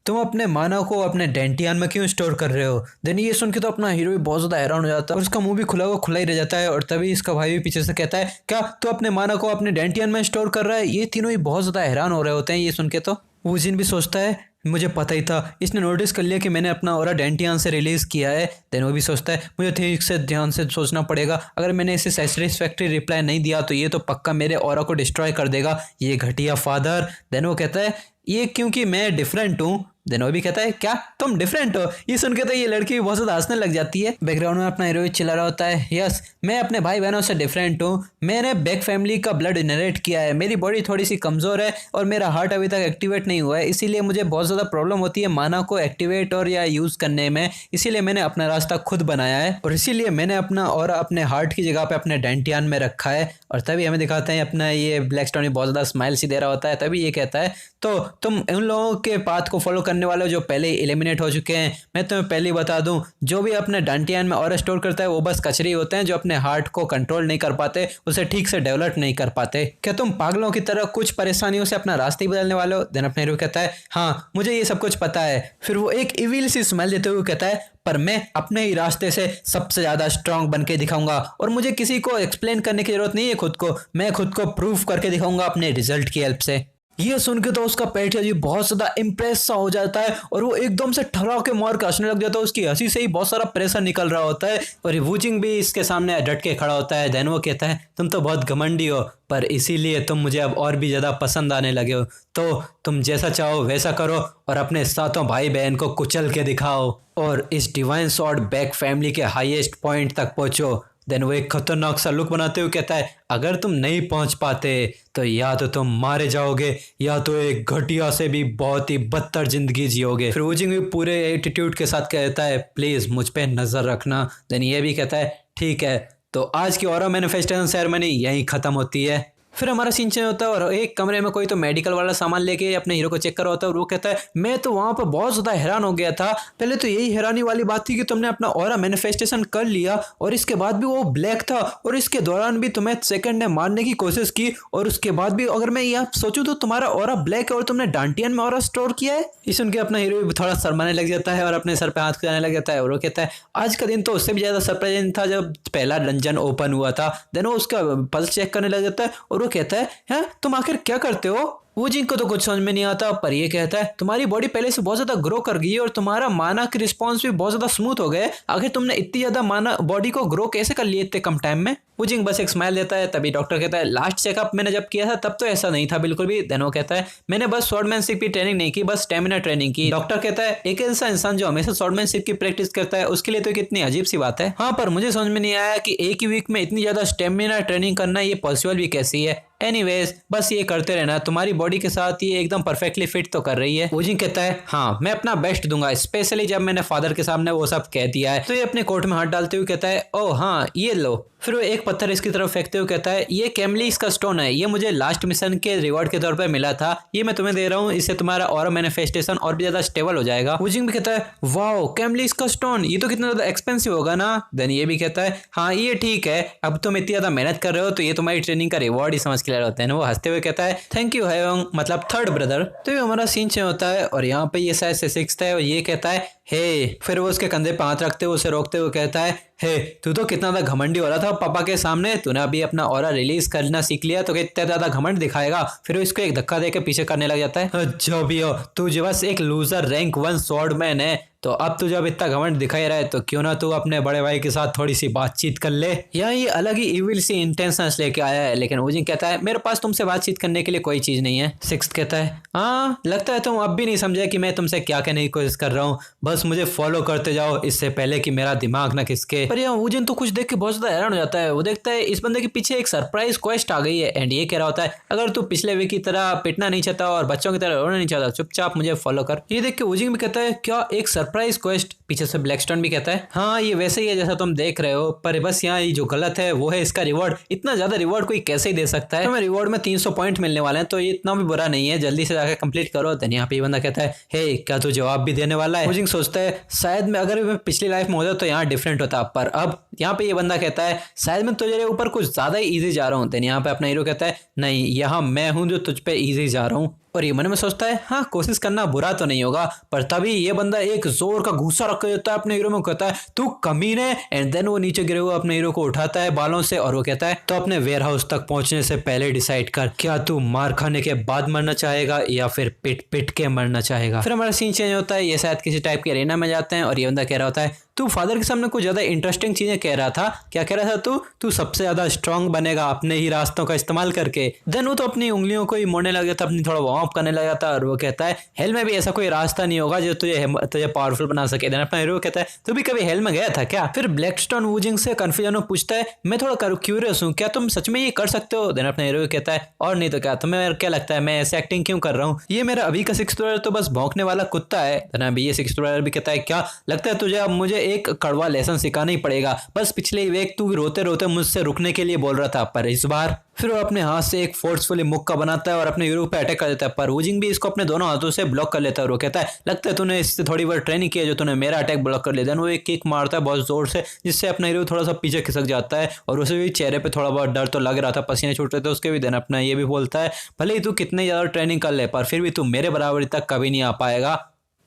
तुम अपने मानव को अपने डेंटियान में क्यों स्टोर कर रहे हो। देन ये सुन के तो अपना हीरो भी बहुत ज्यादा हैरान हो जाता है और उसका मुंह भी खुला हुआ खुला ही रह जाता है। और तभी इसका भाई भी पीछे से कहता है क्या तू अपने मानव को अपने डेंटियान में स्टोर कर रहा है। ये तीनों ही बहुत ज्यादा हैरान हो रहे होते हैं ये सुन के। तो वूजिन भी सोचता है मुझे पता ही था, इसने नोटिस कर लिया कि मैंने अपना ऑरा डेंटियान से रिलीज किया है। देन वो भी सोचता है मुझे ठीक से ध्यान से सोचना पड़ेगा, अगर मैंने इसे सेटिस्फैक्ट्री रिप्लाई नहीं दिया तो ये तो पक्का मेरे ऑरा को डिस्ट्रॉय कर देगा, ये घटिया फादर। देन वो कहता है ये क्योंकि मैं डिफरेंट हूँ। देन वो भी कहता है क्या तुम डिफरेंट हो। ये सुन के तो ये लड़की भी बहुत ज्यादा हंसने लग जाती है। बैकग्राउंड में अपना हीरो चिल्ला रहा होता है यस मैं अपने भाई बहनों से डिफरेंट हूँ, मैंने बैक फैमिली का ब्लड इनहेरिट किया है, मेरी बॉडी थोड़ी सी कमजोर है और मेरा हार्ट अभी तक एक्टिवेट नहीं हुआ है, इसीलिए मुझे बहुत ज्यादा प्रॉब्लम होती है माना को एक्टिवेट और या यूज करने में, इसीलिए मैंने अपना रास्ता खुद बनाया है और इसीलिए मैंने अपना और अपने हार्ट की जगह पे अपने डेंटियान में रखा है। और तभी हमें दिखाते हैं अपना ये ब्लैक स्टोन बहुत ज्यादा स्माइल सी दे रहा होता है। तभी ये कहता है तो तुम उन लोगों के पाथ को फॉलो करने वाले जो पहले एलिमिनेट हो चुके हैं, मैं तुम्हें पहले ही बता दूं जो भी अपने डेंटियान में और स्टोर करता है वो बस कचरे होते हैं जो अपने हार्ट को कंट्रोल नहीं कर पाते, उसे ठीक से डेवलप नहीं कर पाते। क्या तुम पागलों की तरह कुछ परेशानियों से अपना रास्ते ही बदलने वाले हो। देन अपने हीरो कहता है हाँ मुझे ये सब कुछ पता है। फिर वो एक इविल सी स्माइल देते हुए कहता है पर मैं अपने ही रास्ते से सबसे ज्यादा स्ट्रांग बन के दिखाऊंगा और मुझे किसी को एक्सप्लेन करने की जरूरत नहीं है खुद को, मैं खुद को प्रूफ करके दिखाऊंगा अपने रिजल्ट की हेल्प से। ये सुन के तो उसका पेट्रियाच जी बहुत ज्यादा इम्प्रेस सा हो जाता है और वो एकदम से ठहरा के मार के हंसने लग जाता है। उसकी हंसी से ही बहुत सारा प्रेशर निकल रहा होता है और ये वूजिंग भी इसके सामने डट के खड़ा होता है। देन वो कहता है तुम तो बहुत घमंडी हो, पर इसीलिए तुम मुझे अब और भी ज्यादा पसंद आने लगे हो, तो तुम जैसा चाहो वैसा करो और अपने सातों भाई बहन को कुचल के दिखाओ और इस डिवाइन सॉर्ड बैक फैमिली के हाईएस्ट पॉइंट तक पहुंचो। देन वो एक खतरनाक सा लुक बनाते हुए कहता है अगर तुम नहीं पहुंच पाते तो या तो तुम मारे जाओगे या तो एक घटिया से भी बहुत ही बदतर जिंदगी जियोगे। फिर वूजिंग भी पूरे एटीट्यूड के साथ कहता है प्लीज मुझ पे नजर रखना। देन ये भी कहता है ठीक है। तो आज की ऑरा मैनिफेस्टेशन सेरेमनी यहीं खत्म होती है। फिर हमारा सीन चेंज होता है और एक कमरे में कोई तो मेडिकल वाला सामान लेके अपने हीरो को चेक कर रहा होता है और वो कहता है मैं तो वहां पर बहुत ज्यादा हैरान हो गया था, पहले तो यही हैरानी वाली बात थी कि तुमने अपना ऑरा मैनिफेस्टेशन कर लिया और इसके बाद भी वो ब्लैक था और इसके दौरान भी तुम्हें सेकंड ने मारने की कोशिश की और उसके बाद भी अगर मैं यहाँ सोचूं तो तुम्हारा ऑरा ब्लैक है और तुमने डांटियन में ऑरा स्टोर किया है। ये सुन के अपना हीरो थोड़ा शर्माने लग जाता है और अपने सर पे हाथ जाने लग जाता है और वो कहता है आज का दिन तो उससे भी ज्यादा सरप्राइजिंग था जब पहला डंजन ओपन हुआ था। देन वो उसका पल्स चेक करने लग जाता है और वो कहता है तुम आखिर क्या करते हो। वूजिंग को तो कुछ समझ में नहीं आता पर ये कहता है तुम्हारी बॉडी पहले से बहुत ज्यादा ग्रो कर गई है और तुम्हारा माना के रिस्पॉन्स भी बहुत ज्यादा स्मूथ हो गए, आखिर तुमने इतनी ज्यादा माना बॉडी को ग्रो कैसे कर लिया इतने कम टाइम में। वुजिंग बस एक स्माइल देता है। तभी डॉक्टर कहता है लास्ट चेकअप मैंने जब किया था तब तो ऐसा नहीं था बिल्कुल भी। देन वो कहता है मैंने बस स्वॉर्डमैनशिप की ट्रेनिंग नहीं की, बस स्टेमिना ट्रेनिंग की। डॉक्टर कहता है एक ऐसा इंसान जो हमेशा स्वॉर्डमैनशिप की प्रैक्टिस करता है उसके लिए तो कितनी अजीब सी बात है। हाँ, पर मुझे समझ में नहीं आया कि एक ही वीक में इतनी ज्यादा स्टेमिना ट्रेनिंग करना ये पॉसिबल भी कैसी है। एनीवेज बस ये करते रहना, तुम्हारी बॉडी के साथ ये एकदम परफेक्टली फिट तो कर रही है। वुजिंग कहता है हाँ मैं अपना बेस्ट दूंगा, स्पेशली जब मैंने फादर के सामने वो सब कह दिया है। तो ये अपने कोट में हाथ डालते हुए कहता है ओह हाँ ये लो। फिर वो एक पत्थर इसकी तरफ फेंकते हुए कहता है ये कैमलिस का स्टोन है, ये मुझे लास्ट मिशन के रिवॉर्ड के तौर पर मिला था, ये मैं तुम्हें दे रहा हूँ, इससे तुम्हारा ऑरा मैनिफेस्टेशन और भी ज्यादा स्टेबल हो जाएगा। वुजिंग भी कहता है वाओ कैमलिस का स्टोन, ये तो कितना ज्यादा एक्सपेंसिव होगा ना। देन ये भी कहता है हाँ ये ठीक है, अब तुम इतनी ज्यादा मेहनत कर रहे हो तो ये तुम्हारी ट्रेनिंग का रिवॉर्ड ही समझ के ले होते हैं। वो हंसते हुए कहता है थैंक यू हैवंग, मतलब थर्ड ब्रदर। तो ये हमारा सीन चेंज होता है और यहाँ पे ये शायद से सिक्स्थ है और ये कहता है हे। फिर वो उसके कंधे पे हाथ रखते हुए उसे रोकते हुए कहता है हे तू तो कितना ज्यादा घमंडी हो रहा था पापा के सामने, तूने अभी अपना ऑरा रिलीज करना सीख लिया तो कितना ज्यादा घमंड दिखाएगा। फिर वो इसको एक धक्का देके पीछे करने लग जाता है। अच्छा भी हो, तू जो बस एक लूजर रैंक 1 स्वॉर्डमैन है, तो अब तू जब इतना घमंड दिखाई रहा है तो क्यों ना तू अपने बड़े भाई के साथ थोड़ी सी बातचीत कर ले। या ये अलग ही इविल सी इंटेंशंस लेके आया है। लेकिन वुजिंग कहता है मेरे पास तुमसे बातचीत करने के लिए कोई चीज नहीं है। सिक्स्थ कहता है हाँ लगता है तुम अब भी नहीं समझे कि मैं तुमसे क्या कहने की कोशिश कर रहा हूँ, बस मुझे फॉलो करते जाओ इससे पहले कि मेरा दिमाग ना खिसके। पर यहाँ वुजिंग तो कुछ देख के बहुत ज्यादा हैरान हो जाता है। वो देखता है इस बंदे के पीछे एक सरप्राइज क्वेस्ट आ गई है एंड ये कह रहा होता है अगर तू पिछले वीक की तरह पिटना नहीं चाहता और बच्चों की तरह रोना नहीं चाहता चुपचाप मुझे फॉलो कर। ये देख के वुजिंग भी कहता है क्या एक सरप्राइज क्वेस्ट। पीछे से ब्लैकस्टोन भी कहता है हाँ ये वैसे ही है जैसा तुम देख रहे हो, पर बस यहाँ ये जो गलत है वो है इसका रिवॉर्ड। इतना ज्यादा रिवॉर्ड कोई कैसे ही दे सकता है। तो मैं रिवॉर्ड में 300 पॉइंट मिलने वाले हैं तो ये इतना भी बुरा नहीं है, जल्दी से जाकर कंप्लीट करो। तो यहाँ पे ये बंदा कहता है हे क्या तू जवाब भी देने वाला है। वुजिंग सोचता है शायद मैं अगर मैं पिछली लाइफ में होता तो यहाँ डिफरेंट होता, पर अब यहाँ पे ये बंदा कहता है शायद मैं तुझे ऊपर कुछ ज्यादा ही ईजी जा रहा हूँ। यहाँ पे अपना हीरो कहता है नहीं यहाँ मैं हूँ जो तुझ पे ईजी जा रहा हूँ। और ये मन में सोचता है हाँ कोशिश करना बुरा तो नहीं होगा, पर तभी ये बंदा एक जोर का घूसा रख देता है अपने हीरो में, कहता है तू कमीने। एंड देन वो नीचे गिरे हुए अपने हीरो को उठाता है बालों से और वो कहता है तो अपने वेयर हाउस तक पहुंचने से पहले डिसाइड कर क्या तू मार खाने के बाद मरना चाहेगा या फिर पिट पिट के मरना चाहेगा। फिर हमारा सीन चेंज होता है, ये शायद किसी टाइप के अरेना में जाते हैं और ये बंदा कह रहा होता है तू फादर के सामने कुछ ज्यादा इंटरेस्टिंग चीजें कह रहा था, क्या कह रहा था तू सबसे ज्यादा स्ट्रांग बनेगा अपने ही रास्तों का इस्तेमाल करके। देन वो तो अपनी उंगलियों को ही मोड़ने लग जाता, अपनी थोड़ा वार्म अप करने लग जाता और वो कहता है हेल में भी ऐसा कोई रास्ता नहीं होगा जो तुझे पावरफुल बना सके। देन अपना हीरो कहता है तू भी कभी हेल में गया था क्या। फिर ब्लैकस्टोन वुजिंग से कंफ्यूजन में पूछता है मैं थोड़ा क्यूरियस हूँ, क्या तुम सच में ये कर सकते हो। देन अपना हीरो कहता है और नहीं तो क्या, तुम्हें क्या लगता है मैं ऐसे एक्टिंग क्यों कर रहा हूँ, ये मेरा अभी का सिक्स्थ ब्रदर तो बस भौंकने वाला कुत्ता है। देन अभी ये सिक्स्थ ब्रदर भी कहता है क्या लगता है तुझे अब मुझे एक कड़वा सिखाना ही पड़ेगा, बस पिछले वीक तू रोते रोते मुझसे रुकने के लिए बोल रहा था पर इस बार। फिर वो अपने हाथ से एक फोर्सफुली मुक्का बनाता है और अपने हीरो पे अटैक कर देता है, पर वुजिंग भी इसको अपने दोनों हाथों से ब्लॉक कर लेता है और वो कहता है लगता है तूने इससे थोड़ी बार ट्रेनिंग की है जो तूने मेरा अटैक ब्लॉक कर लिया। वो एक किक मारता है बहुत जोर से जिससे अपना हीरो थोड़ा सा पीछे खिसक जाता है और उसे भी चेहरे पे थोड़ा बहुत डर तो लग रहा था, पसीने छूट रहे थे उसके भी। देन अपना ये भी बोलता है भले ही तू कितनी ज्यादा ट्रेनिंग कर ले पर फिर भी तू मेरे बराबरी तक कभी नहीं आ पाएगा।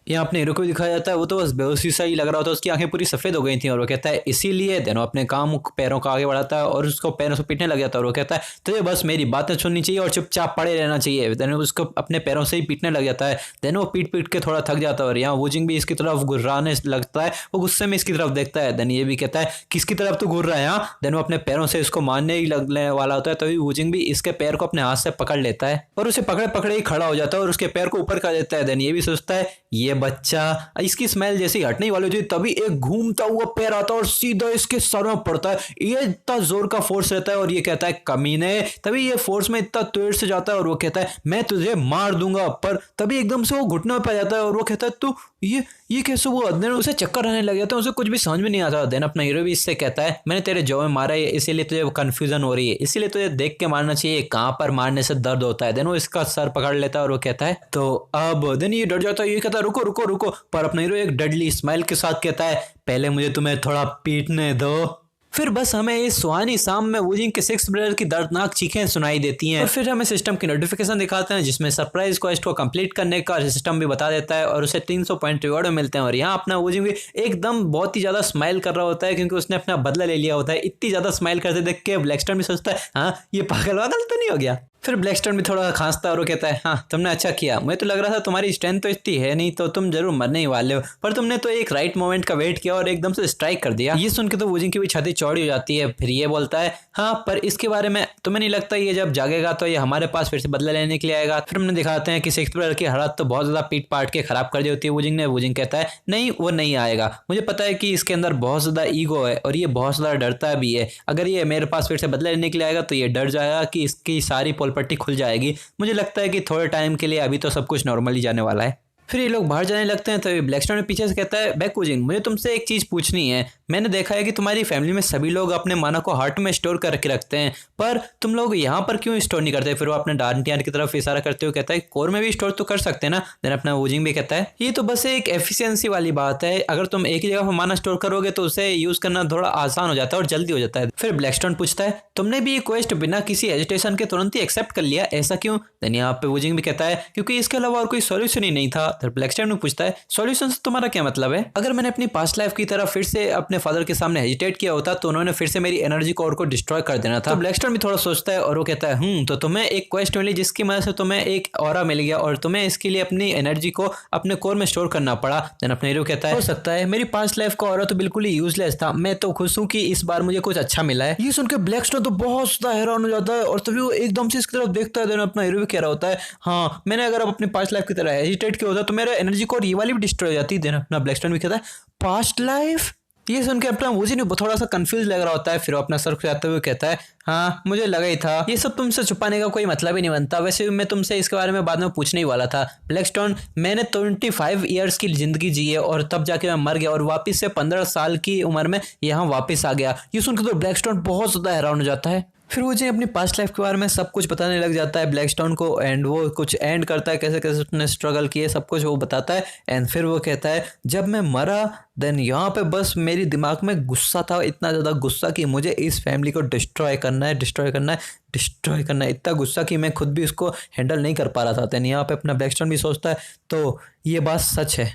यहाँ अपने हीरो को भी दिखाया जाता है, वो तो बस बेहोशी सा ही लग रहा होता है, उसकी आंखें पूरी सफेद हो गई थी और वो कहता है इसीलिए। देन वो अपने काम पैरों का आगे बढ़ाता है और उसको पैरों से पीटने लग जाता है और वो कहता है तुझे बस मेरी बातें सुननी चाहिए और चुपचाप पड़े रहना चाहिए। देन उसको अपने पैरों से ही पीटने लग जाता है। देन वो पीट पीट के थोड़ा थक जाता है और यहाँ वुजिंग भी इसकी तरफ गुर्राने लगता है, वो गुस्से में इसकी तरफ देखता है। देन ये भी कहता है किसकी तरफ तू घूर रहा है यहाँ। देन वो अपने पैरों से इसको मारने ही लगने वाला होता है, तभी वुजिंग भी इसके पैर को अपने हाथ से पकड़ लेता है और उसे पकड़े पकड़े ही खड़ा हो जाता है और उसके पैर को ऊपर कर देता है। देन ये भी सोचता है ये बच्चा, इसकी स्मेल जैसी हटने वाली होती है तभी एक घूमता हुआ पैर आता है और सीधा इसके सर में पड़ता है। ये इतना जोर का फोर्स रहता है और ये कहता है कमीने। तभी ये फोर्स में इतना तेज से जाता है और वो कहता है मैं तुझे मार दूंगा, पर तभी एकदम से वो घुटने में पड़ जाता है और वो कहता है तू ये कैसे हुआ। देन उसे चक्कर आने लग जाता है, उसे कुछ भी समझ में नहीं आता। देन अपना हीरो भी इससे कहता है मैंने तेरे जौ में मारा है इसीलिए तुझे कंफ्यूजन हो रही है, इसीलिए तुझे देख के मारना चाहिए कहाँ पर मारने से दर्द होता है। देन वो इसका सर पकड़ लेता है और वो कहता है तो अब। देन ये डर जाता है, ये कहता है रुको रुको रुको, पर अपना हीरो एक डेडली स्माइल के साथ कहता है पहले मुझे तुम्हें थोड़ा पीटने दो। फिर बस हमें इस सुहानी शाम में वुजिंग के सिक्स्थ ब्रदर की दर्दनाक चीखें सुनाई देती हैं और फिर हमें सिस्टम की नोटिफिकेशन दिखाते हैं जिसमें सरप्राइज क्वेस्ट को कंप्लीट करने का सिस्टम भी बता देता है और उसे 300 पॉइंट रिवॉर्ड मिलते हैं। और यहाँ अपना वुजिंग भी एकदम बहुत ही ज्यादा स्माइल कर रहा होता है क्योंकि उसने अपना बदला ले लिया होता है। इतनी ज्यादा स्माइल करते देख के ब्लैकस्टोन भी सोचता है हाँ ये पागल वागल तो नहीं हो गया। फिर ब्लैकस्टोन भी थोड़ा खांसता और वो कहता है, हाँ तुमने अच्छा किया, मुझे तो लग रहा था तुम्हारी स्ट्रेंथ तो इतनी है नहीं, तो तुम जरूर मरने ही वाले हो, पर तुमने तो एक राइट मोमेंट का वेट किया और एकदम से स्ट्राइक कर दिया। ये सुन के तो वूजिंग की भी छाती चौड़ी हो जाती है। फिर ये बोलता है, हाँ पर इसके बारे में तुम्हें नहीं लगता ये जब जागेगा तो ये हमारे पास फिर से बदला लेने के लिए आएगा? फिर हमने दिखाते हैं कि सिक्स ब्रदर की हालत तो बहुत ज्यादा पीट पाट के खराब कर दी होती है वूजिंग ने। वूजिंग कहता है, नहीं वो नहीं आएगा, मुझे पता है कि इसके अंदर बहुत ज्यादा ईगो है और ये बहुत ज्यादा डरता भी है। अगर ये मेरे पास फिर से बदला लेने के लिए आएगा तो ये डर जाएगा कि इसकी सारी पोल पट्टी खुल जाएगी। मुझे लगता है कि थोड़े टाइम के लिए अभी तो सब कुछ नॉर्मली जाने वाला है। फिर ये लोग बाहर जाने लगते हैं तो ब्लैकस्टोन ने पीछे से कहता है, बैक वूजिंग मुझे तुमसे एक चीज पूछनी है। मैंने देखा है कि तुम्हारी फैमिली में सभी लोग अपने माना को हार्ट में स्टोर करके रखते हैं, पर तुम लोग यहाँ पर क्यों स्टोर नहीं करते? फिर वो अपने डांटियान की तरफ इशारा करते हुए कहता है, कोर में भी स्टोर तो कर सकते हैं ना। देन अपना वूजिंग भी कहता है, ये तो बस एक एफिशिएंसी वाली बात है, अगर तुम एक ही जगह पर माना स्टोर करोगे तो उसे यूज करना थोड़ा आसान हो जाता है और जल्दी हो जाता है। फिर ब्लैकस्टोन पूछता है, तुमने भी ये क्वेस्ट बिना किसी एजिटेशन के तुरंत ही एक्सेप्ट कर लिया, ऐसा क्यों? देन यहाँ पे वूजिंग भी कहता है, क्योंकि इसके अलावा और कोई सोल्यूशन ही नहीं था। फिर ब्लैकस्टोन पूछता है, सॉल्यूशन से तुम्हारा क्या मतलब है? अगर मैंने अपनी पास्ट लाइफ की तरह फिर से अपने फादर के सामने हेजिटेट किया होता तो उन्होंने फिर से मेरी एनर्जी कोर को डिस्ट्रॉय कर देना था। तो ब्लैकस्टोन भी थोड़ा सोचता है और वो कहता है, तो तुम्हें एक क्वेस्ट मिली जिसकी मदद से तुम्हें एक ऑरा मिल गया और तुम्हें इसके लिए अपनी एनर्जी को अपने कोर में स्टोर करना पड़ा। देन अपने हीरो कहता है, हो सकता है मेरी पास्ट लाइफ का ऑरा तो बिल्कुल ही यूजलेस था, मैं तो खुश हूँ कि इस बार मुझे कुछ अच्छा मिला है। ये सुनकर ब्लैकस्टोन तो बहुत ज्यादा हैरान हो जाता है और तभी वो एकदम से इसकी तरफ देखता है। देन अपना हीरो भी कह रहा होता है, हाँ मैंने अगर अपनी पास्ट लाइफ की तरह हेजिटेट किया होता तो मेरा एनर्जी कोर ये वाली भी डिस्ट्रॉय हो जाती। देन अपना ब्लैकस्टोन भी कहता है, पास्ट लाइफ? ये सुन के अपना वूजिंग थोड़ा सा कंफ्यूज लग रहा होता है। फिर वो अपना सर खुजाते हुए कहता है, हाँ मुझे लगा ही था, ये सब तुमसे छुपाने का कोई मतलब ही नहीं बनता, वैसे भी मैं तुमसे इसके बारे में बाद में पूछने ही वाला था। ब्लैकस्टोन मैंने 25 ईयर्स की जिंदगी जी है और तब जाके मैं मर गया और वापस से 15 साल की उम्र में यहाँ वापस आ गया। ये सुनकर तो ब्लैकस्टोन बहुत ज्यादा हैरान हो जाता है। फिर वो अपनी पास्ट लाइफ के बारे में सब कुछ बताने लग जाता है ब्लैकस्टोन को एंड वो कुछ एंड करता है, कैसे कैसे उसने स्ट्रगल किए सब कुछ वो बताता है। एंड फिर वो कहता है, जब मैं मरा देन यहाँ पे बस मेरी दिमाग में गुस्सा था, इतना ज़्यादा गुस्सा कि मुझे इस फैमिली को डिस्ट्रॉय करना है, इतना गुस्सा कि मैं खुद भी उसको हैंडल नहीं कर पा रहा था। देन यहाँ पे अपना ब्लैकस्टोन भी सोचता है, तो ये बात सच है।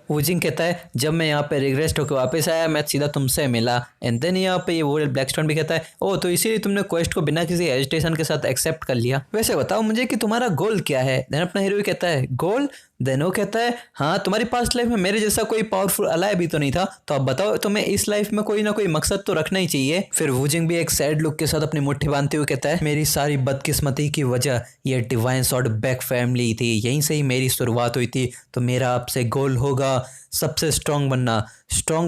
वूजिंग कहता है, जब मैं यहाँ पे रिग्रेस्ट होकर वापस आया मैं सीधा तुमसे मिला। एंड देन यहाँ पे ये वो ब्लैकस्टोन भी कहता है, ओ तो इसीलिए तुमने क्वेस्ट को बिना किसी हेजिटेशन के साथ एक्सेप्ट कर लिया। वैसे बताओ मुझे कि तुम्हारा गोल क्या है? देन अपना हीरो कहता है, गोल? देन वो कहता है, हाँ तुम्हारी पास्ट लाइफ में मेरे जैसा कोई पावरफुल अलाय भी तो नहीं था, तो अब बताओ तुम्हें इस लाइफ में कोई ना कोई मकसद तो रखना ही चाहिए। फिर वूजिंग भी एक सैड लुक के साथ अपनी मुट्ठी बांधते हुए कहता है, मेरी सारी बदकिस्मती की वजह ये डिवाइन सॉर्ड बैक फैमिली थी, यहीं से ही मेरी शुरुआत हुई थी। तो मेरा आपसे गोल होगा सबसे स्ट्रांग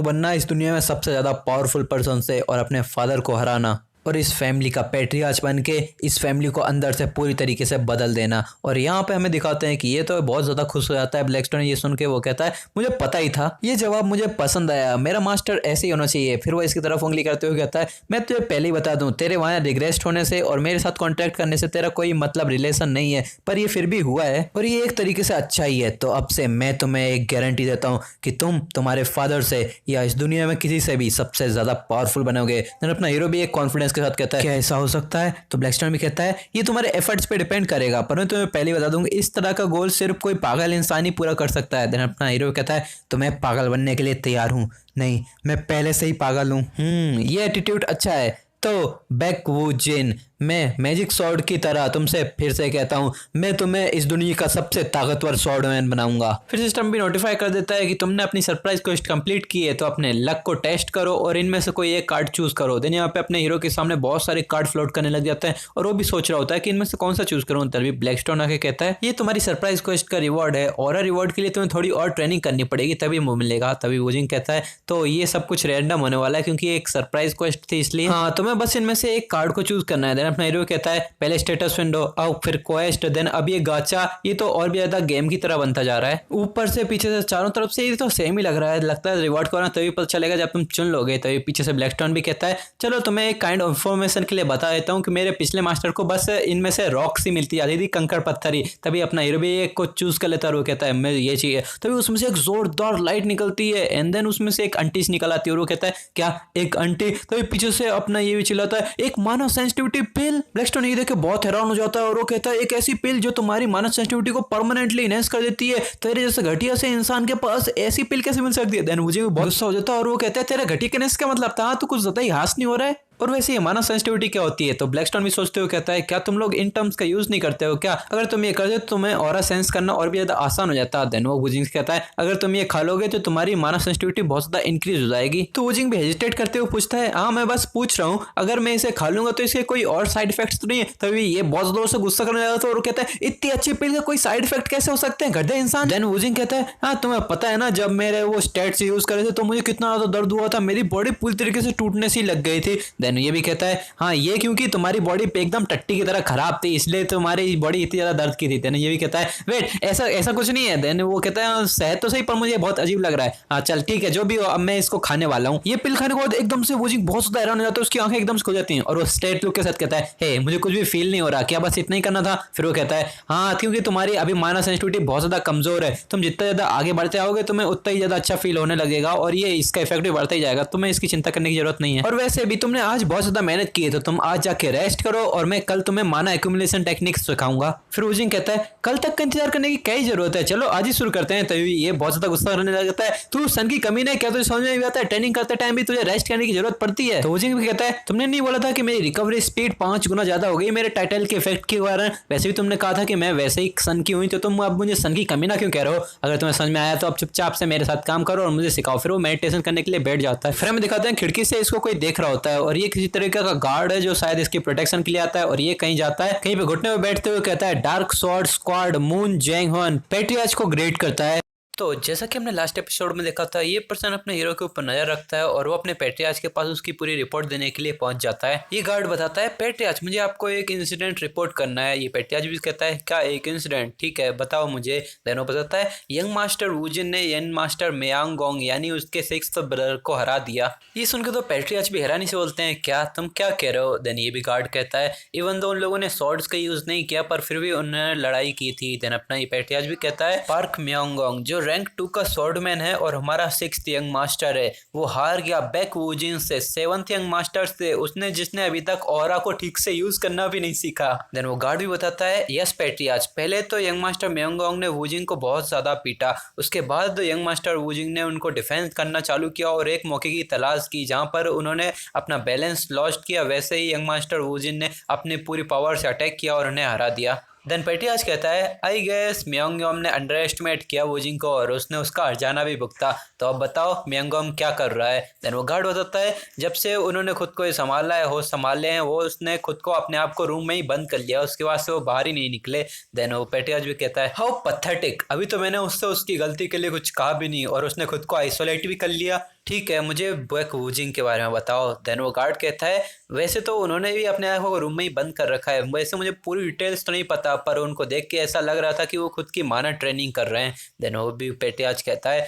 बनना इस दुनिया में सबसे ज़्यादा पावरफुल पर्सन से और अपने फादर को हराना और इस फैमिली का पैट्रियार्च बन के इस फैमिली को अंदर से पूरी तरीके से बदल देना। और यहाँ पे हमें दिखाते हैं कि ये तो बहुत ज़्यादा खुश हो जाता है ब्लैकस्टोन ये सुन के। वो कहता है, मुझे पता ही था, ये जवाब मुझे पसंद आया, मेरा मास्टर ऐसे ही होना चाहिए। फिर वो इसकी तरफ उंगली करते हुए कहता है, मैं तुझे पहले ही बता दूं, तेरे वहाँ रिग्रेस्ट होने से और मेरे साथ कॉन्टैक्ट करने से तेरा कोई मतलब रिलेशन नहीं है, पर ये फिर भी हुआ है और ये एक तरीके से अच्छा ही है। तो अब से मैं तुम्हें एक गारंटी देता हूँ कि तुम तुम्हारे फादर से या इस दुनिया में किसी से भी सबसे ज़्यादा पावरफुल बनोगे। अपना हीरो भी एक कॉन्फिडेंस के साथ कहता है, क्या ऐसा हो सकता है? तो ब्लैकस्टोन भी कहता है, ये तुम्हारे एफर्ट्स पे डिपेंड करेगा, पर मैं तुम्हें पहले बता दूंगा इस तरह का गोल सिर्फ कोई पागल इंसान ही पूरा कर सकता है। देन अपना हीरो कहता है, तो मैं पागल बनने के लिए तैयार हूँ। नहीं, मैं पहले से ही पागल हूँ। ये एटीट्यूड अच्छा है। तो बैक वूजिन, मैं मैजिक स्वॉर्ड की तरह तुमसे फिर से कहता हूँ, मैं तुम्हें इस दुनिया का सबसे ताकतवर स्वॉर्डमैन बनाऊंगा। फिर सिस्टम भी नोटिफाई कर देता है कि तुमने अपनी सरप्राइज क्वेस्ट कंप्लीट की है, तो अपने लक को टेस्ट करो और इनमें से कोई एक कार्ड चूज करो। देन यहाँ पे अपने हीरो के सामने बहुत सारे कार्ड फ्लोट करने लग जाते हैं और वो भी सोच रहा होता है कि इनमें से कौन सा चूज करूँ। तभी ब्लैकस्टोन आके कहता है, ये तुम्हारी सरप्राइज क्वेस्ट का रिवॉर्ड है और रिवॉर्ड के लिए तुम्हें थोड़ी और ट्रेनिंग करनी पड़ेगी तभी मिलेगा। तभी वूजिंग कहता है, तो ये सब कुछ रैंडम होने वाला है क्योंकि एक सरप्राइज क्वेस्ट थी इसलिए, हाँ तुम्हें बस इनमें से एक कार्ड को चूज करना है। देन अपना हीरो कहता है, पहले स्टेटस विंडो, अब फिर क्वेस्ट, देन अब ये गाचा, ये तो और भी ज्यादा गेम की तरह बनता जा रहा है। ऊपर से पीछे से चारों तरफ से ये तो सेम ही लग रहा है, लगता है रिवॉर्ड को ना तभी पता चलेगा जब तुम चुन लोगे। तभी पीछे से ब्लैकस्टोन भी कहता है, चलो तुम्हें एक काइंड ऑफ इन्फॉर्मेशन के लिए बता देता हूँ कि मेरे पिछले मास्टर को बस इनमें से रॉक्स ही मिलती जाती थी, कंकड़ पत्थर ही। तभी अपना हीरो भी एक को चूज कर लेता है और वो कहता है, मैं ये चाहिए। तभी उसमें से एक जोरदार लाइट निकलती है एंड देन उसमें से एक अंटी निकल आती है और वो कहता है, क्या एक अंटी? तभी पीछे से अपना ये भी चिल्लाता है, एक मानव सेंसिटिविटी पिल। ब्लैकस्टोन ये देख के बहुत हैरान हो जाता है और वो कहता है, एक ऐसी पिल जो तुम्हारी मानव सेंसिटिविटी को परमानेंटली इनहेंस कर देती है, तेरे जैसे घटिया से इंसान के पास ऐसी पिल कैसे मिल सकती है? देन मुझे भी बहुत गुस्सा हो जाता है और वो कहता है, तेरा घटिया का मतलब था, तो कुछ ज्यादा ही हास नहीं हो रहा है। और वैसे ये माना सेंसिटिविटी क्या होती है? तो ब्लैकस्टोन भी सोचते हुए कहता है, क्या तुम लोग इन टर्म्स का यूज नहीं करते हो क्या? अगर तुम ये करते तो तुम्हें ऑरा सेंस करना और भी ज्यादा आसान हो जाता। देन वो वुजिंग कहता है, अगर तुम ये खा लोगे तो तुम्हारी माना सेंसिटिविटी बहुत ज्यादा इंक्रीज हो जाएगी। तो वुजिंग भी हेजिटेट करते हुए पूछता है, हाँ मैं बस पूछ रहा हूँ, अगर मैं इसे खा लूंगा तो इसके कोई और साइड इफेक्ट्स तो नहीं है? तभी ये बहुत जोर से गुस्सा करने लगा और कहता है, इतनी अच्छी पिल का कोई साइड इफेक्ट कैसे हो सकते हैं गधे इंसान? देन वुजिंग कहता है, हाँ तुम्हें पता है ना, जब मेरे वो स्टेट्स यूज करे थे तो मुझे कितना ज्यादा दर्द हुआ था, मेरी बॉडी पूरी तरीके से टूटने सी लग गई थी। देन ये भी कहता है, हाँ ये क्योंकि तुम्हारी बॉडी एकदम टट्टी की तरह खराब थी, इसलिए तुम्हारी बॉडी इतनी ज्यादा दर्द की थी। देन ये भी कहता है, वेट ऐसा ऐसा कुछ नहीं है। देन वो कहता है, सेहत तो सही पर मुझे बहुत अजीब लग रहा है। हाँ चल ठीक है, जो भी हो, अब मैं इसको खाने वाला हूँ। ये पिल खाने के बाद एकदम से वुजिंग बहुत ज्यादा हैरान हो जाता है, उसकी आंखें एकदम से खुल जाती हैं और वो स्ट्रेट लुक के साथ कहता है, हे मुझे कुछ भी फील नहीं हो रहा, क्या बस इतना ही करना था? फिर वो कहता है, हाँ क्योंकि तुम्हारी अभी माना सेंसिटिविटी बहुत ज्यादा कमजोर है, तुम जितना ज्यादा आगे बढ़ते आओगे तुम्हें उतना ही ज्यादा अच्छा फील होने लगेगा और ये इसका इफेक्ट भी बढ़ता ही जाएगा, तुम्हें इसकी चिंता करने की जरूरत नहीं है। और वैसे भी तुमने आज बहुत ज्यादा मेहनत की है तो तुम आज जाके रेस्ट करो और मैं कल तुम्हें माना एक्यूमुलेशन टेक्निक्स सिखाऊंगा। फिर वुजिंग कहता है, कल तक का इंतजार करने की क्या ही जरूरत है, चलो आज ही शुरू करते हैं। तभी ये बहुत ज्यादा गुस्सा करने लगता है, तू सन की कमी नहीं, क्या तुझे समझ में नहीं आता है ट्रेनिंग करते टाइम भी तुझे रेस्ट करने की जरूरत पड़ती है? तो वुजिंग भी कहता है, तुमने नहीं बोला था कि मेरी रिकवरी स्पीड 5 गुना ज्यादा हो गई मेरे टाइटल के इफेक्ट के कारण? वैसे भी तुमने कहा था कि मैं वैसे ही सन की हुई, तो तुम अब मुझे सन की कमी ना क्यों कह रहे हो? अगर तुम्हें समझ में आया तो अब चुपचाप से मेरे साथ काम करो और मुझे सिखाओ। फिर वो मेडिटेशन करने के लिए बैठ जाता है। फिर हमें दिखाते हैं खिड़की से इसको कोई देख रहा होता है और ये किसी तरीके का गार्ड है जो शायद इसकी प्रोटेक्शन के लिए आता है और ये कहीं जाता है, कहीं पे घुटने में बैठते हुए कहता है, dark sword squad moon जैंग horn पेट्रियार्च को ग्रेट करता है। तो जैसा कि हमने लास्ट एपिसोड में देखा था, ये पर्सन अपने हीरो के ऊपर नजर रखता है और वो अपने पेट्रियार्च के पास उसकी पूरी रिपोर्ट देने के लिए पहुंच जाता है। ये गार्ड बताता है, पेट्रियार्च मुझे आपको एक इंसिडेंट रिपोर्ट करना है। ये पेट्रियार्च भी कहता है, क्या एक इंसिडेंट? ठीक है बताओ मुझे। देन वो बताता है, यंग मास्टर वुजिन ने यंग मास्टर मेयांगोंग यानी उसके 6th ब्रदर को हरा दिया। ये सुनकर तो पेट्रियार्च भी हैरानी से बोलते हैं, क्या तुम क्या कह रहे हो? देन ये भी गार्ड कहता है, इवन दो उन लोगों ने स्वॉर्ड्स का यूज नहीं किया पर फिर भी उन्होंने लड़ाई की थी। देन अपना ये पेट्रियार्च भी कहता है, पार्क मेयांगोंग जो रैंक 2 का स्वॉर्डमैन है और हमारा 6th यंग मास्टर है, वो हार गया बैक वुजिन से 7th यंग मास्टर से, उसने जिसने अभी तक ऑरा को ठीक से यूज करना भी नहीं सीखा। देन वो गार्ड भी बताता है, यस पेट्रियार्च, पहले तो यंग मास्टर मेयांगोंग ने वुजिन को बहुत ज्यादा पीटा, उसके बाद यंग मास्टर वुजिन ने उनको डिफेंस करना चालू किया और एक मौके की तलाश की जहां पर उन्होंने अपना बैलेंस लॉस्ट किया। वैसे ही यंग मास्टर वुजिन ने अपनी पूरी पावर से अटैक किया और उन्हें हरा दिया। देन पेट्रियार्च कहता है, आई गेस मेयांगोंग ने अंडर एस्टिमेट किया वुजिन को और उसने उसका हर्जाना भी भुगता। तो अब बताओ मेयांगोंग क्या कर रहा है? देन वो गार्ड बताता है, जब से उन्होंने खुद को संभाला है, होश संभाले हैं, वो उसने खुद को अपने आप को रूम में ही बंद कर लिया, उसके बाद से वो बाहर ही नहीं निकले। देन वो पेट्रियार्च भी कहता है, हाउ पैथेटिक, अभी तो मैंने उससे उसकी गलती के लिए कुछ कहा भी नहीं और उसने खुद को आइसोलेट भी कर लिया। ठीक है मुझे बैक वुजिन के बारे में बताओ। देन वो गार्ड कहता है, वैसे तो उन्होंने भी अपने आप को रूम में ही बंद कर रखा है, वैसे मुझे पूरी डिटेल्स तो नहीं पता पर उनको देख के ऐसा लग रहा था कि वो खुद की माना ट्रेनिंग कर रहे हैं। देन वो भी पेट्रियार्च कहता है,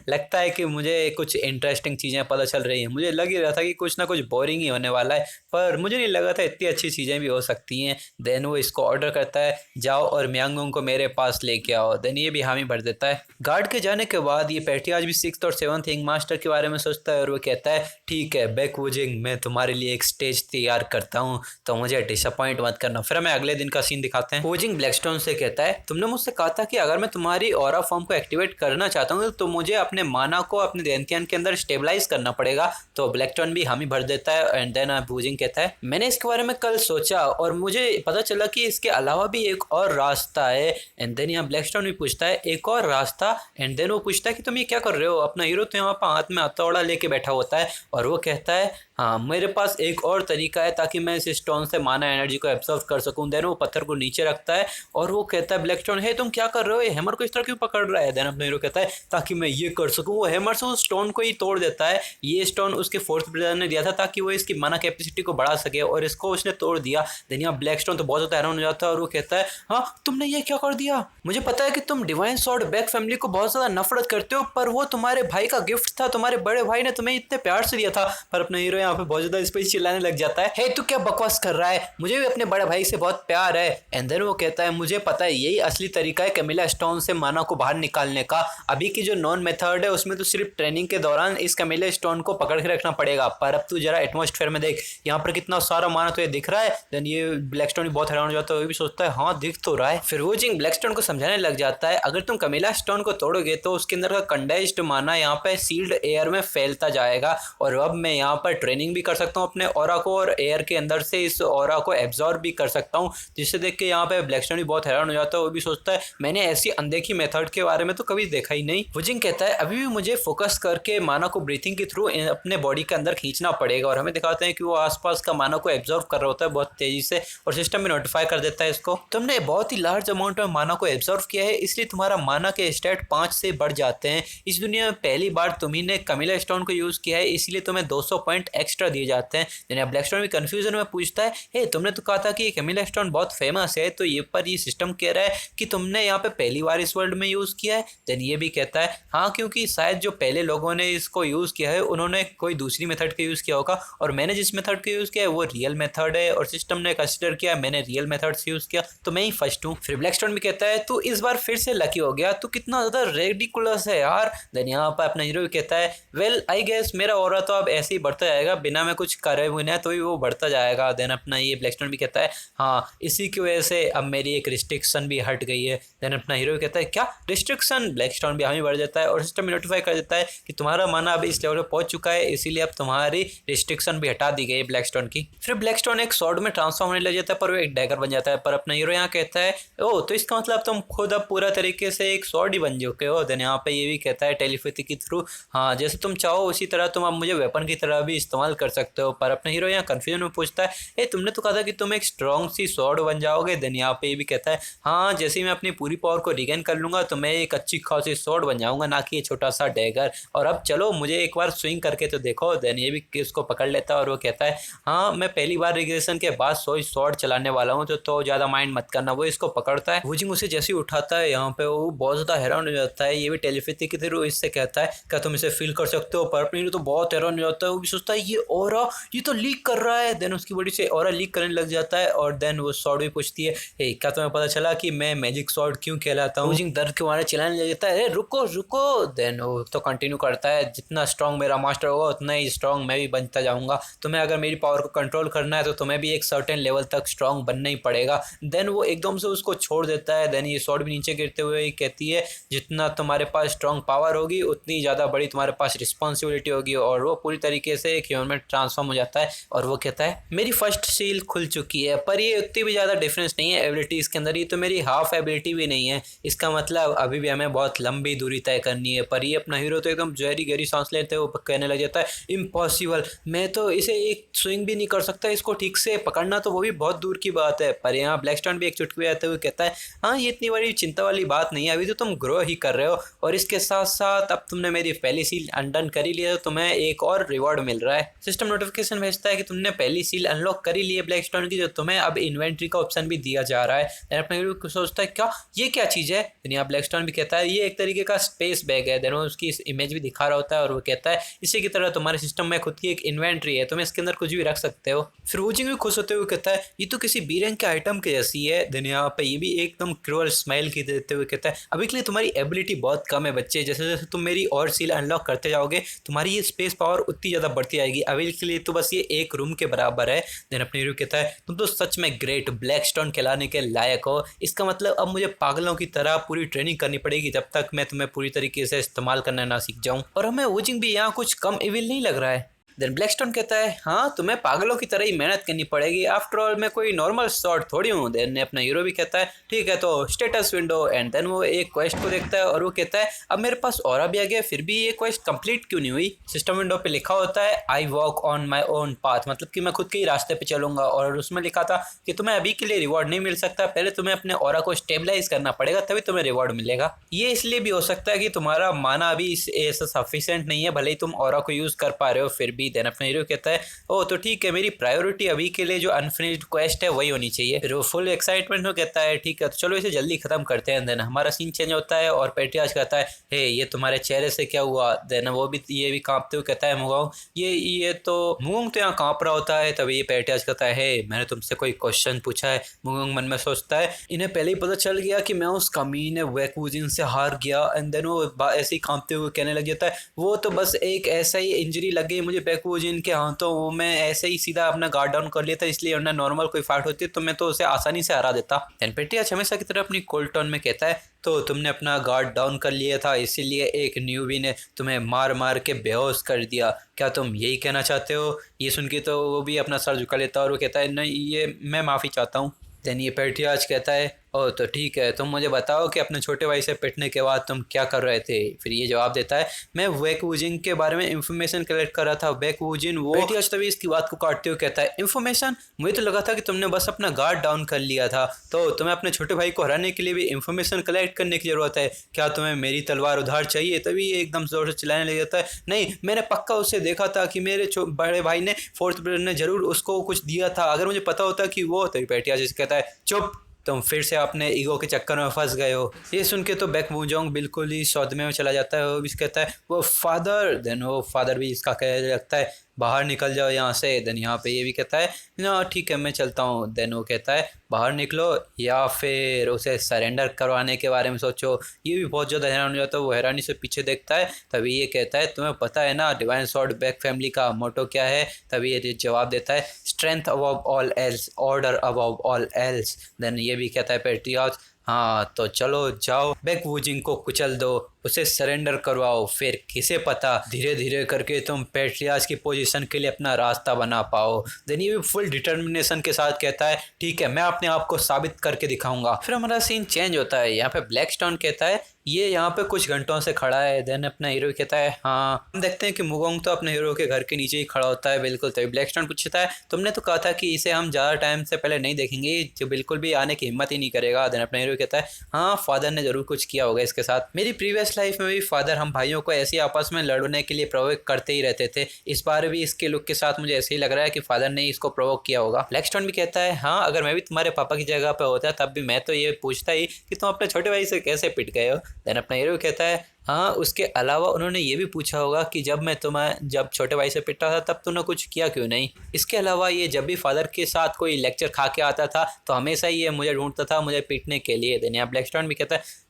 लगता है कि मुझे कुछ इंटरेस्टिंग चीज़ें पता चल रही हैं, मुझे लग ही रहा था कि कुछ ना कुछ बोरिंग ही होने वाला है पर मुझे नहीं लगा था इतनी अच्छी चीज़ें भी हो सकती हैं। देन वो इसको ऑर्डर करता है, जाओ और मेयांगोंग को मेरे पास लेके आओ। देन ये भी हामी भर देता है। गार्ड के जाने के बाद ये पेट्रियार्च भी 6th और 7th यंग मास्टर के बारे में सोचता है और वो कहता है, ठीक है बैक वुजिन, मैं तुम्हारे लिए एक स्टेज तैयार करता हूँ तो मुझे डिसअपॉइंट मत करना। फिर हमें अगले दिन का सीन दिखाते हैं। वुजिन ब्लैकस्टोन से कहता है, तुमने मुझसे कहा था कि अगर मैं तुम्हारी ऑरा फॉर्म को एक्टिवेट करना चाहता हूँ तो मुझे अपने माना को अपने दैंतियन के अंदर स्टेबलाइज करना पड़ेगा। तो ब्लैकस्टोन भी हामी भर देता है एंड देन वुजिन कहता है, मैंने इसके बारे में कल सोचा और मुझे पता चला कि इसके अलावा भी एक और रास्ता है। एंड देन यहाँ ब्लैकस्टोन भी पूछता है, एक और रास्ता? एंड देन वो पूछता है कि तुम ये क्या कर रहे हो? अपना हीरो तो यहाँ पर हाथ में हथौड़ा लेके बैठा होता है और वो कहता है, हाँ मेरे पास एक और तरीका है ताकि मैं इस स्टोन से माना एनर्जी को एब्जॉर्व कर सकूं। देन वो पत्थर को नीचे रखता है और वो कहता है, ब्लैकस्टोन हे तुम क्या कर रहे हो, ये हैमर को इस तरह क्यों पकड़ रहा है? देन अपना हीरो कहता है, ताकि मैं ये कर सकूं। वो हैमर से उस स्टोन को ही तोड़ देता है। ये स्टोन उसके 4th ब्रदर ने दिया था ताकि वो इसकी माना कैपेसिटी को बढ़ा सके और इसको उसने तोड़ दिया। देन यहाँ ब्लैकस्टोन तो बहुत ज़्यादा हैरान हो जाता है और वो कहता है, हाँ तुमने ये क्या कर दिया? मुझे पता है कि तुम डिवाइन स्वॉर्ड बैक फैमिली को बहुत ज़्यादा नफरत करते हो पर वो तुम्हारे भाई का गिफ्ट था, तुम्हारे बड़े भाई ने तुम्हें इतने प्यार से दिया था। पर अपना हीरो यहाँ पे बहुत ज़्यादा इस पे चिल्लाने लग जाता है, हे तू क्या बकवास कर रहा है, मुझे भी अपने बड़े भाई से बहुत प्यार है। एंड देन वो कहता है, मुझे पता है यही असली तरीका है कैमिला स्टोन से माना को बाहर निकालने का। अभी की जो नॉन मेथड है उसमें तो सिर्फ ट्रेनिंग के दौरान इस कैमिलिया स्टोन को पकड़ के रखना पड़ेगा, पर अब तू जरा एटमॉस्फेयर में देख, यहाँ पर कितना सारा माना तो ये दिख रहा है। देन ये ब्लैक स्टोन भी बहुत हैरान हो जाता है, वो भी सोचता है हाँ दिख तो रहा है। फिर वो जिंग ब्लैक स्टोन को समझाने लग जाता है अगर तुम कैमिलिया स्टोन को तोड़ोगे तो उसके अंदर का कंडेंस्ड माना यहाँ पे सील्ड एयर में फैलता जाएगा, और अब मैं यहाँ पर ट्रेनिंग भी कर सकता हूँ अपने ऑरा को, और एयर के अंदर से इस ऑरा को एब्जॉर्ब भी कर सकता हूँ। जिससे देख के यहाँ पे ब्लैक स्टोन भी बहुत हैरान हो जाता है, वो भी सोचता है मैंने ऐसी अनदेखी मेथड के बारे में तो कभी देखा ही नहीं। वुजिंग कहता है अभी भी मुझे फोकस करके माना को ब्रीथिंग के थ्रू अपने बॉडी के अंदर खींचना पड़ेगा, और हमें दिखाते हैं कि वो आसपास का माना को एब्जॉर्ब कर रहा होता है बहुत तेजी से, और सिस्टम भी नोटिफाई कर देता है इसको तुमने बहुत ही लार्ज अमाउंट में माना को एब्जॉर्ब किया है, इसलिए तुम्हारा माना के स्टेट 5 से बढ़ जाते हैं। इस दुनिया में पहली बार तुम्ही ने कैमिलिया स्टोन को यूज किया है, इसलिए तुम्हें 200 पॉइंट एक्स्ट्रा दिए जाते हैं। जिन्हें ब्लैक स्टोन भी कंफ्यूजन में पूछता है हे तुमने तो कहा था कि कैमिलिया स्टोन बहुत फेमस है, तो ये पर ये सिस्टम कह रहा है कि तुमने यहाँ पे पहली बार इस वर्ल्ड में यूज किया है। देन ये भी कहता है हाँ क्योंकि शायद जो पहले लोगों ने इसको यूज किया है उन्होंने कोई दूसरी मेथड का यूज किया होगा, और मैंने जिस मेथड का यूज किया है वो रियल मेथड है, और सिस्टम ने कंसिडर किया मैंने रियल मेथड से यूज किया तो मैं ही फर्स्ट हूँ। फिर ब्लैक स्टोन भी कहता है तू इस बार फिर से लकी हो गया, तू कितना ज्यादा रेडिकुलस है यार। देन यहाँ पर अपना हीरो भी कहता है वेल आई गेस मेरा ऑरा तो अब ऐसे ही बढ़ता जाएगा, बिना मैं कुछ करे हुए तो ही वो बढ़ता जाएगा। देन अपना ये ब्लैक स्टोन भी कहता है हाँ इसी की वजह से अब मेरी एक रिस्ट्रिक्शन भी हट गई है। देन अपना हीरो भी कहता है क्या रिस्ट्रिक्शन? ब्लैक स्टोन भी हमें बढ़ जाता है, और सिस्टम में नोटिफाई कर देता है कि तुम्हारा माना अब इस लेवल पर पहुंच चुका है, इसीलिए अब तुम्हारी रिस्ट्रिक्शन भी हटा दी गई है ब्लैक स्टोन की। फिर ब्लैक स्टोन एक स्वॉर्ड में ट्रांसफॉर्म होने लग जाता है, पर वो एक डैगर बन जाता है। पर अपना हीरो यहाँ कहता है ओ तो इसका मतलब तुम खुद अब पूरा तरीके से एक स्वॉर्ड ही बन चुके हो। देन यहाँ पे ये भी कहता है टेलीपैथी के थ्रू हाँ जैसे तुम चाहो उसी तरह तुम अब मुझे वेपन की तरह भी इस्तेमाल कर सकते हो। पर अपना हीरो यहाँ कंफ्यूजन में पूछता है ए तुमने तो कहा था कि तुम एक स्ट्रॉन्ग सी स्वॉर्ड बन जाओगे। देन यहाँ पे ये भी कहता है हाँ जैसे ही मैं अपनी पूरी पावर को रिगेन कर लूंगा तो मैं एक अच्छी खासी स्वॉर्ड बन जाऊंगा, ना कि ये छोटा सा डैगर। और अब चलो मुझे एक बार स्विंग करके तो देखो। देन ये भी उसको पकड़ लेता है, और वो कहता है हाँ मैं पहली बार रिग्रेशन के बाद स्वॉर्ड चलाने वाला हूँ तो ज़्यादा माइंड मत करना। वो इसको पकड़ता है, वुजिंग उसे जैसे ही उठाता है यहाँ पे वो बहुत ज़्यादा हैरान हो जाता है। ये भी टेलीपैथी के थ्रू इससे कहता है क्या तुम इसे फील कर सकते हो? पर अपने तो बहुत हैरान हो जाता है, वो भी सोचता है ये ऑरा ये तो लीक कर रहा है। देन उसकी बॉडी से ऑरा लीक करने लग जाता है, और देन वो स्वॉर्ड भी पूछती है हे क्या तुम्हें पता चला कि मैं मैजिक स्वॉर्ड क्यों कहलाता हूँ? वुजिंग दर्द के मारे चिल्लाने लग जाता है रुको रुको। देन वो तो कंटिन्यू करता है जितना स्ट्रॉन्ग मेरा मास्टर होगा उतना ही स्ट्रॉन्ग मैं भी बनता जाऊंगा। तुम्हें अगर मेरी पावर को कंट्रोल करना है तो तुम्हें भी एक सर्टेन लेवल तक स्ट्रॉन्ग बनना ही पड़ेगा। देन वो एकदम से उसको छोड़ देता है। देन ये स्वॉर्ड भी नीचे गिरते हुए कहती है जितना तुम्हारे पास स्ट्रॉन्ग पावर होगी उतनी ज़्यादा बड़ी तुम्हारे पास रिस्पॉन्सिबिलिटी होगी, और वो पूरी तरीके से एक ह्यूमन में ट्रांसफॉर्म हो जाता है। और वो कहता है मेरी फर्स्ट सील खुल चुकी है, पर ये उतनी भी ज़्यादा डिफरेंस नहीं है एबिलिटीज़ के अंदर, ये तो मेरी हाफ एबिलिटी भी नहीं है। इसका मतलब अभी भी हमें बहुत लंबी दूरी तय करनी है। पर ये अपना हीरो तो एकदम गहरी गहरी सांस लेते हुए कहने लग जाता है इम्पॉसिबल, मैं तो इसे एक स्विंग भी नहीं कर सकता, इसको ठीक से पकड़ना तो वो भी बहुत दूर की बात है। पर यहाँ ब्लैक स्टोन भी एक चुटकी आते हुए कहता है हाँ ये इतनी बड़ी चिंता वाली बात नहीं है, अभी तो तुम ग्रो ही कर रहे हो, और इसके साथ साथ अब तुमने मेरी पहली सील अनडन कर ही लिया तो तुम्हें एक और रिवॉर्ड मिल रहा है। सिस्टम नोटिफिकेशन भेजता है कि तुमने पहली सील अनलॉक कर ही ली है ब्लैक स्टोन की, जो तुम्हें अब इन्वेंट्री का ऑप्शन भी दिया जा रहा है। अपने हीरो सोचता है क्या ये क्या चीज़ है? यहाँ ब्लैक स्टोन भी कहता है ये एक तरीके का स्पेस बैग है। देन उसकी इमेज भी दिखा रहा होता है, और वो कहता है इसी की तरह तुम्हारे सिस्टम में खुद की एक इन्वेंट्री है, तुम इसके अंदर कुछ भी रख सकते हो। फिर वुजिंग भी खुश होते हुए कहता है ये तो किसी बी रैंक के आइटम के जैसी है। देन यहाँ पे ये भी एकदम क्रूअल स्माइल की देते हुए कहता है अभी के लिए तुम्हारी एबिलिटी बहुत कम है बच्चे, जैसे जैसे तुम मेरी और सील अनलॉक करते जाओगे तुम्हारी ये स्पेस पावर उतनी ज़्यादा बढ़ती आएगी, अभी के लिए तो बस ये एक रूम के बराबर है। देन अपने हीरो कहता है तुम तो सच में ग्रेट ब्लैक स्टोन खिलाने के लायक हो, इसका मतलब अब मुझे पागलों की तरह पूरी ट्रेनिंग करनी पड़ेगी जब तक मैं तुम्हें पूरी तरीके से इस्तेमाल करना ना सीख जाऊं। और हमें वुजिंग भी यहाँ कुछ कम इविल नहीं लग रहा है। देन ब्लैक स्टोन कहता है हाँ तुम्हें पागलों की तरह ही मेहनत करनी पड़ेगी, आफ्टर ऑल मैं कोई नॉर्मल स्वॉर्ड थोड़ी हूँ। देन अपना हीरो भी कहता है ठीक है तो स्टेटस विंडो, एंड देन वो एक क्वेस्ट को देखता है, और वो कहता है अब मेरे पास ऑरा भी आ गया फिर भी ये क्वेस्ट कंप्लीट क्यों नहीं हुई? सिस्टम विंडो पे लिखा होता है I walk on my own path, मतलब कि मैं खुद के ही रास्ते पे चलूंगा, और उसमें लिखा था कि तुम्हें अभी के लिए रिवॉर्ड नहीं मिल सकता, पहले तुम्हें अपने ऑरा को स्टेबलाइज करना पड़ेगा तभी तुम्हें रिवॉर्ड मिलेगा। ये इसलिए भी हो सकता है कि तुम्हारा माना अभी ऐसा सफिशिएंट नहीं है, भले ही तुम ऑरा को यूज कर पा रहे हो फिर भी। देन अपना हीरो कहता है ओ तो ठीक है, मेरी प्रायोरिटी अभी के लिए जो अनफिनिश्ड क्वेस्ट है वही होनी चाहिए। फिर वो फुल एक्साइटमेंट में कहता है ठीक है तो चलो इसे जल्दी खत्म करते हैं। देन हमारा सीन चेंज होता है और पेट्रियाज कहता है हे ये तुम्हारे चेहरे से क्या हुआ। देन वो भी ये भी कांपते हुए कहता है मुगोंग ये तो मुगोंग तो यहाँ कांप रहा होता है। तभी ये पेट्रियाज कहता है हे मैंने तुमसे कोई क्वेश्चन पूछा है। मुगोंग मन में सोचता है इन्हें पहले ही पता चल गया कि मैं उस कमीने वैकवूजिन से हार गया। एंड देन वो ऐसे ही कांपते हुए कहने लग जाता है वो तो बस एक ऐसा ही इंजरी लग गई मुझे वैकवूजिन के हाथों, वो मैं ऐसे ही सीधा अपना गार्ड डाउन कर लिया था, इसलिए उन्हें नॉर्मल कोई फाइट होती तो मैं तो उसे आसानी से हरा देता। देन पेट्रियाज हमेशा की तरह अपनी कोल्ड टोन में कहता है तो तुमने अपना गार्ड डाउन कर लिया था इसीलिए एक न्यूबी ने तुम्हें मार मार के बेहोश कर दिया, क्या तुम यही कहना चाहते हो। ये सुन के तो वो भी अपना सर झुका लेता है और वो कहता है नहीं ये मैं माफ़ी चाहता हूँ। देन ये पेट्रियाज कहता है ओह तो ठीक है तुम मुझे बताओ कि अपने छोटे भाई से पिटने के बाद तुम क्या कर रहे थे। फिर ये जवाब देता है मैं वैकवूजिन के बारे में इंफॉर्मेशन कलेक्ट कर रहा था। वैकवूजिन वो पेट्रियाज तभी इसकी बात को काटते हुए कहता है इंफॉर्मेशन, मुझे तो लगा था कि तुमने बस अपना गार्ड डाउन कर लिया था, तो तुम्हें अपने छोटे भाई को हराने के लिए भी इंफॉर्मेशन कलेक्ट करने की जरूरत है, क्या तुम्हें मेरी तलवार उधार चाहिए। तभी ये एकदम जोर से चिल्लाने लग जाता है नहीं मैंने पक्का उसे देखा था कि मेरे बड़े भाई ने फोर्थ ब्रदर ने जरूर उसको कुछ दिया था, अगर मुझे पता होता कि वो। तभी पेट्रियाज कहता है चुप, तुम फिर से अपने ईगो के चक्कर में फंस गए हो। ये सुन के तो वैकवूजिन बिल्कुल ही सौदमे में चला जाता है। वो भी कहता है वो फादर। देन वो फादर भी इसका कहने लगता है बाहर निकल जाओ यहाँ से। देन यहाँ पे ये भी कहता है ना ठीक है मैं चलता हूँ। देन वो कहता है बाहर निकलो या फिर उसे सरेंडर करवाने के बारे में सोचो। ये भी बहुत ज़्यादा हैरान हो जाता है, वो हैरानी से पीछे देखता है। तभी ये कहता है तुम्हें पता है ना डिवाइन स्वॉर्ड बैक फैमिली का मोटो क्या है। तभी ये जवाब देता है strength above all else, order above all else. Then ये भी कहता है पेट्रियाज हाँ तो चलो जाओ वैकवूजिन को कुचल दो, उसे सरेंडर करवाओ, फिर किसे पता धीरे धीरे करके तुम पेट्रियाज की पोजीशन के लिए अपना रास्ता बना पाओ। देन ये भी फुल डिटर्मिनेशन के साथ कहता है ठीक है मैं अपने आप को साबित करके दिखाऊंगा। फिर हमारा सीन चेंज होता है, यहाँ पे ब्लैकस्टोन कहता है ये यहाँ पे कुछ घंटों से खड़ा है। देन अपना हीरो कहता है हाँ। हम देखते हैं कि मुगोंग तो अपने हीरो के घर के नीचे ही खड़ा होता है बिल्कुल। तभी ब्लैकस्टोन पूछता है तुमने तो कहा था कि इसे हम ज़्यादा टाइम से पहले नहीं देखेंगे, जो बिल्कुल भी आने की हिम्मत ही नहीं करेगा। देन अपना हीरो कहता है हाँ फादर ने ज़रूर कुछ किया होगा इसके साथ, मेरी प्रीवियस लाइफ में भी फादर हम भाइयों को ऐसे आपस में लड़ने के लिए प्रोवोक करते ही रहते थे, इस बार भी इसके लुक के साथ मुझे ऐसे ही लग रहा है कि फादर ने इसको प्रोवोक किया होगा। ब्लैकस्टोन भी कहता है हाँ अगर मैं भी तुम्हारे पापा की जगह पे होता तब भी मैं तो ये पूछता ही कि तुम अपने छोटे भाई से कैसे पिट गए हो। देन अपना हीरो कहता है हाँ उसके अलावा उन्होंने ये भी पूछा होगा कि जब छोटे भाई से पिटा था तब तूने कुछ किया क्यों नहीं। इसके अलावा ये जब भी फादर के साथ कोई लेक्चर खा के आता था तो हमेशा ही ये मुझे ढूंढता था मुझे पीटने के लिए। देन यहाँ ब्लैकस्टोन भी कहता है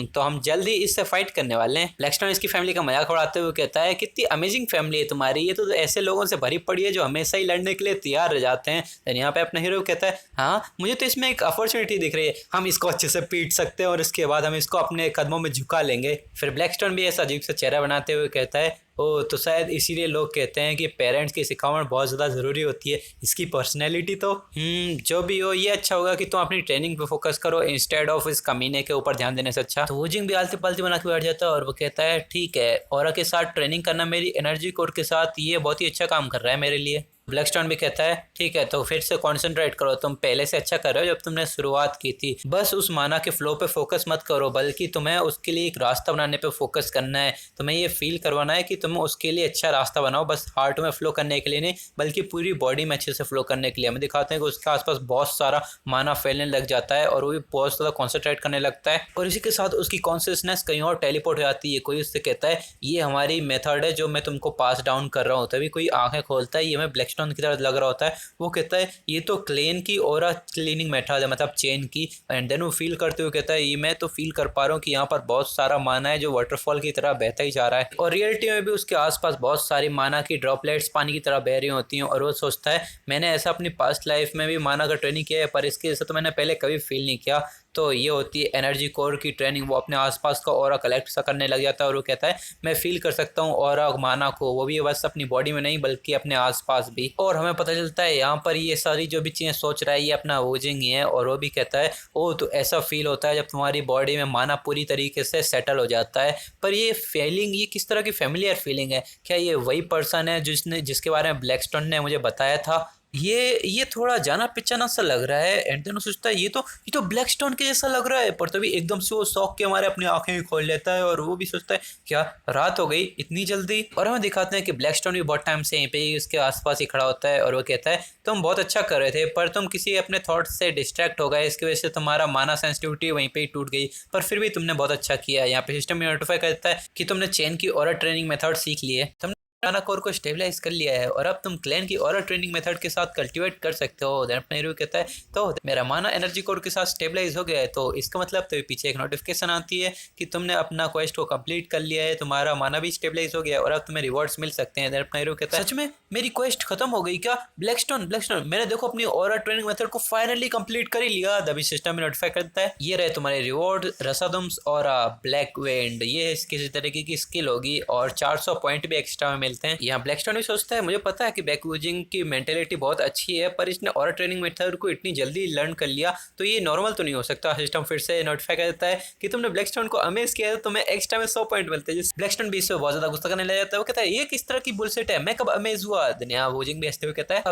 तो हम जल्दी इससे फाइट करने वाले हैं। ब्लैकस्टोन इसकी फैमिली का मजाक उड़ाते हुए कहता है कितनी अमेजिंग फैमिली है तुम्हारी, ये तो ऐसे लोगों से भरी पड़ी है जो हमेशा ही लड़ने के लिए तैयार रह जाते हैं। देन यहाँ पे अपना हीरो कहता है हाँ मुझे तो इसमें एक अपॉर्चुनिटी दिख रही है, हम इसको अच्छे से पीट सकते हैं और इसके बाद हम इसको अपने कदमों में झुका लेंगे। फिर ब्लैकस्टोन भी ऐसा अजीब सा चेहरा बनाते हुए कहता है ओ तो शायद इसीलिए लोग कहते हैं कि पेरेंट्स की सिखावट बहुत ज़्यादा ज़रूरी होती है, इसकी पर्सनैलिटी तो जो भी हो ये अच्छा होगा कि तुम अपनी ट्रेनिंग पे फोकस करो इंस्टेड ऑफ इस कमीने के ऊपर ध्यान देने से अच्छा। तो वूजिंग भी आलती पालती बना के बैठ जाता है और वो कहता है ठीक है ऑरा के साथ ट्रेनिंग करना मेरी एनर्जी कोर के साथ ये बहुत ही अच्छा काम कर रहा है मेरे लिए। ब्लैकस्टोन भी कहता है ठीक है तो फिर से कंसंट्रेट करो, तुम पहले से अच्छा कर रहे हो जब तुमने शुरुआत की थी, बस उस माना के फ्लो पे फोकस मत करो बल्कि तुम्हें उसके लिए एक रास्ता बनाने पे फोकस करना है। तुम्हें ये फील करवाना है कि तुम उसके लिए अच्छा रास्ता बनाओ, बस हार्ट में फ्लो करने के लिए नहीं बल्कि पूरी बॉडी में अच्छे से फ्लो करने के लिए। हमें दिखाते हैं कि उसके आसपास बहुत सारा माना फैलने लग जाता है और वो भी बहुत ज़्यादा कॉन्सेंट्रेट करने लगता है और इसी के साथ उसकी कॉन्शियसनेस कहीं और टेलीपोर्ट हो जाती है। कोई उससे कहता है ये हमारी मेथड है जो मैं तुमको पास डाउन कर रहा हूँ। तभी कोई आंखें खोलता है, ये हमें ब्लैकस्टोन की तरह लग रहा होता है। वो कहता है ये तो क्लेन की और क्लीनिंग मेथड है, मतलब चेन की। एंड देन वो फील करते हुए कहता है ये मैं तो फील कर पा रहा हूँ कि यहाँ पर बहुत सारा माना है जो वाटरफॉल की तरह बहता ही जा रहा है और रियलिटी में भी उसके आसपास बहुत सारी माना की ड्रॉपलेट्स पानी की तरह बह रही होती हैं। और वो सोचता है मैंने ऐसा अपनी पास्ट लाइफ में भी माना का ट्रेनिंग किया है पर इसके जैसा तो मैंने पहले कभी फील नहीं किया। तो ये होती है एनर्जी कोर की ट्रेनिंग। वो अपने आसपास का ऑरा कलेक्ट सा करने लग जाता है और वो कहता है मैं फील कर सकता हूँ ऑरा माना को, वो भी बस अपनी बॉडी में नहीं बल्कि अपने आसपास भी। और हमें पता चलता है यहाँ पर ये सारी जो भी चीज़ें सोच रहा है ये अपना वूजिंग ही है। और वो भी कहता है ओ तो ऐसा फील होता है जब तुम्हारी बॉडी में माना पूरी तरीके से सेटल हो जाता है। पर ये फीलिंग ये किस तरह की फेमिलियर फीलिंग है, क्या ये वही पर्सन है जिसके बारे में ब्लैकस्टोन ने मुझे बताया था ये थोड़ा जाना पहचाना सा लग रहा है। एंड देन वो सोचता है ये तो ब्लैकस्टोन के जैसा लग रहा है, पर तभी एकदम से वो शौक के हमारे अपनी आंखें खोल लेता है और वो भी सोचता है क्या रात हो गई इतनी जल्दी। और हमें दिखाते हैं कि ब्लैकस्टोन भी बहुत टाइम से यहीं पे ही उसके आसपास ही खड़ा होता है और वो कहता है तुम बहुत अच्छा कर रहे थे, पर तुम किसी अपने थॉट से डिस्ट्रैक्ट हो गए, इसकी वजह से तुम्हारा माना सेंसिटिविटी वहीं पे ही टूट गई, पर फिर भी तुमने बहुत अच्छा किया। यहाँ पे सिस्टम नोटिफाई करता है कि तुमने चेन की और ट्रेनिंग मेथड सीख लिए, तुमने माना कोर को स्टेबलाइज कर लिया है और अब तुम क्लैन की और ट्रेनिंग मेथड के साथ कल्टीवेट कर सकते हो। देन अपना हीरो कहता है तो मेरा माना एनर्जी कोर के साथ स्टेबलाइज हो गया है, तो इसका मतलब तो पीछे एक नोटिफिकेशन आती है कि तुमने अपना क्वेस्ट को कंप्लीट कर लिया है, तुम्हारा माना भी स्टेबलाइज हो गया है और अब तुम्हें रिवॉर्ड्स मिल सकते हैं। देन अपना हीरो कहता है सच में मेरी क्वेस्ट खत्म हो गई क्या? ब्लैकस्टोन मैंने देखो अपनी और ट्रेनिंग मेथड को फाइनली कंप्लीट कर ही लिया। तभी सिस्टम में नोटिफाई करता है ये रहे तुम्हारे रिवॉर्ड रसादम्स और ब्लैक विंड, ये किसी तरीके की स्किल होगी और 400 पॉइंट भी एक्स्ट्रा में मिलते हैं। यहाँ ब्लैकस्टोन भी सोचता है मुझे पता है कि बैकवूजिंग की मेंटेलिटी बहुत अच्छी है, पर इसने और ट्रेनिंग मेथड को इतनी जल्दी लर्न कर लिया तो ये नॉर्मल तो नहीं हो सकता। सिस्टम फिर से नोटिफाई कर देता है कि तुमने ब्लैकस्टोन को अमेज किया है तो तुम्हें एक्स्ट्रा में 100 पॉइंट मिलते हैं। ब्लैकस्टोन भी इससे बहुत ज्यादा गुस्सा करने लग जाता है। वो कहता है ये किस तरह की बुलशिट है, मैं कब अमेज हुआ? दुनिया वूजिंग भी हंसते हुए कहता है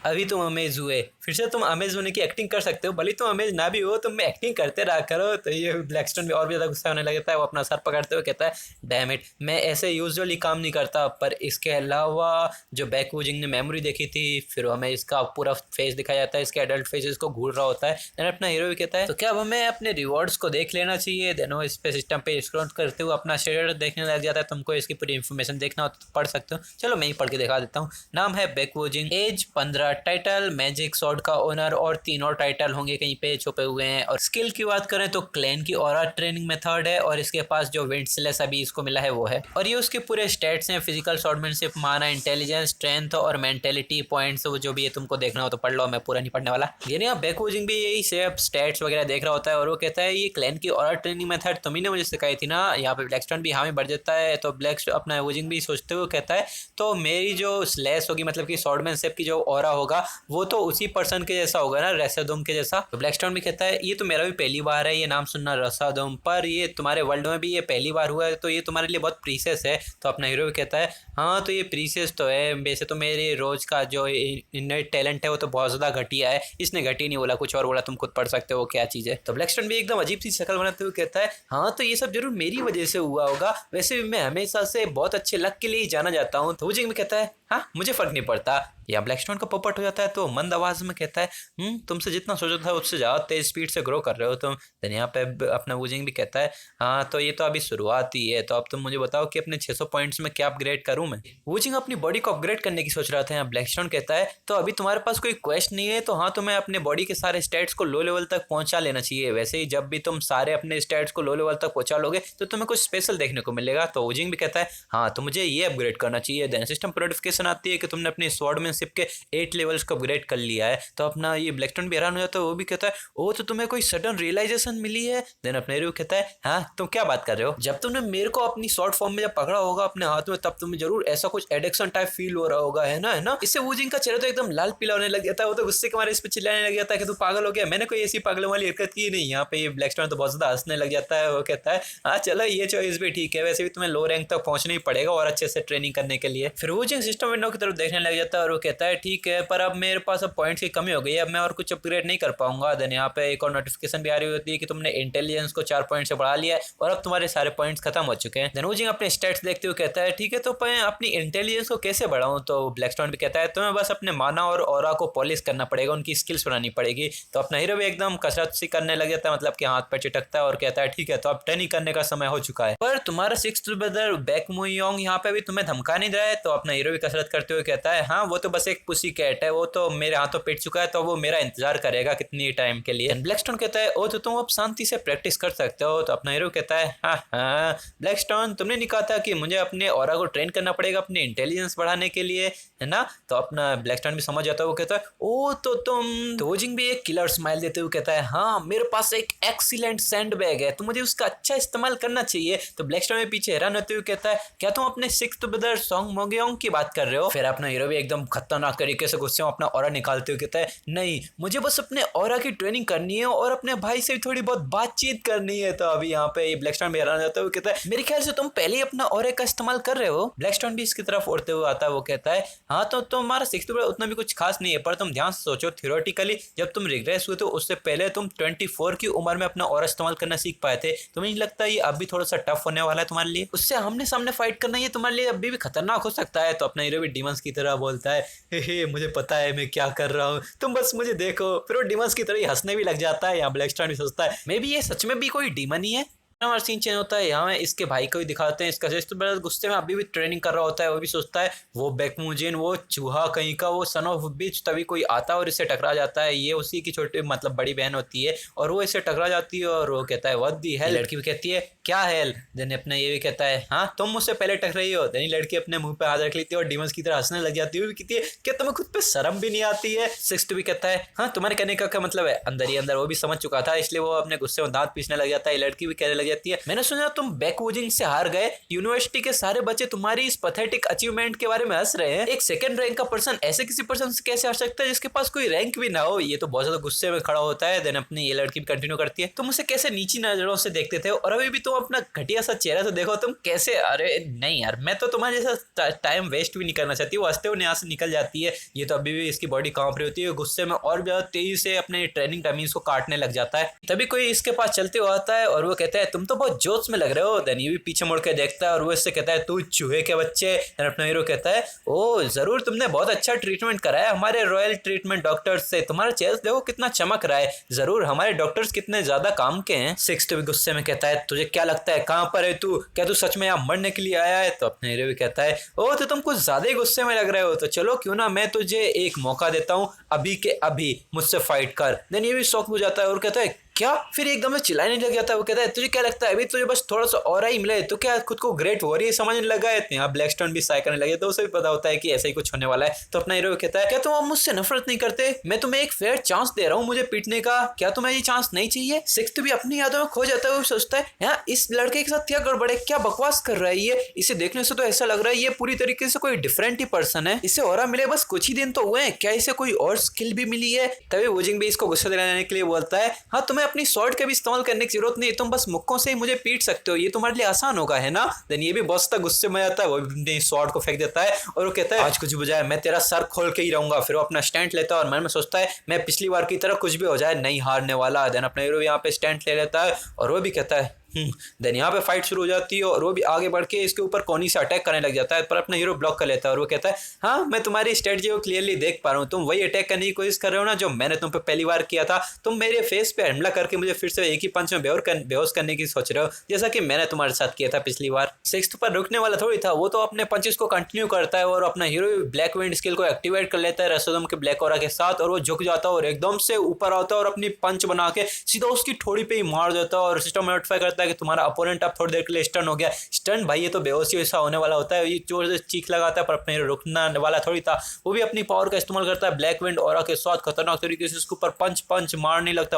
अभी तुम अमेज हुए, फिर से तुम अमेज होने की एक्टिंग कर सकते हो, भले तुम अमेज ना भी हो तुम एक्टिंग करते रहा करो। तो ये ब्लैकस्टोन भी और भी ज्यादा गुस्सा होने लग जाता है। वो अपना सर पकड़ते हुए कहता है डैम इट, मैं ऐसे यूजुअली काम नहीं करता, पर इसके अलावा जो बैकवूजिंग ने मेमोरी देखी थी फिर हमें इसका पूरा फेस दिखाया जाता है, इसके एडल्ट फेसेस को घूर रहा होता है। देन अपना हीरो भी कहता है तो क्या अब हमें अपने रिवॉर्ड्स को देख लेना चाहिए? देन वो इस पे सिस्टम पे स्क्रॉल करते हुए अपना स्टेटस देखने लग जाता है। तुमको इसकी पूरी इन्फॉर्मेशन देखना हो तो पढ़ सकते हो, चलो मैं ही पढ़ के दिखा देता हूँ। नाम है बैकवूजिंग, एज 15, टाइटल मैजिक सॉर्ड का ओनर और 3 और टाइटल होंगे कहीं पे छुपे हुए हैं। और स्किल की बात करें तो क्लैन की ऑरा ट्रेनिंग मेथड है और इसके पास जो विंडस्लेस अभी इसको मिला है वो है। और ये उसके पूरे स्टेट्स हैं, फिजिकल स्वॉर्डमैनशिप, माना, इंटेलिजेंस, स्ट्रेंथ और मेंटेलिटी पॉइंट्स, वो जो भी है तुमको देखना हो तो पढ़ लो, मैं पूरा नहीं पढ़ने वाला। यानी आप बैकवूजिंग भी यही सेप स्टेट्स वगैरह देख रहा होता है और वो कहता है ये क्लैन की ऑरा ट्रेनिंग मेथड तुम्ही ने मुझे सिखाई थी ना। यहाँ पे ब्लैकस्टोन भी हामी बढ़ जाता है। तो ब्लैक अपना वूजिंग भी सोचते हुए कहता है तो मेरी जो स्लैश होगी मतलब कि स्वॉर्डमैनशिप की जो ऑरा होगा वो तो उसी पर्सन के जैसा होगा ना, रसादुम के जैसा। तो ब्लैकस्टोन भी कहता है ये तो मेरा भी पहली बार है ये नाम सुनना रसादुम, पर ये तुम्हारे वर्ल्ड में भी ये पहली बार हुआ है तो ये तुम्हारे लिए बहुत प्रीसियस है। तो अपना हीरो भी कहता है हाँ तो ये प्रीसियस तो है, वैसे तो मेरे रोज का जो इननेट टैलेंट है वो तो बहुत ज्यादा घटिया है। इसने घटी नहीं बोला, कुछ और बोला, तुम खुद पढ़ सकते हो क्या चीज है। तो ब्लैकस्टोन भी एकदम अजीब सी शक्ल बनाते हुए कहता है हाँ तो ये सब जरूर मेरी वजह से हुआ होगा, वैसे भी मैं हमेशा से बहुत अच्छे लक के लिए जाना जाता हूँ। तो वूजिंग में कहता है हाँ मुझे फर्क नहीं पड़ता। या ब्लैकस्टोन का पोपट हो जाता है तो मंद आवाज में कहता है तुमसे जितना सोचा था उससे ज्यादा तेज स्पीड से ग्रो कर रहे हो तुम। देन यहाँ पे अपना वूजिंग भी कहता है हाँ तो ये तो अभी शुरुआत ही है, तो अब तुम मुझे बताओ कि अपने 600 पॉइंट्स में क्या अपग्रेड करूं मैं। वूजिंग अपनी बॉडी को अपग्रेड करने की सोच रहा था। यहाँ ब्लैकस्टोन कहता है तो अभी तुम्हारे पास कोई क्वेस्ट नहीं है, तो हाँ तुम्हें अपने बॉडी के सारे स्टेट्स को लो लेवल तक पहुंचा लेना चाहिए। वैसे ही जब भी तुम सारे अपने स्टेट्स को लो लेवल तक पहुंचा लोगे तो तुम्हें कुछ स्पेशल देखने को मिलेगा। तो वूजिंग भी कहता है हाँ तो मुझे ये अपग्रेड करना चाहिए। देन सिस्टम पर नोटिफिकेशन आती है कि तुमने अपनी स्वॉर्डमैनशिप के 8 लेवल्स को अपग्रेड कर लिया है। तो अपना ये ब्लैकस्टोन भी हैरान हो जाता है। वो भी कहता है ओ तो तुम्हें कोई सडन रियलाइजेशन मिली है। देन अपने हीरो कहता है हाँ तुम क्या बात कर रहे हो, जब तुमने मेरे को अपनी शॉर्ट फॉर्म में जब पकड़ा होगा अपने हाथ में तब तुम्हें जरूर ऐसा कुछ एडिक्शन टाइप फील हो रहा होगा, है ना। इससे वूजिंग का चेहरा तो एकदम लाल पीला होने लग जाता है। वो तो गुस्से के मारे इस पे चिल्लाने लग जाता है कि तू पागल हो गया, मैंने कोई ऐसी पागलों वाली हरकत की नहीं। यहाँ पे ये ब्लैकस्टोन तो बहुत ज्यादा हंसने लग जाता है। वो कहता है हाँ चलो ये चॉइस भी ठीक है, वैसे भी तुम्हें लो रैंक तक पहुंचना ही पड़ेगा और अच्छे से ट्रेनिंग करने के लिए। फिर वूजिंग सिस्टम विंडो की तरफ देखने लग जाता है और वो कहता है ठीक है पर अब मेरे पास अब पॉइंट्स की कमी हो गई है, अब मैं और कुछ अपग्रेड नहीं कर पाऊंगा। देन यहाँ पे एक और नोटिफिकेशन भी आ रही होती है कि तुमने इंटेलिजेंस को 4 पॉइंट से बढ़ा लिया है और अब तुम्हारे सारे पॉइंट्स खत्म हो चुके हैं। देन वूजिंग अपने स्टैट्स देखते हुए कहता है ठीक है तो मैं अपनी इंटेलिजेंस को कैसे बढ़ाऊं। तो ब्लैकस्टोन भी कहता है तुम्हें बस अपने माना और ऑरा को पॉलिश करना पड़ेगा, उनकी स्किल्स बनानी पड़ेगी। तो अपना हीरो भी एकदम कसरत सी करने लग जाता है, मतलब कि हाथ पर चिटकता है और कहता है ठीक है तो अब ट्रेनिंग करने का समय हो चुका है, पर तुम्हारा 6th ब्रदर बैकमुयोंग यहाँ पे भी तुम्हें धमका नहीं रहा है। तो अपना हीरो भी कसरत करते हुए कहता है हाँ वो तो बस एक पुसी कैट है, वो तो मेरे हाथों पिट चुका है, तो वो मेरा इंतजार करेगा कितनी टाइम के लिए। ब्लैकस्टोन कहता है ओ तो तुम अब शांति से प्रैक्टिस कर सकते हो। तो अपना हीरो कहता है हाँ ब्लैकस्टोन तुमने नहीं कहा था कि मुझे अपने ऑरा को ट्रेन करना पड़ेगा अपने इंटेलिजेंस बढ़ाने के लिए, है ना। तो अपना ब्लैकस्टोन भी समझ जाता है। वो कहता है ओ तो तुम। तो वूजिंग भी एक किलर स्माइल देते हुए कहता है हाँ मेरे पास एक एक्सीलेंट सैंड बैग है तो मुझे उसका अच्छा इस्तेमाल करना चाहिए। तो ब्लैकस्टोन में पीछे हैरान होते हुए कहता है क्या तुम अपने 6th ब्रदर सॉन्ग मोगेयोंग की बात कर कर रहे हो। फिर अपना हीरो भी एकदम खतरनाक तरीके से गुस्से में अपना ऑरा निकालते हुए कहता है नहीं, मुझे बस अपने ऑरा की ट्रेनिंग करनी है और अपने भाई से भी थोड़ी बहुत बातचीत करनी है। तो अभी यहाँ पे ब्लैकस्टोन भी हैरान जाता है, वो कहता है मेरे ख्याल से तुम पहले ही अपना ऑरा का इस्तेमाल कर रहे हो। ब्लैकस्टोन भी इसकी तरफ उड़ते हुए आता है, वो कहता है हाँ तो तुम्हारा सिक्स्थ ब्लड उतना भी कुछ खास नहीं है, पर तुम ध्यान से सोचो, थियोरेटिकली जब तुम रिग्रेस हुए थे उससे पहले तुम 24 की उम्र में अपना ऑरा इस्तेमाल करना सीख पाए थे। तुम्हें नहीं लगता ये अब भी थोड़ा सा टफ होने वाला है तुम्हारे लिए? उससे आमने सामने फाइट करना ये तुम्हारे लिए अभी भी खतरनाक हो सकता है। तो अपना हीरो भी डिमंस की तरह बोलता है हे मुझे पता है मैं क्या कर रहा हूँ, तुम बस मुझे देखो। फिर वो डिमंस की तरह ही हंसने भी लग जाता है। यहाँ ब्लैकस्टोन भी सोचता है मे बी ये सच में भी कोई डीमन ही है। हमारा सीन चेंज होता है, यहाँ इसके भाई को भी दिखाते हैं। इसका सिस्टर ब्रदर गुस्से में अभी भी ट्रेनिंग कर रहा होता है। वो भी सोचता है वो बेकमुजिन, वो चूहा कहीं का, वो सन ऑफ बिच, तभी कोई आता है और इससे टकरा जाता है। ये उसी की छोटी मतलब बड़ी बहन होती है और वो इससे टकरा जाती है और वो कहता है व्हाट दी हेल। लड़की भी कहती है क्या हेल। देन अपने ये भी कहता है हाँ तुम मुझसे पहले टकराई हो। देन लड़की अपने मुंह पे हाथ रख लेती है और डिमंस की तरह हंसने लग जाती है। वो भी कहती है क्या तुम्हें खुद पे शर्म भी नहीं आती है। सिक्स्थ भी कहता है हाँ तुम्हारे कहने का क्या मतलब है। अंदर ही अंदर वो भी समझ चुका था, इसलिए वो अपने गुस्से में दांत पीसने लग जाता है। लड़की भी कहने लग जाती है मैंने सुना तुम बैकवूजिंग से हार गए, यूनिवर्सिटी के सारे बच्चे तुम्हारी इस पैथेटिक अचीवमेंट के बारे में हंस रहे हैं। एक सेकंड रैंक का पर्सन ऐसे किसी पर्सन से कैसे हंस सकता है जिसके पास कोई रैंक भी ना हो। ये तो बहुत ज्यादा गुस्से में खड़ा होता है। देन अपनी ये लड़की भी कंटिन्यू करती है तुम मुझे कैसे नीची नजरों से देखते थे और अभी भी तुम अपना घटिया सा चेहरा से देखो, तुम कैसे। अरे नहीं यार मैं तो तुम्हारे जैसा टाइम वेस्ट भी नहीं करना चाहती। वो हंसते हुए यहाँ से निकल जाती है। ये तो अभी भी इसकी बॉडी कांप रही होती है, गुस्से में और ज्यादा तेजी से अपने ट्रेनिंग टाइमिंग्स को काटने लग जाता है। तभी कोई इसके पास चलते हुए आता है और वो कहता है तुम तो बहुत जोश में लग रहे हो। देन ये भी पीछे मुड़ के देखता है और वो इससे कहता है तू चूहे के बच्चे। अपना हीरो कहता है ओ जरूर तुमने बहुत अच्छा ट्रीटमेंट कराया हमारे रॉयल ट्रीटमेंट डॉक्टर्स से, तुम्हारा चेहरा देखो कितना चमक रहा है, जरूर हमारे डॉक्टर्स कितने ज्यादा काम के हैं। सिक्स्थ भी गुस्से में कहता है तुझे क्या लगता है कहाँ पर है तू, क्या तू सच में यहाँ मरने के लिए आया है। तो अपने हीरो भी कहता है ओ तो तुम कुछ ज्यादा ही गुस्से में लग रहे हो, तो चलो क्यों ना मैं तुझे एक मौका देता हूँ, अभी के अभी मुझसे फाइट कर। देन ये भी शौक हो जाता है और कहता है क्या। फिर एकदम से चिल्लाने लग जाता है। वो कहता है तुझे क्या लगता है अभी तुझे बस थोड़ा सा और ही मिले तो क्या खुद को ग्रेट वॉरियर समझने लगा है। यहाँ ब्लैकस्टोन भी साय करने लगे तो उसे भी पता होता है कि ऐसा ही कुछ होने वाला है। तो अपना हीरो कहता है क्या तुम अब मुझसे नफरत नहीं करते, मैं तुम्हें एक फेयर चांस दे रहा हूँ मुझे पीटने का, क्या तुम्हें ये चांस नहीं चाहिए। सिक्स्थ भी अपनी यादों में खो जाता है। वो सोचता है यहाँ इस लड़के के साथ क्या गड़बड़ है, क्या बकवास कर रहा है ये, इसे देखने से तो ऐसा लग रहा है ये पूरी तरीके से कोई डिफरेंट ही पर्सन है, इसे ऑरा मिले बस कुछ ही दिन तो हुए हैं, क्या इसे कोई और स्किल भी मिली है। तभी वोजिंग भी इसको गुस्सा दिलाने के लिए बोलता है हाँ तुम्हें अपनी स्वॉर्ड के भी इस्तेमाल करने की जरूरत नहीं, तुम बस मुक्कों से ही मुझे पीट सकते हो, ये तुम्हारे लिए आसान होगा है ना। देन ये भी बहुत गुस्से में आता है, वो अपने स्वॉर्ड को फेंक देता है और वो कहता है आज कुछ भी हो जाए मैं तेरा सर खोल के ही रहूंगा। फिर वो अपना स्टैंड लेता है और मन में सोचता है मैं पिछली बार की तरह कुछ भी हो जाए नहीं हारने वाला। देन अपना हीरो यहाँ पे स्टैंड ले लेता है और वो भी कहता है देन यहाँ पे फाइट शुरू हो जाती है और वो भी आगे बढ़ के इसके ऊपर कोनी से अटैक करने लग जाता है, पर अपना हीरो ब्लॉक कर लेता है और वो कहता है हाँ मैं तुम्हारी स्ट्रेटजी को क्लियरली देख पा रहा हूँ, तुम वही अटैक करने की कोशिश कर रहे हो ना जो मैंने तुम पे पहली बार किया था, तुम मेरे फेस पे हमला करके मुझे फिर से एक ही पंच में बेहोश करने की सोच रहे हो जैसा कि मैंने तुम्हारे साथ किया था पिछली बार। सिक्स्थ पर रुकने वाला थोड़ी था, वो तो अपने पंचेस को कंटिन्यू करता है और अपना हीरो ब्लैक विंड स्किल को एक्टिवेट कर लेता है रसोदम के ब्लैक ऑरा के साथ और वो झुक जाता है और एकदम से ऊपर आता है और अपनी पंच बना के सीधा उसकी ठोड़ी पे ही मार देता है और सिस्टम नोटिफाई करता है कि तुम्हारा अपोनेंट अब थोड़ी देर के लिए स्टन हो गया। स्टन भाई ये तो बेहोशी ऐसा होने वाला होता है, ये जोर से चीख लगाता है पर अपने रुकना वाला थोड़ी था। वो भी अपनी पावर का इस्तेमाल करता है ब्लैक विंड ऑरा के साथ खतरनाक तरीके से उसके ऊपर पंच मारने लगता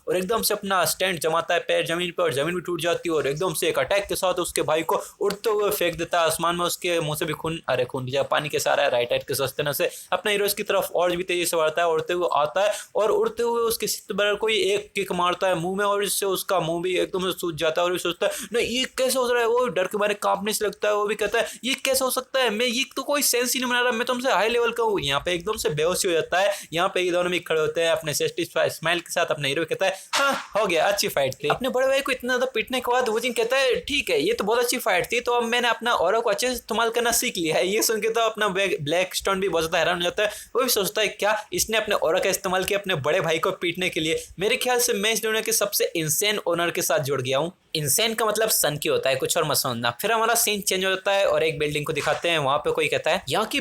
और एकदम से अपना स्टैंड जमाता है पैर जमीन पर और जमीन भी टूट जाती है और एकदम से एक अटैक के साथ उसके भाई को उड़ते हुए फेंक देता है आसमान में। उसके मुंह से भी खून पानी के सारा राइट साइड के सस्ते से अपना हीरो की तरफ और भी तेजी से बढ़ता है, उड़ते हुए आता है और उड़ते हुए उसके सिर पर कोई एक किक मारता है मुंह में और इससे उसका मुंह भी एकदम से सूज जाता है और सोचता है नहीं ये कैसे हो रहा है। वो डर के मारे कांपने से लगता है। वो भी कहता है ये कैसे हो सकता है, मैं ये तो कोई सेंस ही नहीं बना रहा, मैं तुमसे हाई लेवल का हूँ। यहाँ पे एकदम से बेहोशी हो जाता है। यहाँ पे ये दोनों भी खड़े होते हैं अपने स्माइल के साथ। अपने हीरो कहता है हाँ हो गया अच्छी फाइट थी। अपने बड़े भाई को इतना ज्यादा पीटने के बाद वोजिंग कहता है ठीक है ये तो बहुत अच्छी फाइट थी, तो अब मैंने अपना ऑरा को अच्छे से इस्तेमाल करना सीख लिया है। ये सुन के तो अपना ब्लैकस्टोन भी बहुत ज्यादा हैरान हो जाता है। वो भी सोचता है क्या इसने अपने ऑरा का इस्तेमाल किया अपने बड़े भाई को पीटने के लिए। मेरे ख्याल से मैं इस दुनिया के सबसे इंसेन ओनर के साथ जुड़ गया हूँ। इंसेन का मतलब सन की होता है, कुछ और मत समझना। फिर हमारा सीन चेंज हो जाता है और एक बिल्डिंग को दिखाते हैं। वहां पे कोई कहता है यहाँ की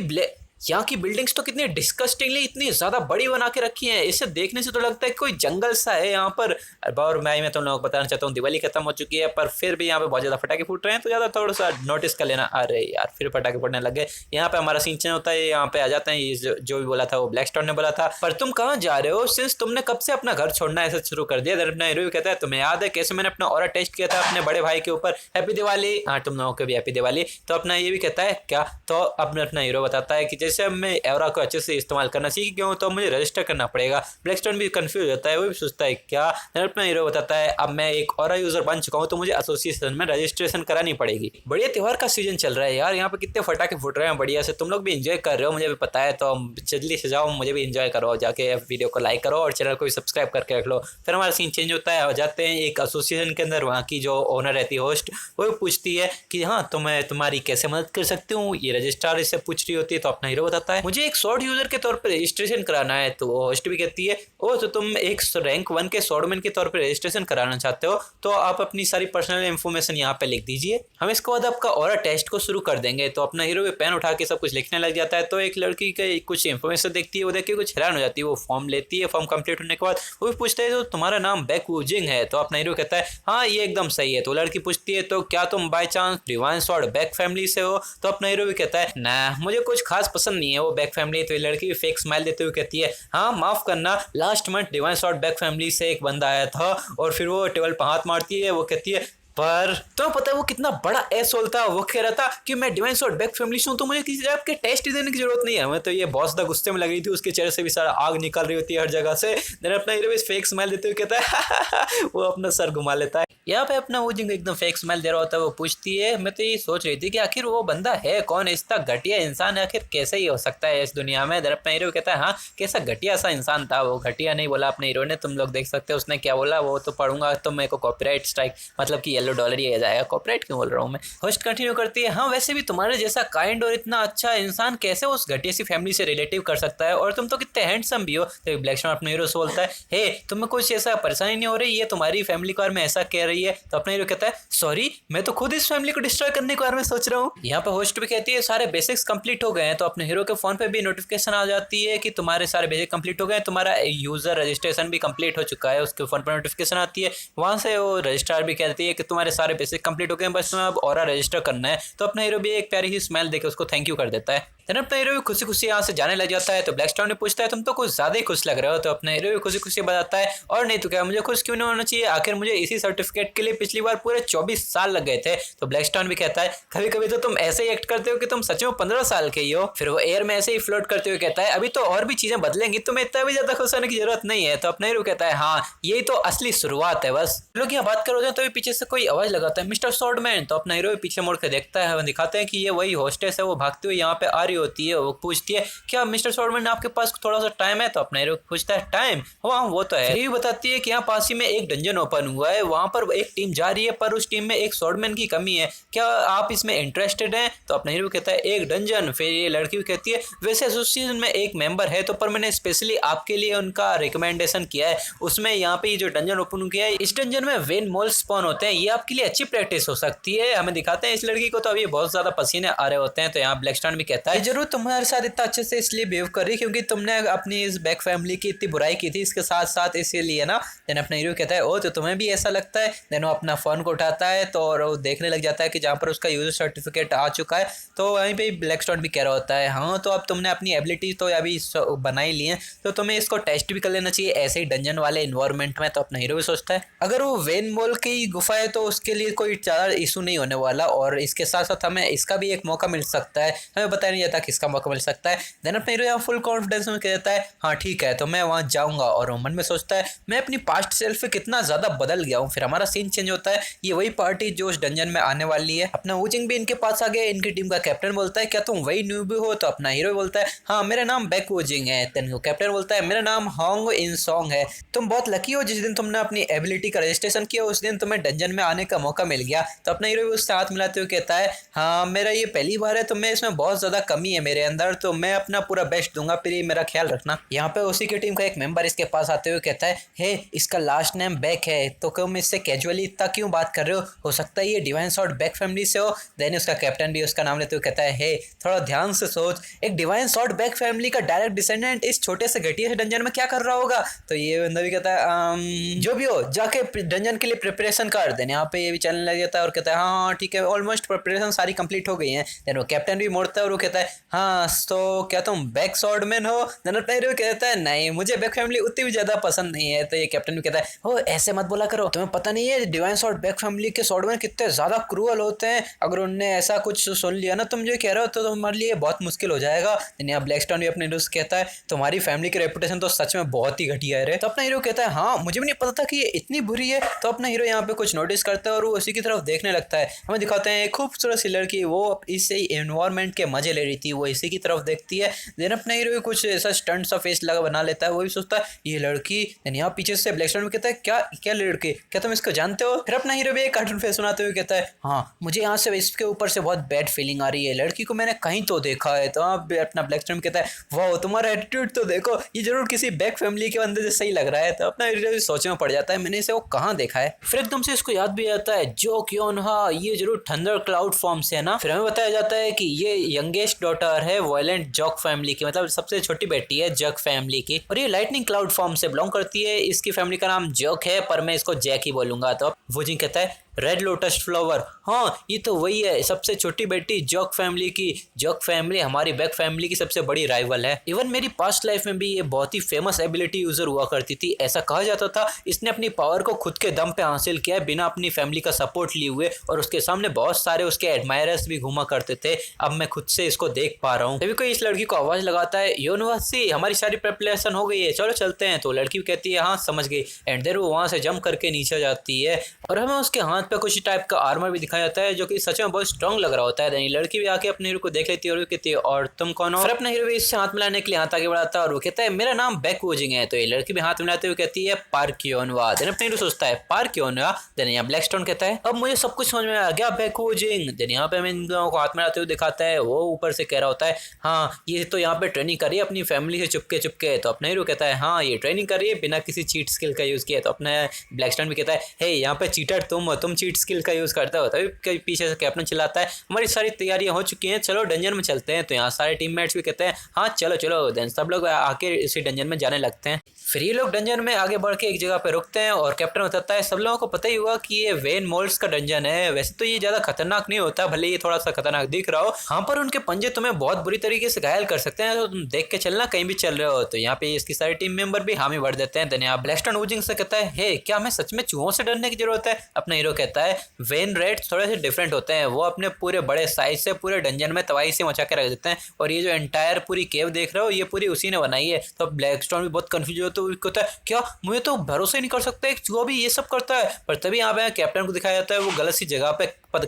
यहाँ की बिल्डिंग्स तो कितनी डिस्कस्टिंगली इतनी ज्यादा बड़ी बना के रखी हैं, इसे देखने से तो लगता है कोई जंगल सा है यहाँ पर। और मैं तुम लोगों को बताना चाहता हूँ दिवाली खत्म हो चुकी है, पर फिर भी यहाँ पे बहुत ज्यादा पटाखे फूट रहे हैं, तो ज्यादा थोड़ा सा नोटिस कर लेना। अरे यार फिर पटाखे फूटने लग गए। यहाँ पे हमारा सीन चेंज होता है, यहाँ पे आ जाते हैं। ये जो भी बोला था वो ब्लैकस्टोन ने बोला था, पर तुम कहाँ जा रहे हो, सिंस तुमने कब से अपना घर छोड़ना ऐसा शुरू कर दिया। अपना हीरो कहता है तुम्हें याद है कैसे मैंने अपना ऑरा टेस्ट किया था अपने बड़े भाई के ऊपर, हैप्पी दिवाली। हाँ तुम लोगों को भी हैप्पी दिवाली। तो अपना ये भी कहता है क्या, तो अपना हीरो बताता है कि जैसे अब मैं ऑरा को अच्छे से इस्तेमाल करना सीख गया हूँ तो मुझे रजिस्टर करना पड़ेगा। ब्लैकस्टोन भी कंफ्यूज होता है, वो भी सोचता है क्या। अपना हीरो बताता है अब मैं एक ऑरा यूजर बन चुका हूँ तो मुझे एसोसिएशन में रजिस्ट्रेशन करानी पड़ेगी। बढ़िया त्योहार का सीजन चल रहा है यार, यहाँ पे कितने फटाके फूट रहे हैं बढ़िया से, तुम लोग भी एंजॉय कर रहे हो मुझे भी पता है। तो जल्दी से जाओ, मुझे भी एंजॉय करो, जाके वीडियो को लाइक करो और चैनल को भी सब्सक्राइब करके रख लो। फिर हमारा सीन चेंज होता है, हो जाते हैं एक एसोसिएशन के अंदर। वहाँ की जो ओनर रहती है होस्ट, वो पूछती है कि हाँ तो मैं तुम्हारी कैसे मदद कर सकती हूँ। ये रजिस्ट्रार इससे पूछ रही होती है, तो अपना हीरो बताता है मुझे एक स्वॉर्ड यूजर के तौर पर रजिस्ट्रेशन कराना है। तो होस्ट भी कहती है ओ तो तुम एक रैंक 1 के स्वॉर्डमैन के तौर पर रजिस्ट्रेशन कराना चाहते हो तो आप अपनी सारी पर्सनल इन्फॉर्मेशन यहाँ पे लिख दीजिए, हम इसके बाद आपका ऑरा टेस्ट को शुरू कर देंगे। तो अपना हीरो भी पेन उठा के सब कुछ लिखने लग जाता है। तो एक लड़की के कुछ इन्फॉर्मेशन देखती है, वो देख के कुछ हैरान हो जाती है। वो फॉर्म लेती है, फॉर्म कंप्लीट होने के बाद वो भी पूछता है तो तुम्हारा नाम बैक वूजिंग है। तो अपना हीरो कहता है हाँ ये एकदम सही है। तो लड़की पूछती है तो क्या तुम by chance divine sword back family से हो। तो अपना हीरो भी कहता है ना मुझे कुछ खास पसंद नहीं है वो बैक फैमिली। तो ये लड़की भी फेक स्माइल देते हुए कहती है हाँ माफ करना, last month divine sword back family से एक बंदा आया था। और फिर वो टेबल पर हाथ मारती है, वो कहती है पर तो पता है वो कितना बड़ा एसोल था। वो कह रहा था कि मैं डिवाइन स्वॉर्ड बैक फैमिली से हूं तो मुझे किसी टाइप के टेस्ट देने की जरूरत नहीं है। मैं तो ये बॉस दा गुस्से में लग रही थी, उसके चेहरे से भी सारा आग निकल रही होती है हर जगह से। देन अपना हीरो भी फेक स्माइल देते हुए कहता है वो अपना सर घुमा लेता है। यहाँ पे अपना वो जिंग एकदम फेक स्माइल दे रहा होता है। वो पूछती है मैं तो ये सोच रही थी कि आखिर वो बंदा है कौन, इतना घटिया इंसान आखिर कैसे ही हो सकता है इस दुनिया में। देन अपना हीरो कहता है हाँ कैसा घटिया सा इंसान था वो। घटिया नहीं बोला अपने हीरो ने, तुम लोग देख सकते हो उसने क्या बोला, वो तो पढ़ूंगा तो मेरे को कॉपीराइट स्ट्राइक मतलब कि येलो डॉलर ही आ जाएगा। कॉपीराइट क्यों बोल रहा हूँ मैं। होस्ट कंटिन्यू करती है हाँ वैसे भी तुम्हारे जैसा काइंड और इतना अच्छा इंसान कैसे उस घटिया सी फैमिली से रिलेटिव कर सकता है, और तुम तो कितने हैंडसम भी हो। तो ब्लैकस्टोन अपने हीरो से बोलता है हे तुम्हें कुछ ऐसा परेशानी नहीं हो रही, ये तुम्हारी फैमिली के बारे में ऐसा कह रही है। तो अपना हीरो कहता है सॉरी मैं तो खुद इस फैमिली को डिस्ट्रॉय करने के बारे में सोच रहा हूँ। यहाँ पे होस्ट भी कहती है सारे बेसिक्स कंप्लीट हो गए हैं। तो अपने हीरो के फोन पे भी नोटिफिकेशन आ जाती है कि तुम्हारे सारे बेसिक कंप्लीट हो गए, तुम्हारा यूजर रजिस्ट्रेशन भी कंप्लीट हो चुका है। उसके फोन पर नोटिफिकेशन आती है, वहां से वो रजिस्ट्रार भी कहती है कि तुम्हारे सारे बेसिक कंप्लीट हो गए, बस तुम्हें अब ऑरा रजिस्टर करना है। तो अपना हीरो भी एक प्यारी सी स्माइल देकर उसको थैंक यू कर देता है। देन अपना हीरो भी खुशी खुशी यहाँ से जाने लग जाता है। तो ब्लैकस्टोन ने पूछता है तुम तो कुछ ज्यादा ही खुश लग रहे हो। तो अपना हीरो भी खुशी खुशी बताता है और नहीं तो क्या, मुझे खुश क्यों नहीं होना चाहिए, आखिर मुझे इसी सर्टिफिकेट के लिए पिछली बार पूरे 24 साल लग गए थे। तो ब्लैकस्टोन भी कहता है कभी कभी तो तुम ऐसे ही एक्ट करते हो कि तुम सच में 15 साल के ही हो। फिर वो एयर में ऐसे ही फ्लोट करते हुए कहता है अभी तो और भी चीजें बदलेंगी, तुम्हें इतना भी ज्यादा खुश होने की जरूरत नहीं है। तो अपना हीरो कहता है हाँ यही तो असली शुरुआत है बस। लोग यहाँ बात करोगे तो पीछे से कोई आवाज लगाता है मिस्टर स्वॉर्डमैन। तो अपना हीरो पीछे मुड़ के देखता है, दिखाते हैं कि ये वही होस्टेस है, वो भागते हुए यहाँ पे आ रही होती है। वो पूछती है क्या मिस्टर स्वॉर्डमैन आपके पास थोड़ा सा टाइम है। तो अपना हीरो पूछता है टाइम, हाँ वो तो है। ये बताती है कि यहाँ पास ही में एक डंजन ओपन हुआ है, वहां पर एक टीम जा रही है पर उस टीम में एक स्वॉर्डमैन की कमी है, क्या आप इसमें इंटरेस्टेड हैं। तो अपना हीरो कहता है एक डंजन। फिर ये लड़की कहती है वैसे एसोसिएशन में एक मेंबर है तो पर मैंने स्पेशली आपके लिए उनका रिकमेंडेशन किया है, उसमें यहाँ पे ये जो डंजन ओपन किया है इस डंजन में वेन मोल स्पॉन होते हैं, ये आपके लिए अच्छी प्रैक्टिस हो सकती है। हमें दिखाते हैं इस लड़की को तो अभी बहुत ज्यादा पसीने आ रहे होते हैं। तो यहाँ ब्लैकस्टोन भी कहता है जरूर तुम्हारे साथ इतना अच्छे से इसलिए बिहेव कर रही क्योंकि तुमने अपनी इस बैक फैमिली की इतनी बुराई की थी, इसके साथ साथ इसीलिए ना। देन अपना हीरो कहता है ओ तो तुम्हें भी ऐसा लगता है। देन वो अपना फोन को उठाता है तो और वो देखने लग जाता है कि जहाँ पर उसका यूजर सर्टिफिकेट आ चुका है। तो वहीं पे ब्लैकस्टोन भी कह रहा होता है हाँ तो अब तुमने अपनी एबिलिटी तो अभी बनाई ली है तो तुम्हें इसको टेस्ट भी कर लेना चाहिए ऐसे ही डंजन वाले इन्वायरमेंट में। तो अपना हीरो भी सोचता है अगर वो वेन मोल की गुफा है तो उसके लिए कोई ज़्यादा इशू नहीं होने वाला, और इसके साथ साथ हमें इसका भी एक मौका मिल सकता है, हमें बताया नहीं जाता किसका मौका मिल सकता है। देन अपना हीरो यहाँ फुल कॉन्फिडेंस में कहता है हाँ ठीक है तो मैं वहाँ जाऊँगा, और वो मन में सोचता है मैं अपनी पास्ट सेल्फ पे कितना ज़्यादा बदल गया हूँ। फिर हमारा सीन चेंज होता है, ये वही पार्टी जो उस डंजन में आने वाली है। अपना वूजिंग भी इनके पास आ गया, इनकी टीम का कैप्टन बोलता है क्या तुम वही न्यूबी हो। तो अपना हीरो बोलता है हाँ मेरा नाम बैक वूजिंग है। देन कैप्टन बोलता है मेरा नाम होंग इन सॉन्ग है, तुम बहुत लकी हो जिस दिन तुमने अपनी एबिलिटी का रजिस्ट्रेशन किया उस दिन तुम्हें डंजन में आने का मौका मिल गया। तो अपना हीरो भी उससे हाथ मिलाते हुए कहता है हाँ मेरा ये पहली बार है तो मैं इसमें बहुत ज़्यादा कमी कमी है मेरे अंदर, तो मैं अपना पूरा बेस्ट दूंगा, फिर मेरा ख्याल रखना। यहाँ पे उसी की टीम का एक मेंबर इसके पास आते हुए कहता है, हे इसका लास्ट नेम बैक है, तो तुम इससे कैजुअली इतना क्यों बात कर रहे हो सकता है ये डिवाइन सॉर्ड बैक फैमिली से हो। देन उसका कैप्टन भी उसका नाम लेते हुए कहता है, हे थोड़ा ध्यान से सोच, एक डिवाइन सॉर्ड बैक फैमिली का डायरेक्ट डिसेंडेंट इस छोटे से घटिया से डंजन में क्या कर रहा होगा। तो ये बंदा भी कहता है जो भी हो जाके डंजन के लिए प्रिपरेशन कर। देन यहाँ पे ये भी चलने लग जाता है और कहता है हाँ ठीक है, ऑलमोस्ट प्रिपरेशन सारी कंप्लीट हो गई है। देन वो कैप्टन भी मोड़ता है और वो कहता है, हाँ तो क्या तुम बैक स्वॉर्डमैन हो। देन अपना हीरो कहता है, नहीं मुझे बैक फैमिली उतनी भी ज्यादा पसंद नहीं है। तो ये कैप्टन भी कहता है, हो ऐसे मत बोला करो, तुम्हें पता नहीं है डिवाइन स्वॉर्ड बैक फैमिली के स्वॉर्डमैन कितने ज्यादा क्रूअल होते हैं, अगर उनने ऐसा कुछ सुन लिया ना तुम जो कह रहे हो तो तुम्हारे लिए बहुत मुश्किल हो जाएगा। देन यहाँ ब्लैकस्टोन भी अपने दोस्त कहता है, तुम्हारी फैमिली की रेपुटेशन तो सच में बहुत ही घटिया है रे। तो अपना हीरो कहता है, हाँ मुझे भी नहीं पता था कि ये इतनी बुरी है। तो अपना हीरो यहाँ पे कुछ नोटिस करता है और वो उसी की तरफ देखने लगता है। हमें दिखाते हैं एक खूबसूरत सी लड़की, वो इस एनवायरमेंट के मजे ले रही थी, वो इसी की तरफ देखती है। देन अपना हीरो कुछ ऐसा स्टंट सा फेस लगा बना लेता है, वो भी सोचता है ये लड़की। देन यहाँ पीछे से ब्लैकस्टोन भी कहता है, क्या क्या लड़की, क्या तुम इसको जानते हो। फिर अपना हीरो भी एक कार्टून फेस सुनाते हुए कहता है, हाँ मुझे यहाँ से इसके ऊपर से बहुत बैड फीलिंग आ रही है, लड़की को मैंने कहीं तो देखा है। तो अपना ब्लैकस्टोन कहता है, वाह तुम्हारा एटीट्यूड तो देखो, ये जरूर किसी बैक फैमिली के बंदे से सही लग रहा है। तो अपना हीरो सोचने में पड़ जाता है, मैंने इसे वो कहाँ देखा है। फिर एकदम से इसको याद भी आता है, जो क्यों हाँ ये जरूर थंडर क्लाउड फॉर्म से है ना। फिर हमें बताया जाता है कि ये यंगेस्ट डॉटर है वायलेंट जॉक फैमिली की, मतलब सबसे छोटी बेटी है जॉक फैमिली की, और ये लाइटनिंग क्लाउड फॉर्म से बिलोंग करती है। इसकी फैमिली का नाम जॉक है, पर मैं इसको जैक ही बोलूंगा। तो वो जी कहता है, रेड लोटस फ्लावर, हाँ ये तो वही है, सबसे छोटी बेटी जॉक फैमिली की। जॉक फैमिली हमारी बैक फैमिली की सबसे बड़ी राइवल है। इवन मेरी पास्ट लाइफ में भी ये बहुत ही फेमस एबिलिटी यूजर हुआ करती थी। ऐसा कहा जाता था इसने अपनी पावर को खुद के दम पे हासिल किया बिना अपनी फैमिली का सपोर्ट लिए हुए, और उसके सामने बहुत सारे उसके एडमायरर्स भी घूमा करते थे। अब मैं खुद से इसको देख पा रहा हूँ। तभी कोई इस लड़की को आवाज लगाता है, यूनिवर्सिटी हमारी सारी प्रिपरेशन हो गई है, चलो चलते हैं। तो लड़की कहती है, हाँ समझ गई। एंड देयर वो वहां से जंप करके नीचे जाती है और हमें उसके हाथ पे कुछ टाइप का आर्मर भी दिखाया जाता है जो कि सच में बहुत स्ट्रांग लग रहा होता है। देन लड़की भी आके अपने हीरो को देख लेती है और कहती है, और तुम कौन हो। फिर अपने हीरो भी इससे हाथ मिलाने के लिए हाथ आगे बढ़ाता है और वो कहता है, मेरा नाम बैक वोजिंग है। तो ये लड़की भी हाथ मिलाते हुए कहती है, पार्कियोनवा। देन अपने हीरो सोचता है, पार्कियोनवा। देन यहाँ ब्लैकस्टोन कहता है, अब मुझे सब कुछ समझ में आ गया बैक वोजिंग। देन यहाँ पे हमें इन दोनों को हाथ मिलाते हुए दिखाता है, वो ऊपर से कह रहा होता है, हाँ ये तो यहाँ पे ट्रेनिंग कर रही है अपनी फैमिली से चुपके चुपके। तो अपना हीरो कहता है, हाँ ये ट्रेनिंग कर रही है बिना किसी चीट स्किल का यूज किया। तो अपने ब्लैकस्टोन भी कहता है, हे यहाँ पे चीटर तुम चीट स्किल का यूज करता हो। तभी पीछे से कैप्टन चिल्लाता है, हमारी सारी तैयारियां हो चुकी हैं, चलो डंजन में चलते हैं। तो यहाँ सारे टीममेट्स भी कहते हैं, हाँ चलो चलो। देन सब लोग आके इसी डंजन में जाने लगते हैं। फिर ये लोग डंजन में आगे बढ़ के एक जगह पे रुकते हैं और कैप्टन बताता है, सब लोगों को पता ही हुआ कि ये वेन मोल्स का डंजन है। वैसे तो ये ज्यादा खतरनाक नहीं होता, भले ये थोड़ा सा खतरनाक दिख रहा हो, हाँ पर उनके पंजे तुम्हें बहुत बुरी तरीके से घायल कर सकते हैं, तो तुम देख के चलना कहीं भी चल रहे हो। तो यहाँ पे इसकी सारी टीम मेंबर भी हामी भर देते हैं। देन यहाँ ब्लैकस्टोन वोजिंग से कहता है, हे क्या हमें सच में चूहों से डरने की जरूरत है। अपना हीरो कहता है, वेन रेड्स थोड़े से डिफरेंट होते हैं, वो अपने पूरे बड़े साइज से पूरे डंजन में तबाही से मचा के रख देते हैं, और ये जो एंटायर पूरी केव देख रहे हो ये पूरी उसी ने बनाई है। तो ब्लैकस्टोन भी बहुत कंफ्यूज होता है, क्या मुझे तो भरोसा ही नहीं कर सकता एक चूहा भी ये सब करता है। पर तभी यहाँ पे कैप्टन को दिखाया जाता है, वो गलत सी जगह पे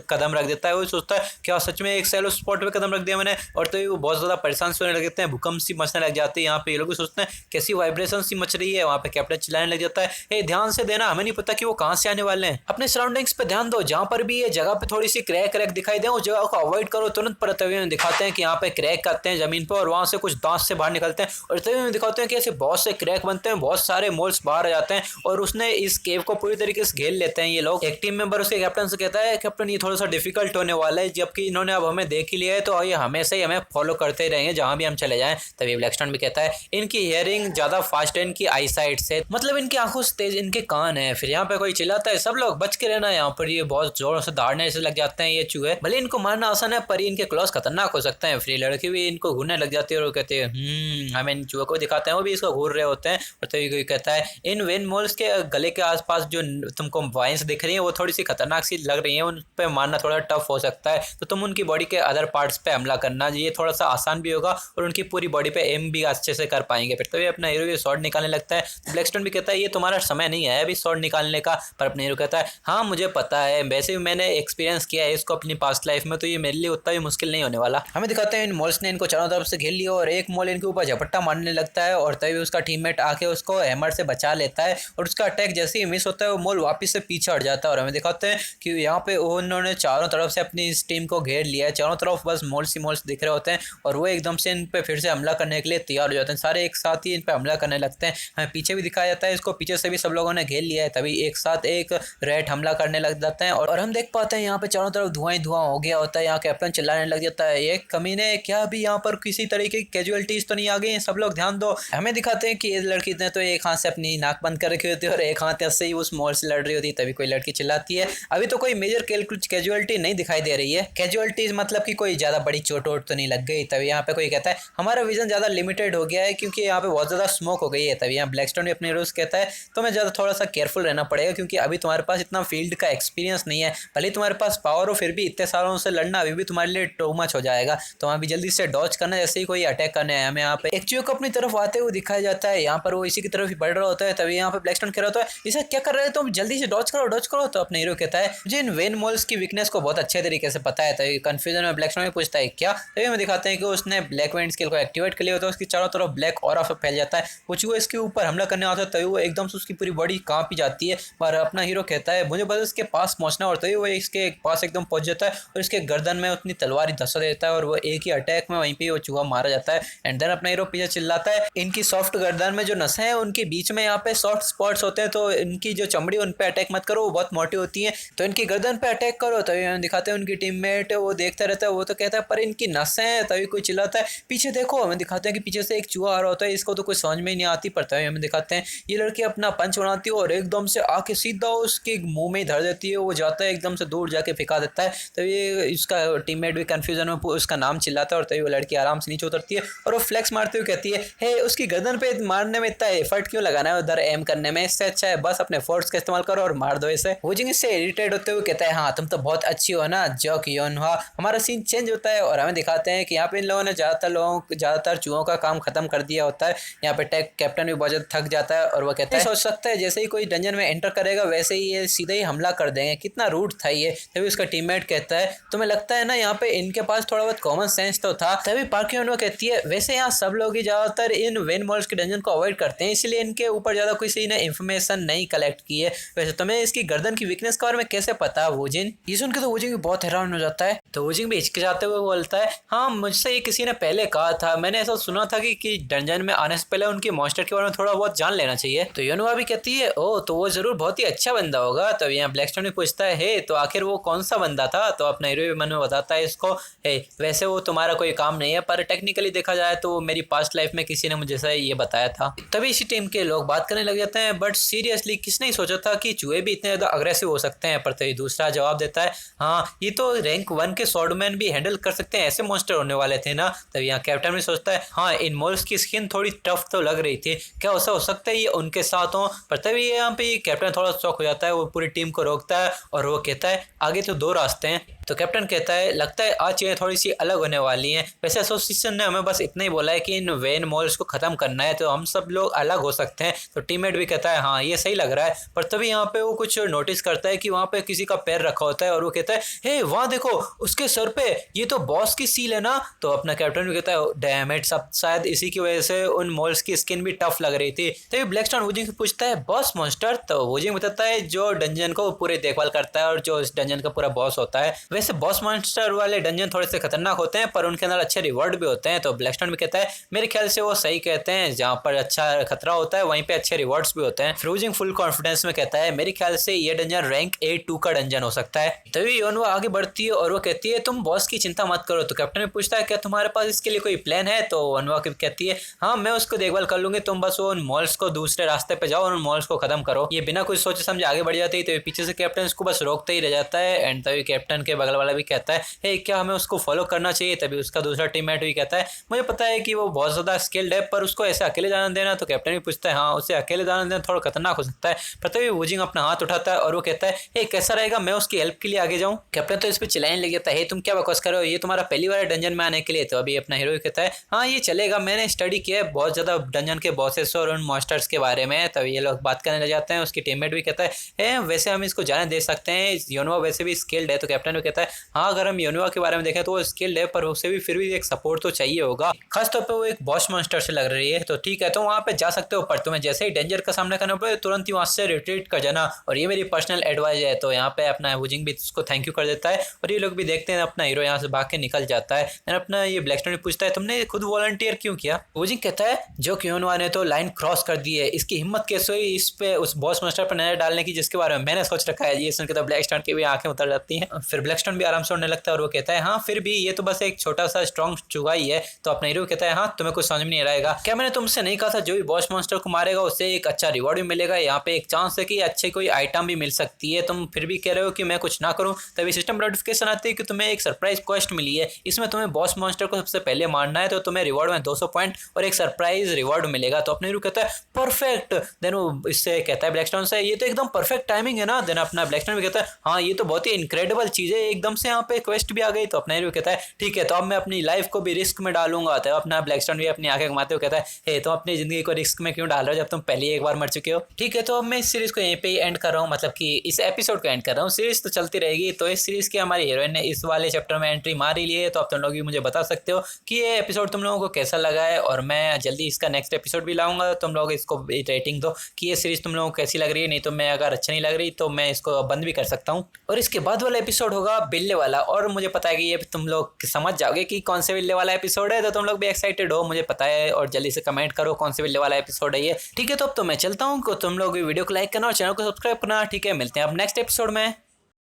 कदम रख देता है। वो सोचता है, क्या सच में एक सैलो स्पॉट पे कदम रख दिया मैंने। और तभी वो बहुत ज्यादा परेशान से होने लग जाते हैं, भूकंप सी मचने लग जाती है। यहाँ पे ये लोग सोचते हैं कैसी वाइब्रेशन सी मच रही है। वहाँ पे कैप्टन चिल्लाने लग जाता है, हे ध्यान से देना, हमें नहीं पता कि वो कहाँ से आने वाले हैं, अपने सराउंडिंग्स पे ध्यान दो, जहाँ पर भी ये जगह पे थोड़ी सी क्रैक दिखाई दे उस जगह को अवॉइड करो तुरंत। पर तभी दिखाते हैं कि यहाँ पे क्रैक करते हैं जमीन पर और वहां से कुछ दांत से बाहर निकलते हैं, और तभी दिखाते हैं कि ऐसे बहुत से क्रैक बनते हैं, बहुत सारे मोल्स बाहर आ जाते हैं और उसने इस केव को पूरी तरीके से घेर लेते हैं ये लोग। एक टीम मेंबर उसके कैप्टन से कहता है, कैप्टन ये थोड़ा सा डिफिकल्ट होने वाला है, जबकि इन्होंने अब हमें देख ही लिया है, तो ये हमेशा ही हमें फॉलो करते ही रहेंगे जहां भी हम चले जाएं। तभी ब्लैकस्टोन भी कहता है, इनकी हियरिंग ज्यादा फास्ट है इनकी आई साइट से, मतलब इनकी आंखों से तेज इनके कान है। फिर यहाँ पे कोई चिल्लाता है, सब लोग बच के रहना, यहाँ पर ये बहुत जोर से दौड़ने से लग जाते हैं ये चूहे, भले इनको मारना आसान है पर इनके क्लॉज खतरनाक हो सकते हैं। फिर लड़की भी इनको घूरने लग जाती है और कहते हैं, हमें इन चूहों को दिखाते हैं, वो भी इसको घूर रहे होते हैं। और तभी कोई कहता है, इन वेन मोल्स के गले के आसपास जो तुमको वाइन्स दिख रही है वो थोड़ी सी खतरनाक सी लग रही है, उन पे मारना थोड़ा टफ हो सकता है, तो तुम उनकी बॉडी के अदर पार्ट्स पे हमला करना, ये थोड़ा सा आसान भी होगा और उनकी पूरी बॉडी पे एम भी अच्छे से कर पाएंगे। फिर तभी अपना हीरो स्वॉर्ड निकालने लगता है। ब्लैकस्टोन भी कहता है, ये तुम्हारा समय नहीं है अभी स्वॉर्ड निकालने का। पर अपना हीरो कहता है, हाँ मुझे पता है, वैसे भी मैंने एक्सपीरियंस किया है इसको अपनी पास्ट लाइफ में, तो ये मेरे लिए उतना भी मुश्किल नहीं होने वाला। हमें दिखाते हैं इन मोल्स ने इनको चारों तरफ से घेर लिया और एक मोल इनके ऊपर झपट्टा मारने लगता है, और तभी उसका टीममेट आके उसको हैमर से बचा लेता है और उसका अटैक जैसे ही मिस होता है वो मोल वापस से पीछे हट जाता है। और हमें दिखाते हैं कि यहाँ पे उन उन्होंने चारों तरफ से अपनी इस टीम को घेर लिया है। चारों तरफ बस मॉल्स ही मॉल्स दिख रहे होते हैं और वो एकदम से इन पे फिर से हमला करने के लिए तैयार हो जाते हैं। सारे एक साथ ही इन पे हमला करने लगते हैं। हमें पीछे भी दिखाया जाता है, इसको पीछे से भी सब लोगों ने घेर लिया है। तभी एक साथ एक रेड हमला करने लग जाते हैं और हम देख पाते हैं यहाँ पे चारों तरफ धुआं ही धुआं हो गया होता है। यहाँ कैप्टन चिल्लाने लग जाता है, ये कमीने क्या अभी यहाँ पर किसी तरीके की कैजुअलिटीज तो नहीं आ गई, सब लोग ध्यान दो। हमें दिखाते हैं कि ये लड़की ने तो एक हाथ से अपनी नाक बंद कर रखी होती है और एक हाथ से ही उस मॉल से लड़ रही होती है। तभी कोई लड़की चिल्लाती है, अभी तो कोई मेजर कैजुअलिटी नहीं दिखाई दे रही है। कैजुअलिटीज मतलब कि कोई ज्यादा बड़ी चोट वोट तो नहीं लग गई। तभी यहाँ पे कोई कहता है हमारा विजन ज्यादा लिमिटेड हो गया है क्योंकि यहाँ पे बहुत ज्यादा स्मोक हो गई है। तभी यहाँ ब्लैकस्टोन भी अपने रूल्स कहता है तुम्हें ज्यादा थोड़ा सा केयरफुल रहना पड़ेगा क्योंकि अभी तुम्हारे पास इतना फील्ड का एक्सपीरियंस नहीं है। भले तुम्हारे पास पावर हो फिर भी इतने सालों से लड़ना अभी भी तुम्हारे लिए टू मच हो जाएगा। तो अभी जल्दी से डॉज करना जैसे ही कोई अटैक करने आया। हमें यहाँ पे एक चीज को अपनी तरफ आते हुए दिखाया जाता है। यहाँ पर वो इसी की तरफ ही बढ़ रहा होता है। तभी यहाँ पे ब्लैकस्टोन कह रहा होता है इसे क्या कर रहे हो तुम, जल्दी से डॉज करो। तो अपने हीरो कहता है मुझे इन वेन मॉल्स की वीकनेस को बहुत अच्छे तरीके से पता है। तभी कंफ्यूजन में ब्लैकस्टोन में पूछता है क्या। तभी हमें दिखाते हैं कि उसने ब्लैक वेंट स्किल को एक्टिवेट कर लिया होता है। उसकी चारों तरफ ब्लैक ऑरा फैल जाता है। कुछ वो इसके ऊपर हमला करने आता है तभी वो एकदम से उसकी पूरी बॉडी कांप ही जाती है। पर अपना हीरो कहता है मुझे बस इसके पास पहुंचना और तभी वो इसके पास एकदम पहुंच जाता है और इसके गर्दन में अपनी तलवार धंसा देता है और वो एक ही अटैक में वहीं पे वो चूहा मारा जाता है। एंड देन अपना हीरो पीछे चिल्लाता है इनकी सॉफ्ट गर्दन में जो नसें हैं उनके बीच में यहाँ पे सॉफ्ट स्पॉट्स होते हैं तो इनकी जो चमड़ी उन पे अटैक मत करो, वो बहुत मोटी होती है, तो इनकी गर्दन पे अटैक करो। तभी हम दिखाते हैं उनकी टीममेट वो देखता रहता है, वो तो कहता है पर इनकी नसें हैं। तभी कोई चिल्लाता है पीछे देखो। हमें दिखाते हैं कि पीछे से एक चूहा आ रहा होता है, इसको तो कुछ समझ में ही नहीं आती। पर तभी हमें दिखाते हैं ये लड़की अपना पंच बनाती है और एकदम से आके सीधा उसके मुंह में धर देती है। वो जाता है एकदम से दूर जाके फेंका देता है। तभी इसका टीममेट भी कंफ्यूजन में उसका नाम चिल्लाता है और तभी वो लड़की आराम से नीचे उतरती है और वो फ्लेक्स मारते हुए कहती है हे उसकी गर्दन पे मारने में इतना एफर्ट क्यों लगाना है उधर एम करने में, इससे अच्छा है बस अपने फोर्स का इस्तेमाल करो और मार दो इसे। वुजिंग इससे इरिटेट होते हुए कहता है हाँ तुम तो बहुत अच्छी हो ना जोक योनहा। हमारा सीन चेंज होता है और हमें दिखाते हैं कि यहाँ पे इन लोगों ने ज्यादातर चूहों का काम खत्म कर दिया होता है। यहाँ पे टेक कैप्टन भी बहुत ज्यादा थक जाता है और वो कहता है सोच सकता है जैसे ही कोई डंजन में एंटर करेगा वैसे ही ये सीधे ही हमला कर देंगे, कितना रूड था ये। तभी उसका टीममेट कहता है तुम्हें लगता है ना यहाँ पे इनके पास थोड़ा बहुत कॉमन सेंस तो था। तभी पार्क योनो कहती है वैसे यहाँ सब लोग ही ज्यादातर इन वेन मॉल्स के डंजन को अवॉइड करते हैं इसलिए इनके ऊपर ज्यादा किसी ने इन्फॉर्मेशन नहीं कलेक्ट की है। वैसे तुम्हें इसकी गर्दन की वीकनेस के बारे में कैसे पता वुजिन। ये सुन के तो वुजिन भी बहुत हैरान हो जाता है। तो वुजिन भी हिचकिचाते हुए बोलता है हाँ मुझसे ये किसी ने पहले कहा था, मैंने ऐसा सुना था कि डंजन में आने से पहले उनके मॉन्स्टर के बारे में थोड़ा बहुत जान लेना चाहिए। तो योनुआ भी कहती है ओ तो वो जरूर बहुत ही अच्छा बंदा होगा। तो यहाँ ब्लैकस्टोन भी पूछता है हे तो आखिर वो कौन सा बंदा था। तो अपना हीरो भी मन में बताता है इसको हे वैसे वो तुम्हारा कोई काम नहीं है पर टेक्निकली देखा जाए तो मेरी पास्ट लाइफ में किसी ने मुझे ये बताया था। तभी इसी टीम के लोग बात करने लग जाते हैं बट सीरियसली किसने सोचा था कि चूहे भी इतने ज्यादा अग्रेसिव हो सकते हैं। पर तभी दूसरा जवाब देता है हाँ ये तो रैंक 1 के स्वॉर्डमैन भी हैंडल कर सकते हैं, ऐसे मॉन्स्टर होने वाले थे ना। तभी यहाँ कैप्टन भी सोचता है हाँ इन मोल्स की स्किन थोड़ी टफ तो लग रही थी, क्या ऐसा हो सकता है ये उनके साथ हो। पर तभी यहाँ पे कैप्टन थोड़ा शॉक हो जाता है, वो पूरी टीम को रोकता है और वो कहता है आगे तो 2 रास्ते हैं। तो कैप्टन कहता है लगता है आज चीजें थोड़ी सी अलग होने वाली हैं, वैसे एसोसिएशन ने हमें बस इतना ही बोला है कि इन वेन मॉल्स को खत्म करना है तो हम सब लोग अलग हो सकते हैं। तो टीममेट भी कहता है हाँ ये सही लग रहा है। पर तभी यहाँ पे वो कुछ नोटिस करता है कि वहाँ पे किसी का पैर रखा होता है और वो कहता है हे वहाँ देखो उसके सर पे ये तो बॉस की सील है ना। तो अपना कैप्टन भी कहता है डैम इट, सब शायद इसी की वजह से उन मॉल्स की स्किन भी टफ लग रही थी। तभी ब्लैकस्टोन वुजिंग से पूछता है बॉस मॉन्स्टर। तो वुजिंग बताता है जो डंजन को पूरे देखभाल करता है और जो इस डंजन का पूरा बॉस होता है। वैसे बॉस मॉन्स्टर वाले डंजन थोड़े से खतरनाक होते हैं पर उनके अंदर अच्छे रिवॉर्ड भी होते हैं। तो ब्लैकस्टोन भी कहता है मेरे ख्याल से वो सही कहते हैं, जहाँ पर अच्छा खतरा होता है वहीं पे अच्छे रिवॉर्ड्स भी होते हैं। फ्रूजिंग फुल कॉन्फिडेंस में कहता है मेरे ख्याल से ये डंजन रैंक 8-2 का डंजन हो सकता है। तभी योनुआ आगे बढ़ती है और वो कहती है तुम बॉस की चिंता मत करो। तो कैप्टन भी पूछता है क्या तुम्हारे पास इसके लिए कोई प्लान है। तो योनुआ कहती है हाँ मैं उसको देखभाल कर लूंगी, तुम बस वो उन मॉल्स को दूसरे रास्ते पे जाओ और उन मॉल्स को खत्म करो। ये बिना कुछ सोचे समझे आगे बढ़ जाती है। तो पीछे से कैप्टन उसको बस रोकते ही रह जाता है। एंड तभी कैप्टन के बगल वाला भी कहता है हे क्या हमें उसको फॉलो करना चाहिए। तभी उसका दूसरा टीममेट भी कहता है मुझे पता है कि वो बहुत ज्यादा स्किल्ड है पर उसको ऐसे अकेले जाने देना। तो कैप्टन भी पूछता है हाँ उसे अकेले जाने देना थोड़ा खतरनाक हो सकता है। पर तभी वुजिंग अपना हाथ उठाता है और वो कहता है हे कैसा रहेगा मैं उसकी हेल्प के लिए आगे जाऊं। कैप्टन तो इस पर चिल्लाने लग जाता है तुम क्या बकवास कर रहे हो, ये तुम्हारा पहली बार डंजन में आने के लिए। तो अभी अपना हीरो कहता है हाँ ये चलेगा, मैंने स्टडी किया है बहुत ज्यादा डंजन के बॉसेस और उन मॉन्स्टर्स के बारे में। तब ये लोग बात करने लग जाते हैं। उसकी टीममेट भी कहता है वैसे हम इसको जाने दे सकते हैं, योनुआ वैसे भी स्किल्ड है। तो कैप्टन भी कहता है हाँ अगर हम योनुआ के बारे में देखें तो वो स्किल्ड है पर उसे भी फिर भी एक सपोर्ट तो चाहिए होगा, खासतौर पर वो एक बॉस मॉन्स्टर से लग रही है। तो ठीक है तो वहाँ पे जा सकते हो पर तुम्हें जैसे ही डेंजर का सामना करना पड़े तुरंत ही वहाँ से रिट्रीट कर जाना और ये मेरी पर्सनल एडवाइस है। तो यहाँ पे अपना वुजिंग भी उसको थैंक यू कर देता है और ये लोग भी देखते हैं अपना हीरो यहाँ से भाग के निकल जाता है। एंड अपना ये ब्लैकस्टोन पूछता है तुमने खुद वॉलंटियर क्यों किया। वुजिंग कहता है जो योनुआ ने तो लाइन क्रॉस कर दी है, इसकी हिम्मत कैसे हुई इस पे उस बॉस मास्टर पर नजर डालने की जिसके बारे में मैंने सोच रखा है। ये सुनकर तो ब्लैकस्टोन की भी आंखें उतर जाती हैं। फिर ब्लैकस्टोन भी आराम से उड़ने लगता है और वो कहता है हाँ फिर भी ये तो बस एक छोटा सा स्ट्रॉन्ग चूहा ही है। तो अपना हीरो कहता है हाँ तुम्हें कुछ समझ में नहीं रहेगा क्या, मैंने तुमसे नहीं कहा था जो भी बॉस मॉन्स्टर को मारेगा उससे एक अच्छा रिवॉर्ड भी मिलेगा, यहाँ पे एक चांस है कि अच्छी कोई आइटम भी मिल सकती है, तुम फिर भी कह रहे हो कि मैं कुछ ना करूं। तभी सिस्टम नोटिफिकेशन आती है कि तुम्हें एक सरप्राइज क्वेस्ट मिली है, इसमें तुम्हें बॉस मॉन्स्टर को सबसे पहले मारना है तो तुम्हें रिवॉर्ड में 200 पॉइंट और एक सरप्राइज रिवॉर्ड मिलेगा। तो अपने हीरो कहता है परफेक्ट। देन वो इससे कहता है ब्लैकस्टोन से ये तो एकदम परफेक्ट टाइमिंग है ना। देन अपना ब्लैकस्टोन भी कहता है हाँ ये तो बहुत ही इनक्रेडिबल चीज है, एकदम से यहाँ पे क्वेस्ट भी आ गई। तो अपना हीरो कहता है ठीक है तो अब मैं अपनी लाइफ को भी रिस्क में डालूंगा। तो अपना ब्लैकस्टोन भी अपनी आंखें घुमाते हुए कहता है हे तुम अपनी जिंदगी को रिस्क में क्यों डाल रहे हो जब तुम पहले एक बार मर चुके हो। ठीक है तो अब मैं इस सीरीज को यहीं पे एंड कर रहा हूँ, मतलब कि इस एपिसोड को एंड कर रहा हूँ, सीरीज तो चलती रहेगी। तो इस सीरीज की हमारी हीरोइन ने इस वाले चैप्टर में एंट्री मार ही ली है। तो अब तुम लोग भी मुझे बता सकते हो कि ये एपिसोड तुम लोगों को कैसा लगा है और मैं जल्दी इसका नेक्स्ट एपिसोड भी लाऊंगा। तुम लोग इसको रेटिंग दो कि ये सीरीज तुम लोगों को कैसी लग रही है, नहीं तो मैं अगर अच्छा नहीं लग रही तो मैं इसको बंद भी कर सकता हूँ। और इसके बाद वाला एपिसोड होगा बिल्ले वाला और मुझे पता है कि ये तुम लोग समझ जाओगे कि कौन से बिल्ले वाला एपिसोड है। तो तुम लोग भी एक्साइटेड हो मुझे पता है और जल्दी से कमेंट करो कौन से बिल्ले वाला एपिसोड है ये। ठीक है तो अब तो मैं चलता हूँ, तुम लोग वीडियो को लाइक करना और चैनल को सब्सक्राइब करना। ठीक है मिलते हैं अब नेक्स्ट एपिसोड में।